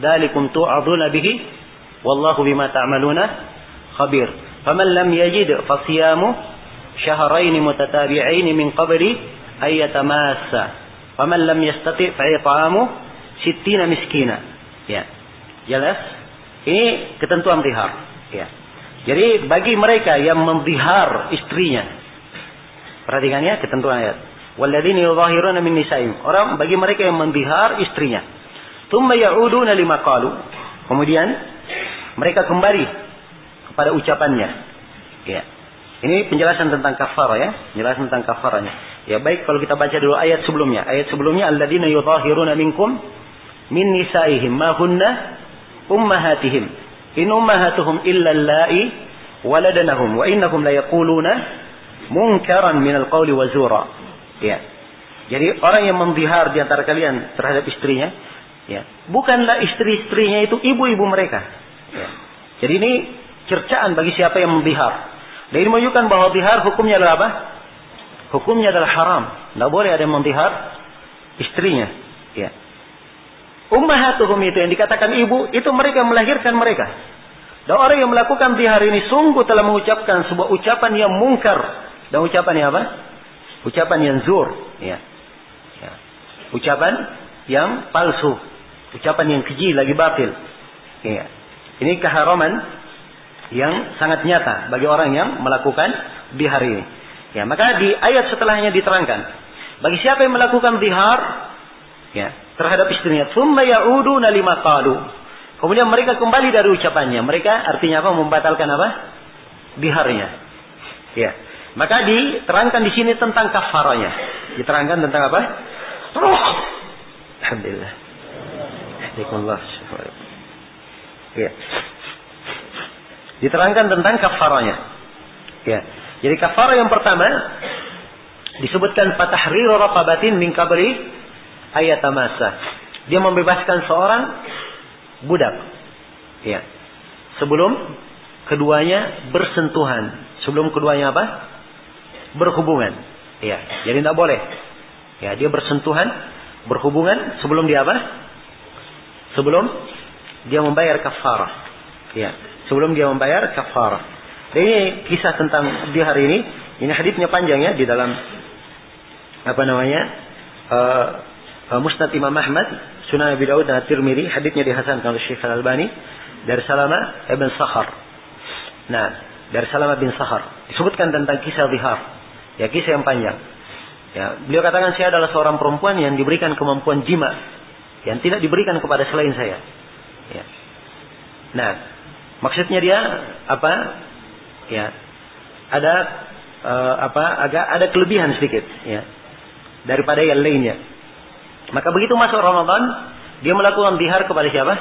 Dzalikum tu'aduna bihi wallahu bima ta'maluna khabir. Faman lam yajid fasiyamu syahrayn mutatabi'ain min qabli ay yatamassa. Faman lam yastati' fa it'amu 60 miskina." Ya. Jelas? Ini ketentuan zihar. Ya. Jadi bagi mereka yang menzihar istrinya, perhatikan ya ketentuan ayat. Walladzina yudhahiruna min nisa'ihim. Orang bagi mereka yang menzihar istrinya. Tsumma ya'uduna lima qalu. Kemudian mereka kembali kepada ucapannya. Ya. Ini penjelasan tentang kafarah ya, penjelasan tentang kafarahnya. Ya, baik kalau kita baca dulu ayat sebelumnya. Ayat sebelumnya alladzina yudhahiruna minkum min nisa'ihim ma hunna ummahatihim. In ummahatuhum illa allai waladanahum wa innahum la yaquluna munkaran minal qawli wa zura. Ya. Jadi orang yang menzihar di antara kalian terhadap istrinya, ya, bukanlah istri-istrinya itu ibu-ibu mereka. Ya. Jadi ini cercaan bagi siapa yang menzihar. Dan ini menunjukkan bahwa zihar hukumnya adalah apa? Hukumnya adalah haram. Tidak boleh ada yang menzihar istrinya. Ya. Ummahatuhum itu yang dikatakan ibu, itu mereka yang melahirkan mereka. Dan orang yang melakukan zihar ini sungguh telah mengucapkan sebuah ucapan yang mungkar. Dan ucapan yang apa? Ucapan yang zur, ya. Ya. Ucapan yang palsu, ucapan yang keji lagi batil. Ya. Ini keharaman yang sangat nyata bagi orang yang melakukan zihar ini. Ya, maka di ayat setelahnya diterangkan, bagi siapa yang melakukan zihar, ya, terhadap istrinya, tsumma ya'uduna lima qalu. Kemudian mereka kembali dari ucapannya. Mereka artinya apa? Membatalkan apa? Ziharnya. Ya. Maka diterangkan di sini tentang kafarahnya. Diterangkan tentang apa? Alhamdulillah. Alhamdulillah. Ya. Diterangkan tentang kafarahnya. Ya. Jadi kafarah yang pertama disebutkan fatahriru raqabatin min qabli ayatamassa. Dia membebaskan seorang budak. Ya. Sebelum keduanya bersentuhan. Sebelum keduanya apa? Berhubungan. Ya, jadi tidak boleh. Ya, dia bersentuhan, berhubungan sebelum dia apa? Sebelum dia membayar kafarah. Ya, sebelum dia membayar kafarah. Dan ini kisah tentang zihar ini haditsnya panjang ya di dalam apa namanya? Musnad Imam Ahmad, Sunan Abi Dawud dan Tirmidzi, haditsnya dihasankan oleh Syekh Al-Albani dari Salamah ibn Sakhar. Nah, dari Salamah bin Sakhar disebutkan tentang kisah zihar. Ya, kisah yang panjang. Ya, beliau katakan saya adalah seorang perempuan yang diberikan kemampuan jima yang tidak diberikan kepada selain saya. Ya. Nah, maksudnya dia apa? Ya, ada agak ada kelebihan sedikit ya daripada yang lainnya. Maka begitu masuk Ramadan, dia melakukan zihar kepada siapa?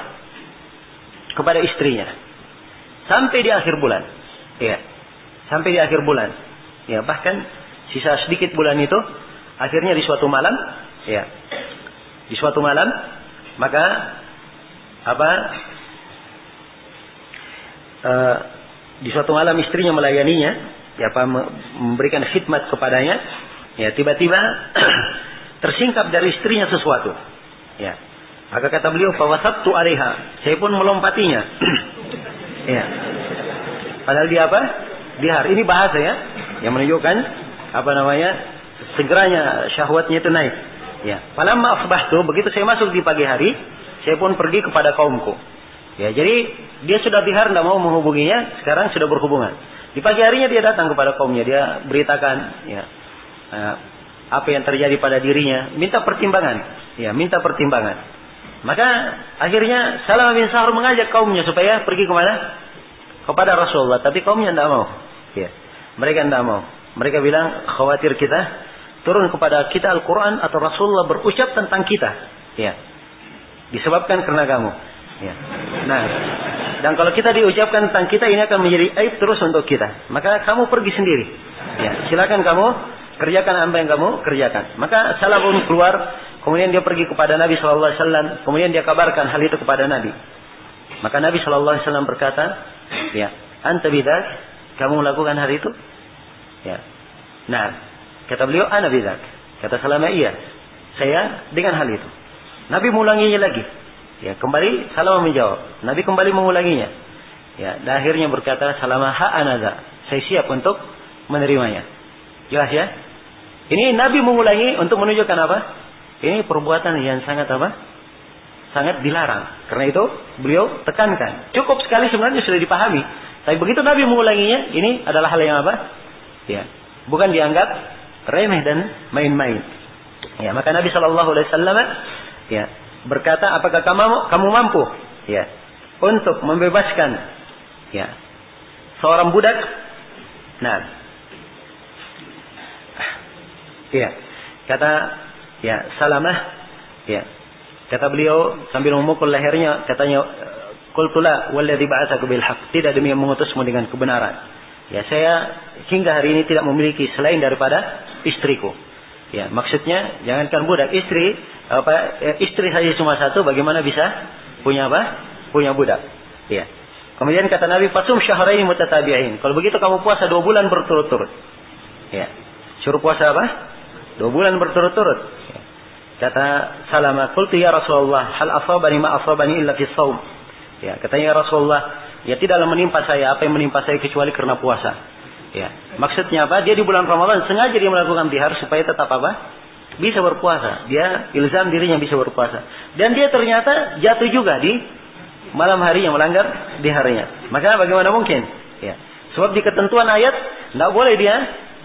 Kepada istrinya. Sampai di akhir bulan. Ya. Sampai di akhir bulan. Ya, bahkan sisa sedikit bulan itu akhirnya di suatu malam, ya. Di suatu malam maka di suatu malam istrinya melayaninya, ya, memberikan khidmat kepadanya, ya, tiba-tiba tersingkap dari istrinya sesuatu. Ya. Maka kata beliau, fawasabtu 'alaiha. Saya pun melompatinya. Ya. Padahal dia apa? Dihar. Ini bahasa ya, yang menunjukkan segeranya syahwatnya itu naik. Ya. Falamma asbahtu, begitu saya masuk di pagi hari, saya pun pergi kepada kaumku. Ya, jadi dia sudah dihar, tidak mau menghubunginya, sekarang sudah berhubungan. Di pagi harinya dia datang kepada kaumnya, dia beritakan ya, apa yang terjadi pada dirinya, minta pertimbangan. Ya, minta pertimbangan. Maka akhirnya Salamah bin Sahur mengajak kaumnya supaya pergi kemana? Kepada Rasulullah, tapi kaumnya tidak mau. Ya. Mereka tidak mau. Mereka bilang, khawatir kita turun kepada kita Al-Quran atau Rasulullah berucap tentang kita. Ya. Disebabkan karena kamu. Ya. Nah, dan kalau kita diucapkan tentang kita, ini akan menjadi aib terus untuk kita. Maka kamu pergi sendiri. Ya. Silakan kamu kerjakan apa yang kamu kerjakan. Maka Salamah pun keluar, kemudian dia pergi kepada Nabi SAW, kemudian dia kabarkan hal itu kepada Nabi. Maka Nabi SAW berkata, ya, anta bidak, kamu melakukan hal itu? Ya. Nah, kata beliau, ana bidak. Kata Salamah, iya, saya dengan hal itu. Nabi mengulanginya lagi. Ya, kembali Salamah menjawab. Nabi kembali mengulanginya. Ya, dan akhirnya berkata Salamah, ha anadha, saya siap untuk menerimanya. Jelas ya? Ini Nabi mengulangi untuk menunjukkan apa? Ini perbuatan yang sangat apa? Sangat dilarang. Karena itu beliau tekankan. Cukup sekali sebenarnya sudah dipahami. Tapi begitu Nabi mengulanginya, ini adalah hal yang apa? Ya, bukan dianggap remeh dan main-main. Ya, maka Nabi SAW ya berkata, apakah kamu mampu ya untuk membebaskan ya seorang budak? Nah, ya, kata ya Salamah, ya, kata beliau sambil memukul lehernya, katanya, qultu la walladzi ba'atsaka bil haqq, tidak demi yang mengutusmu dengan kebenaran. Ya, saya hingga hari ini tidak memiliki selain daripada istriku. Ya, maksudnya jangankan budak, istri saja cuma satu, bagaimana bisa punya apa? Punya budak. Ya. Kemudian kata Nabi, fasum syahraini mutatabi'ain. Kalau begitu kamu puasa 2 bulan berturut-turut. Ya. Suruh puasa apa? 2 bulan berturut-turut. Ya. Kata Salamah, qultu ya Rasulullah, hal asabani ma asabani illa fi shaum. Ya, katanya ya Rasulullah, ya tidaklah menimpa saya apa yang menimpa saya kecuali karena puasa. Ya, maksudnya apa? Dia di bulan Ramadan sengaja dia melakukan tihar supaya tetap apa? Bisa berpuasa. Dia ilzam dirinya bisa berpuasa. Dan dia ternyata jatuh juga di malam hari yang melanggar di harinya. Maka bagaimana mungkin? Ya, sebab di ketentuan ayat tidak boleh dia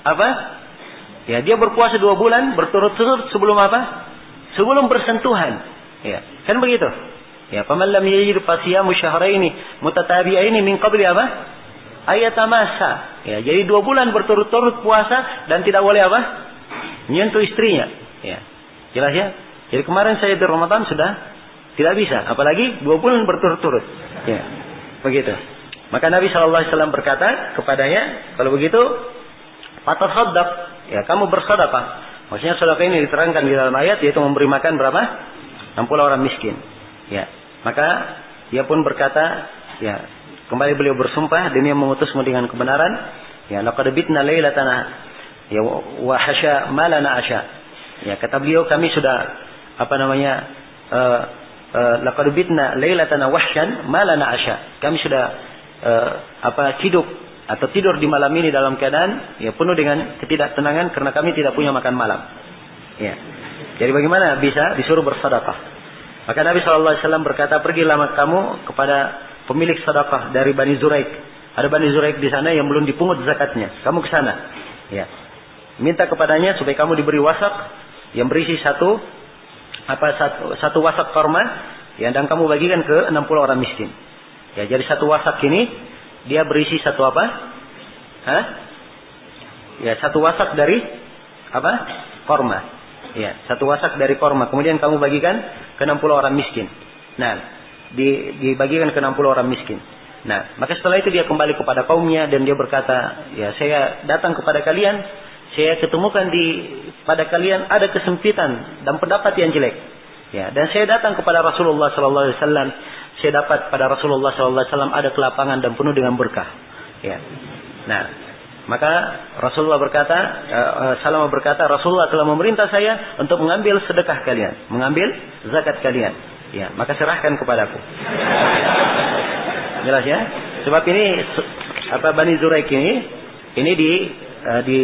apa? Ya, dia berpuasa 2 bulan berturut-turut sebelum apa? Sebelum bersentuhan. Ya, kan begitu? Ya, faman lam yajid fasiyamu syahraini mutatabi'aini min qabli apa? Ayatamasa. Ya, jadi 2 bulan berturut-turut puasa dan tidak boleh apa? Menyentuh istrinya. Ya. Jelas ya? Jadi kemarin saya di Ramadan sudah tidak bisa, apalagi 2 bulan berturut-turut. Ya. Begitu. Maka Nabi SAW berkata kepadanya, kalau begitu fatasaddaq, ya, kamu bersedekah. Maksudnya sedekah ini diterangkan di dalam ayat, yaitu memberi makan berapa? 60 orang miskin. Ya. Maka dia pun berkata, ya, kembali beliau bersumpah, demi yang mengutusmu dengan kebenaran. Ya, laqad bitna lailatana ya wa hasya ma lana asya. Ya, kata beliau, kami sudah laqad bitna lailatana wahsyan ma lana asya. Kami sudah hidup atau tidur di malam ini dalam keadaan ya penuh dengan ketidaktenangan karena kami tidak punya makan malam. Ya. Jadi bagaimana bisa disuruh bersedekah? Maka Nabi SAW berkata, pergilah kamu kepada pemilik sedekah dari Bani Zuraik. Ada Bani Zuraik di sana yang belum dipungut zakatnya. Kamu ke sana. Ya. Minta kepadanya supaya kamu diberi wasak yang berisi satu wasak korma, ya, dan kamu bagikan ke 60 orang miskin. Ya, jadi satu wasak ini dia berisi satu apa? Ya, satu wasak dari apa? Korma. Ya, satu wasak dari korma. Kemudian kamu bagikan ke 60 orang miskin. Nah, dibagikan ke 60 orang miskin. Nah, maka setelah itu dia kembali kepada kaumnya dan dia berkata, ya, saya datang kepada kalian, saya ketemukan pada kalian ada kesempitan dan pendapat yang jelek. Ya, dan saya datang kepada Rasulullah sallallahu alaihi wasallam, saya dapat pada Rasulullah sallallahu alaihi wasallam ada kelapangan dan penuh dengan berkah. Ya. Nah, maka Rasulullah berkata, Salamah berkata, Rasulullah telah memerintah saya untuk mengambil sedekah kalian, mengambil zakat kalian. Ya, maka serahkan kepadaku. Jelas ya? Sebab ini Bani Zuraik ini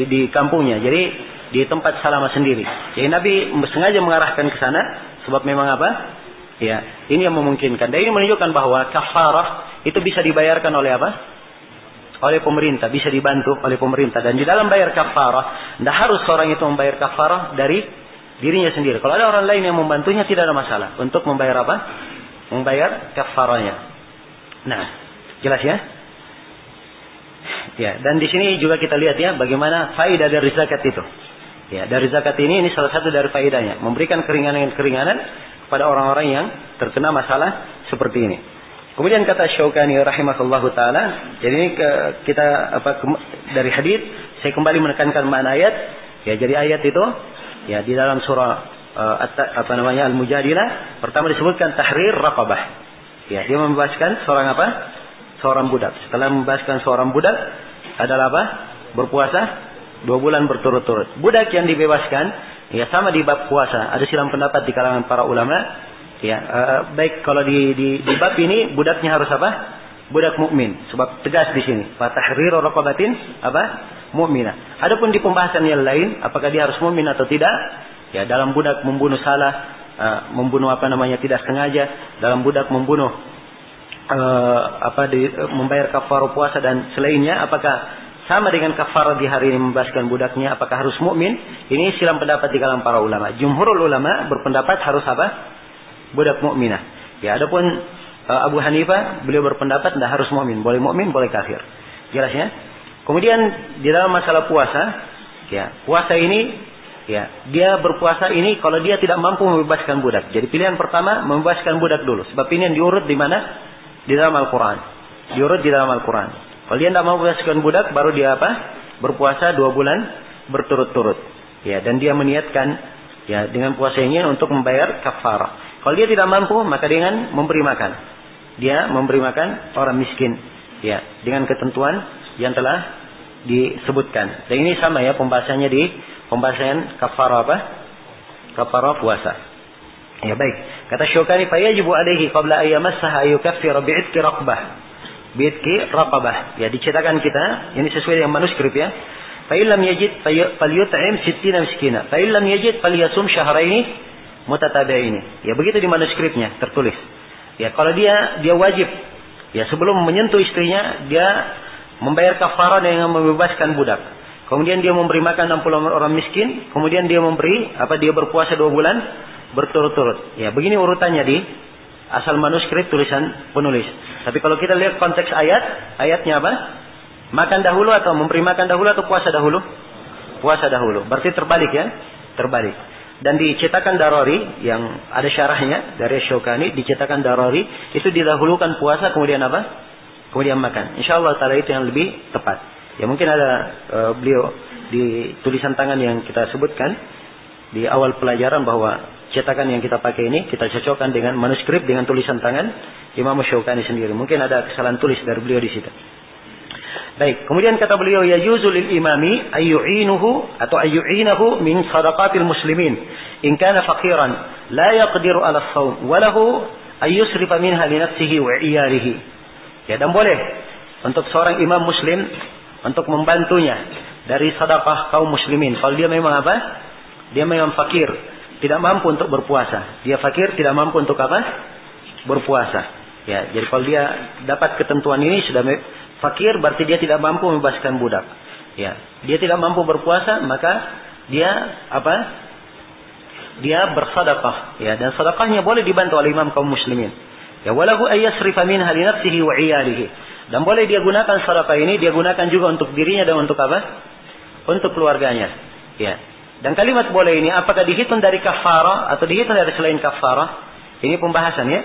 di kampungnya. Jadi di tempat Salamah sendiri. Jadi Nabi sengaja mengarahkan ke sana sebab memang ya, ini yang memungkinkan. Dan ini menunjukkan bahwa kafarah itu bisa dibayarkan oleh oleh pemerintah, bisa dibantu oleh pemerintah. Dan di dalam bayar kafarah, tidak harus seorang itu membayar kafarah dari dirinya sendiri. Kalau ada orang lain yang membantunya, tidak ada masalah untuk membayar membayar kafarahnya. Nah, jelas ya? Ya, dan di sini juga kita lihat ya bagaimana faedah dari zakat itu. Ya, dari zakat ini salah satu dari faedahnya, memberikan keringanan-keringanan kepada orang-orang yang terkena masalah seperti ini. Kemudian kata Syaukani rahimahullahu taala, jadi ini kita dari hadis saya kembali menekankan makna ayat. Ya, jadi ayat itu ya di dalam surah Al-Mujadilah pertama disebutkan tahrir raqabah. Ya, dia membebaskan seorang budak. Setelah membebaskan seorang budak adalah berpuasa 2 bulan berturut-turut. Budak yang dibebaskan ya sama di bab puasa. Ada silang pendapat di kalangan para ulama. Ya, baik kalau di bab ini budaknya harus budak mukmin. Sebab tegas di sini. Fa tahriru raqabatin mukminah. Adapun di pembahasan yang lain, apakah dia harus mukmin atau tidak? Ya, dalam budak membunuh salah, membunuh tidak sengaja, dalam budak membunuh membayar kafarah puasa dan selainnya, apakah sama dengan kafarah di hari ini membebaskan budaknya, apakah harus mukmin? Ini silang pendapat di kalangan para ulama. Jumhurul ulama berpendapat harus budak mukminah. Ya, adapun Abu Hanifah beliau berpendapat tidak harus mukmin, boleh mukmin, boleh kafir. Jelas ya? Kemudian di dalam masalah puasa, ya, puasa ini ya, dia berpuasa ini kalau dia tidak mampu membebaskan budak. Jadi pilihan pertama membebaskan budak dulu. Sebab ini yang diurut di mana? Di dalam Al-Quran. Diurut di dalam Al-Quran. Kalau dia tidak mau membebaskan budak, baru dia berpuasa 2 bulan berturut-turut. Ya, dan dia meniatkan ya dengan puasanya untuk membayar kafarah. Kalau dia tidak mampu, maka dengan memberi makan. Dia memberi makan orang miskin. Ya, dengan ketentuan yang telah disebutkan. Dan ini sama ya pembahasannya di pembahasan kafarah kafarah puasa. Ya, baik. Kata Syaukani, fayajibu alaihi qabla ayyamassaha ayukaffira bi'idki raqabah. Bi'idki raqabah. Ya, diceritakan kita, ini sesuai dengan manuskrip ya. Fa illam yajid falyut'im 60 miskina. Fa illam yajid falyasum syahraini mutatabi'aini. Ya, begitu di manuskripnya tertulis. Ya, kalau dia wajib ya sebelum menyentuh istrinya dia membayar kafarah dengan membebaskan budak. Kemudian dia memberi makan 60 orang miskin, kemudian dia dia berpuasa 2 bulan berturut-turut. Ya, begini urutannya di asal manuskrip tulisan penulis. Tapi kalau kita lihat konteks ayatnya makan dahulu atau memberi makan dahulu atau puasa dahulu? Puasa dahulu. Berarti terbalik ya? Terbalik. Dan dicetakan Darari yang ada syarahnya dari Syaukani, dicetakan Darari itu didahulukan puasa kemudian kemudian makan. Insyaallah taala itu yang lebih tepat. Ya, mungkin ada beliau di tulisan tangan yang kita sebutkan di awal pelajaran bahwa cetakan yang kita pakai ini kita cocokkan dengan manuskrip dengan tulisan tangan Imam Syaukani sendiri. Mungkin ada kesalahan tulis dari beliau di situ. Baik, kemudian kata beliau yajuzu lil imami ayyu'inahu min sadaqatil muslimin in kana faqiran la yaqdiru 'ala as-shaum wa lahu ayyusrifa minha li nafsihi wa 'iyalihi. Ya, dan boleh untuk seorang imam muslim untuk membantunya dari sedekah kaum muslimin. Kalau dia memang dia memang fakir, tidak mampu untuk berpuasa. Dia fakir, tidak mampu untuk berpuasa. Ya, jadi kalau dia dapat ketentuan ini sudah fakir, berarti dia tidak mampu membebaskan budak. Ya, dia tidak mampu berpuasa, maka dia dia bersedekah. Ya, dan sedekahnya boleh dibantu oleh imam kaum muslimin. Ya, walahu ayyasrifa minha li nafsihi wa 'iyalihi. Dan boleh dia gunakan sedekah ini, dia gunakan juga untuk dirinya dan untuk untuk keluarganya. Ya. Dan kalimat boleh ini apakah dihitung dari kafarah atau dihitung dari selain kafarah? Ini pembahasan ya.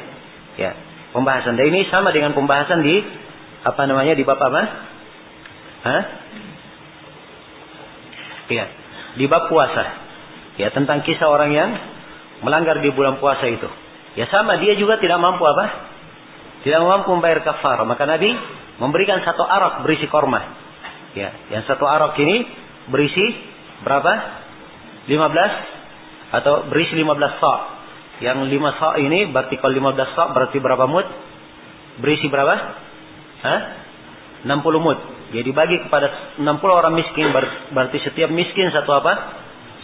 Ya, pembahasan. Dan ini sama dengan pembahasan di di bab apa? Ya, di bab puasa. Ya, tentang kisah orang yang melanggar di bulan puasa itu. Ya, sama dia juga tidak mampu tidak mampu membayar kafarah. Maka Nabi memberikan 1 arak berisi korma. Ya, yang 1 arak ini berisi berapa? 15 atau berisi 15 sa'. Yang 5 sa' ini berarti kalau 15 sa' berarti berapa mud? Berisi berapa? 60 mud. Jadi bagi kepada 60 orang miskin berarti setiap miskin satu apa?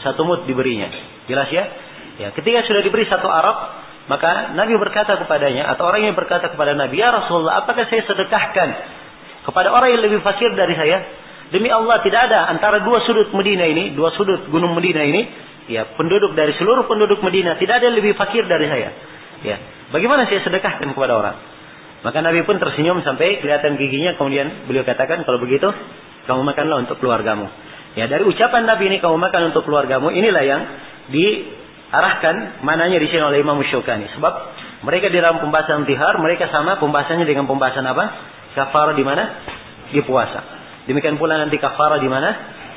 1 mud diberinya. Jelas ya? Ya, ketika sudah diberi 1 Arab, maka Nabi berkata kepadanya atau orang yang berkata kepada Nabi, "Ya Rasulullah, apakah saya sedekahkan kepada orang yang lebih fakir dari saya?" Demi Allah, tidak ada antara dua sudut Medina ini, dua sudut gunung Medina ini, ya, penduduk dari seluruh penduduk Medina tidak ada yang lebih fakir dari saya. Ya, bagaimana saya sedekahkan kepada orang? Maka Nabi pun tersenyum sampai kelihatan giginya, kemudian beliau katakan, "Kalau begitu, kamu makanlah untuk keluargamu." Ya, dari ucapan Nabi ini, "Kamu makan untuk keluargamu," inilah yang diarahkan mananya di sini oleh Imam Syaukani. Sebab mereka di dalam pembahasan tihar, mereka sama pembahasannya dengan pembahasan apa? Kafarah di mana? Di puasa. Demikian pula nanti kafarah di mana?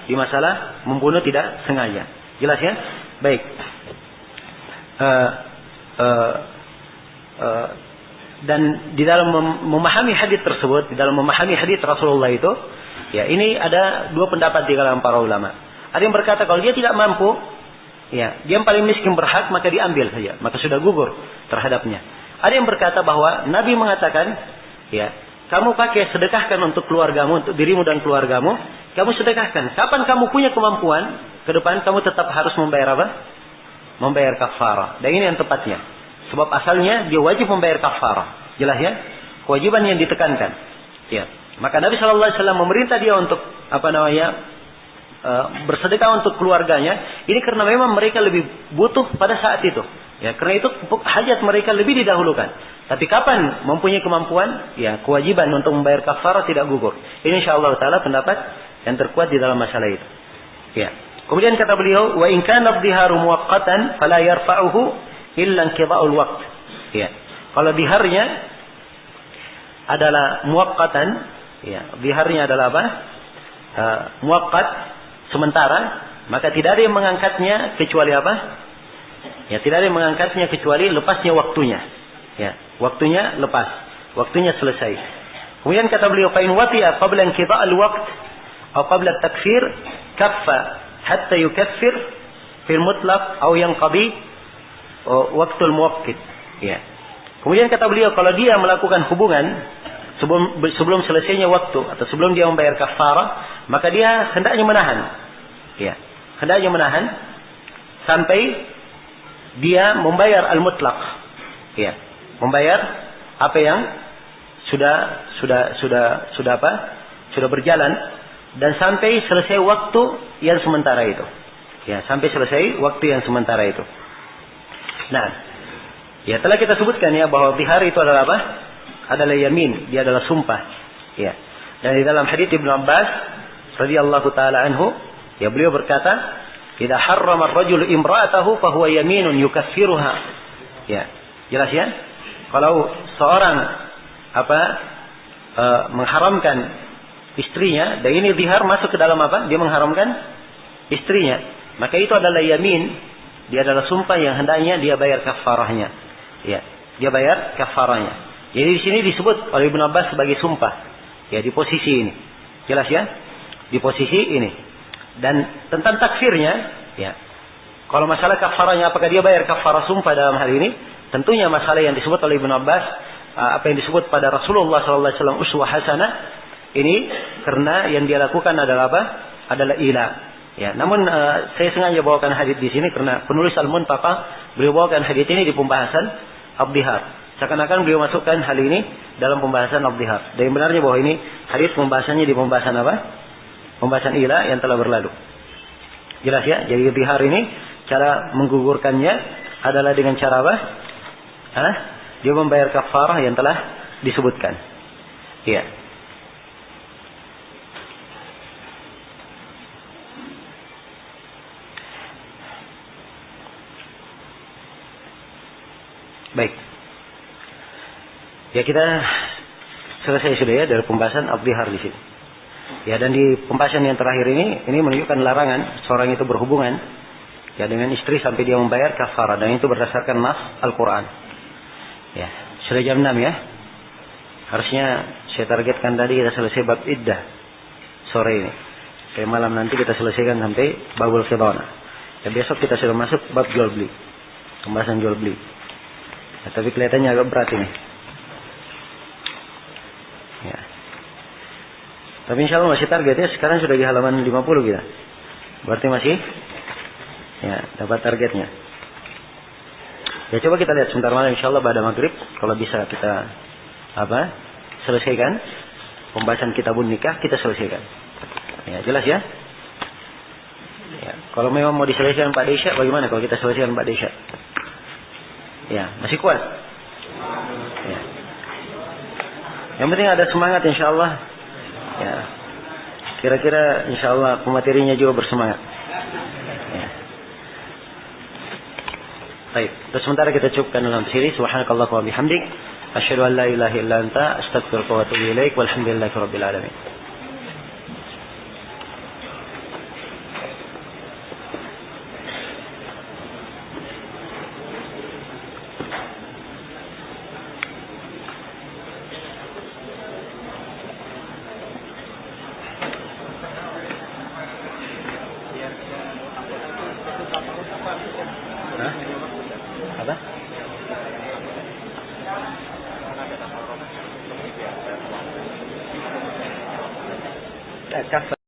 Di masalah membunuh tidak sengaja. Jelas ya? Baik. Dan di dalam memahami hadis tersebut, di dalam memahami hadis Rasulullah itu, ya, ini ada dua pendapat di kalangan para ulama. Ada yang berkata kalau dia tidak mampu, ya, dia yang paling miskin berhak, maka diambil saja, maka sudah gugur terhadapnya. Ada yang berkata bahwa Nabi mengatakan, ya, kamu pakai sedekahkan untuk keluargamu, untuk dirimu dan keluargamu, kamu sedekahkan. Kapan kamu punya kemampuan, ke depan kamu tetap harus membayar apa? Membayar kafarah. Dan ini yang tepatnya. Sebab asalnya dia wajib membayar kafarah. Jelas ya? Kewajiban yang ditekankan. Ya. Maka Nabi SAW memerintah dia untuk bersedekah untuk keluarganya. Ini karena memang mereka lebih butuh pada saat itu. Ya, karena itu hajat mereka lebih didahulukan. Tapi kapan mempunyai kemampuan, ya, kewajiban untuk membayar kafarah tidak gugur. Ini insyaallah taala pendapat yang terkuat di dalam masalah itu. Ya. Kemudian kata beliau, "Wa in kana dhiharu muwaqqatan fala yarfa'uhu illa inqida'ul waqt." Ya. Kalau dhiharnya adalah muwaqqatan, ya, dhiharnya adalah apa? Muwaqqat, sementara, maka tidak ada yang mengangkatnya kecuali apa? Ya, tidak ada yang mengangkatnya kecuali lepasnya waktunya. Ya, waktunya lepas, waktunya selesai. Kemudian kata beliau, "Fa in wati'a qabla inqida'il waqt atau qabla at-takfir, kaffa hatta yukaffir fil mutlaq atau yanqadi waqtul muwaqqit." Ya. Kemudian kata beliau, kalau dia melakukan hubungan sebelum selesainya waktu atau sebelum dia membayar kafarah, maka dia hendaknya menahan. Ya, hendaknya menahan sampai dia membayar al-mutlaq. Ya, membayar apa yang sudah berjalan dan sampai selesai waktu yang sementara itu. Ya, sampai selesai waktu yang sementara itu. Nah, ya, telah kita sebutkan ya bahwa dhihar itu adalah apa? Adalah yamin, dia adalah sumpah. Ya. Dan di dalam hadits Ibnu Abbas radhiyallahu taala anhu, ya, beliau berkata, "Idza harrama ar-rajulu imra'atahu fa huwa yaminun yukaffiruha." Ya, jelas ya? Kalau seorang mengharamkan istrinya, dan ini dhihar masuk ke dalam apa? Dia mengharamkan istrinya. Maka itu adalah yamin, dia adalah sumpah yang hendaknya dia bayar kafarahnya. Ya, dia bayar kafarahnya. Jadi di sini disebut oleh Ibnu Abbas sebagai sumpah. Ya, di posisi ini. Jelas ya? Di posisi ini. Dan tentang takfirnya, ya, kalau masalah kafarahnya, apakah dia bayar kafarah sumpah dalam hal ini? Tentunya masalah yang disebut oleh Ibnu Abbas, apa yang disebut pada Rasulullah SAW uswah hasanah, ini karena yang dia lakukan adalah apa? Adalah ila. Ya, namun saya sengaja bawakan hadis di sini karena penulis Al-Muntaqa beliau bawakan hadis ini di pembahasan ad-dhihar. Seakan-akan beliau masukkan hal ini dalam pembahasan ad-dhihar. Dan yang benarnya bahwa ini hadis pembahasannya di pembahasan apa? Pembahasan ila yang telah berlalu. Jelas ya? Jadi dhihar ini cara menggugurkannya adalah dengan cara apa? Dia membayar kafarah yang telah disebutkan. Iya. Baik. Ya, kita selesai sudah ya dari pembahasan ad-dhihar di sini. Ya, dan di pembahasan yang terakhir ini menunjukkan larangan seorang itu berhubungan ya dengan istri sampai dia membayar kafarah, dan itu berdasarkan nas Al-Qur'an. Ya, sudah jam 6 ya. Harusnya saya targetkan tadi kita selesai bab iddah sore ini. Kayak malam nanti kita selesaikan sampai babul khidana. Dan besok kita sudah masuk bab jual beli. Pembahasan jual beli. Ya, tapi kelihatannya agak berat ini. Ya. Tapi insya Allah masih target ya. Sekarang sudah di halaman 50 kita. Berarti masih ya dapat targetnya. Ya coba kita lihat sebentar malam insya Allah pada maghrib. Kalau bisa kita selesaikan pembahasan kitabun nikah, kita selesaikan. Ya jelas ya. Ya, kalau memang mau diselesaikan Pak Desya, bagaimana kalau kita selesaikan Pak Desya? Ya, masih kuat. Ya. Yang penting ada semangat insya Allah. Ya. Kira-kira insya Allah pematerinya juga bersemangat. Ya. Baik, terus sementara kita cukupkan dalam siri. Subhanakallah wa bihamdik. Asyhadu an la ilaha illa anta astaghfiruka wa atubu ilaik. Walhamdulillahirabbil alamin. Apa?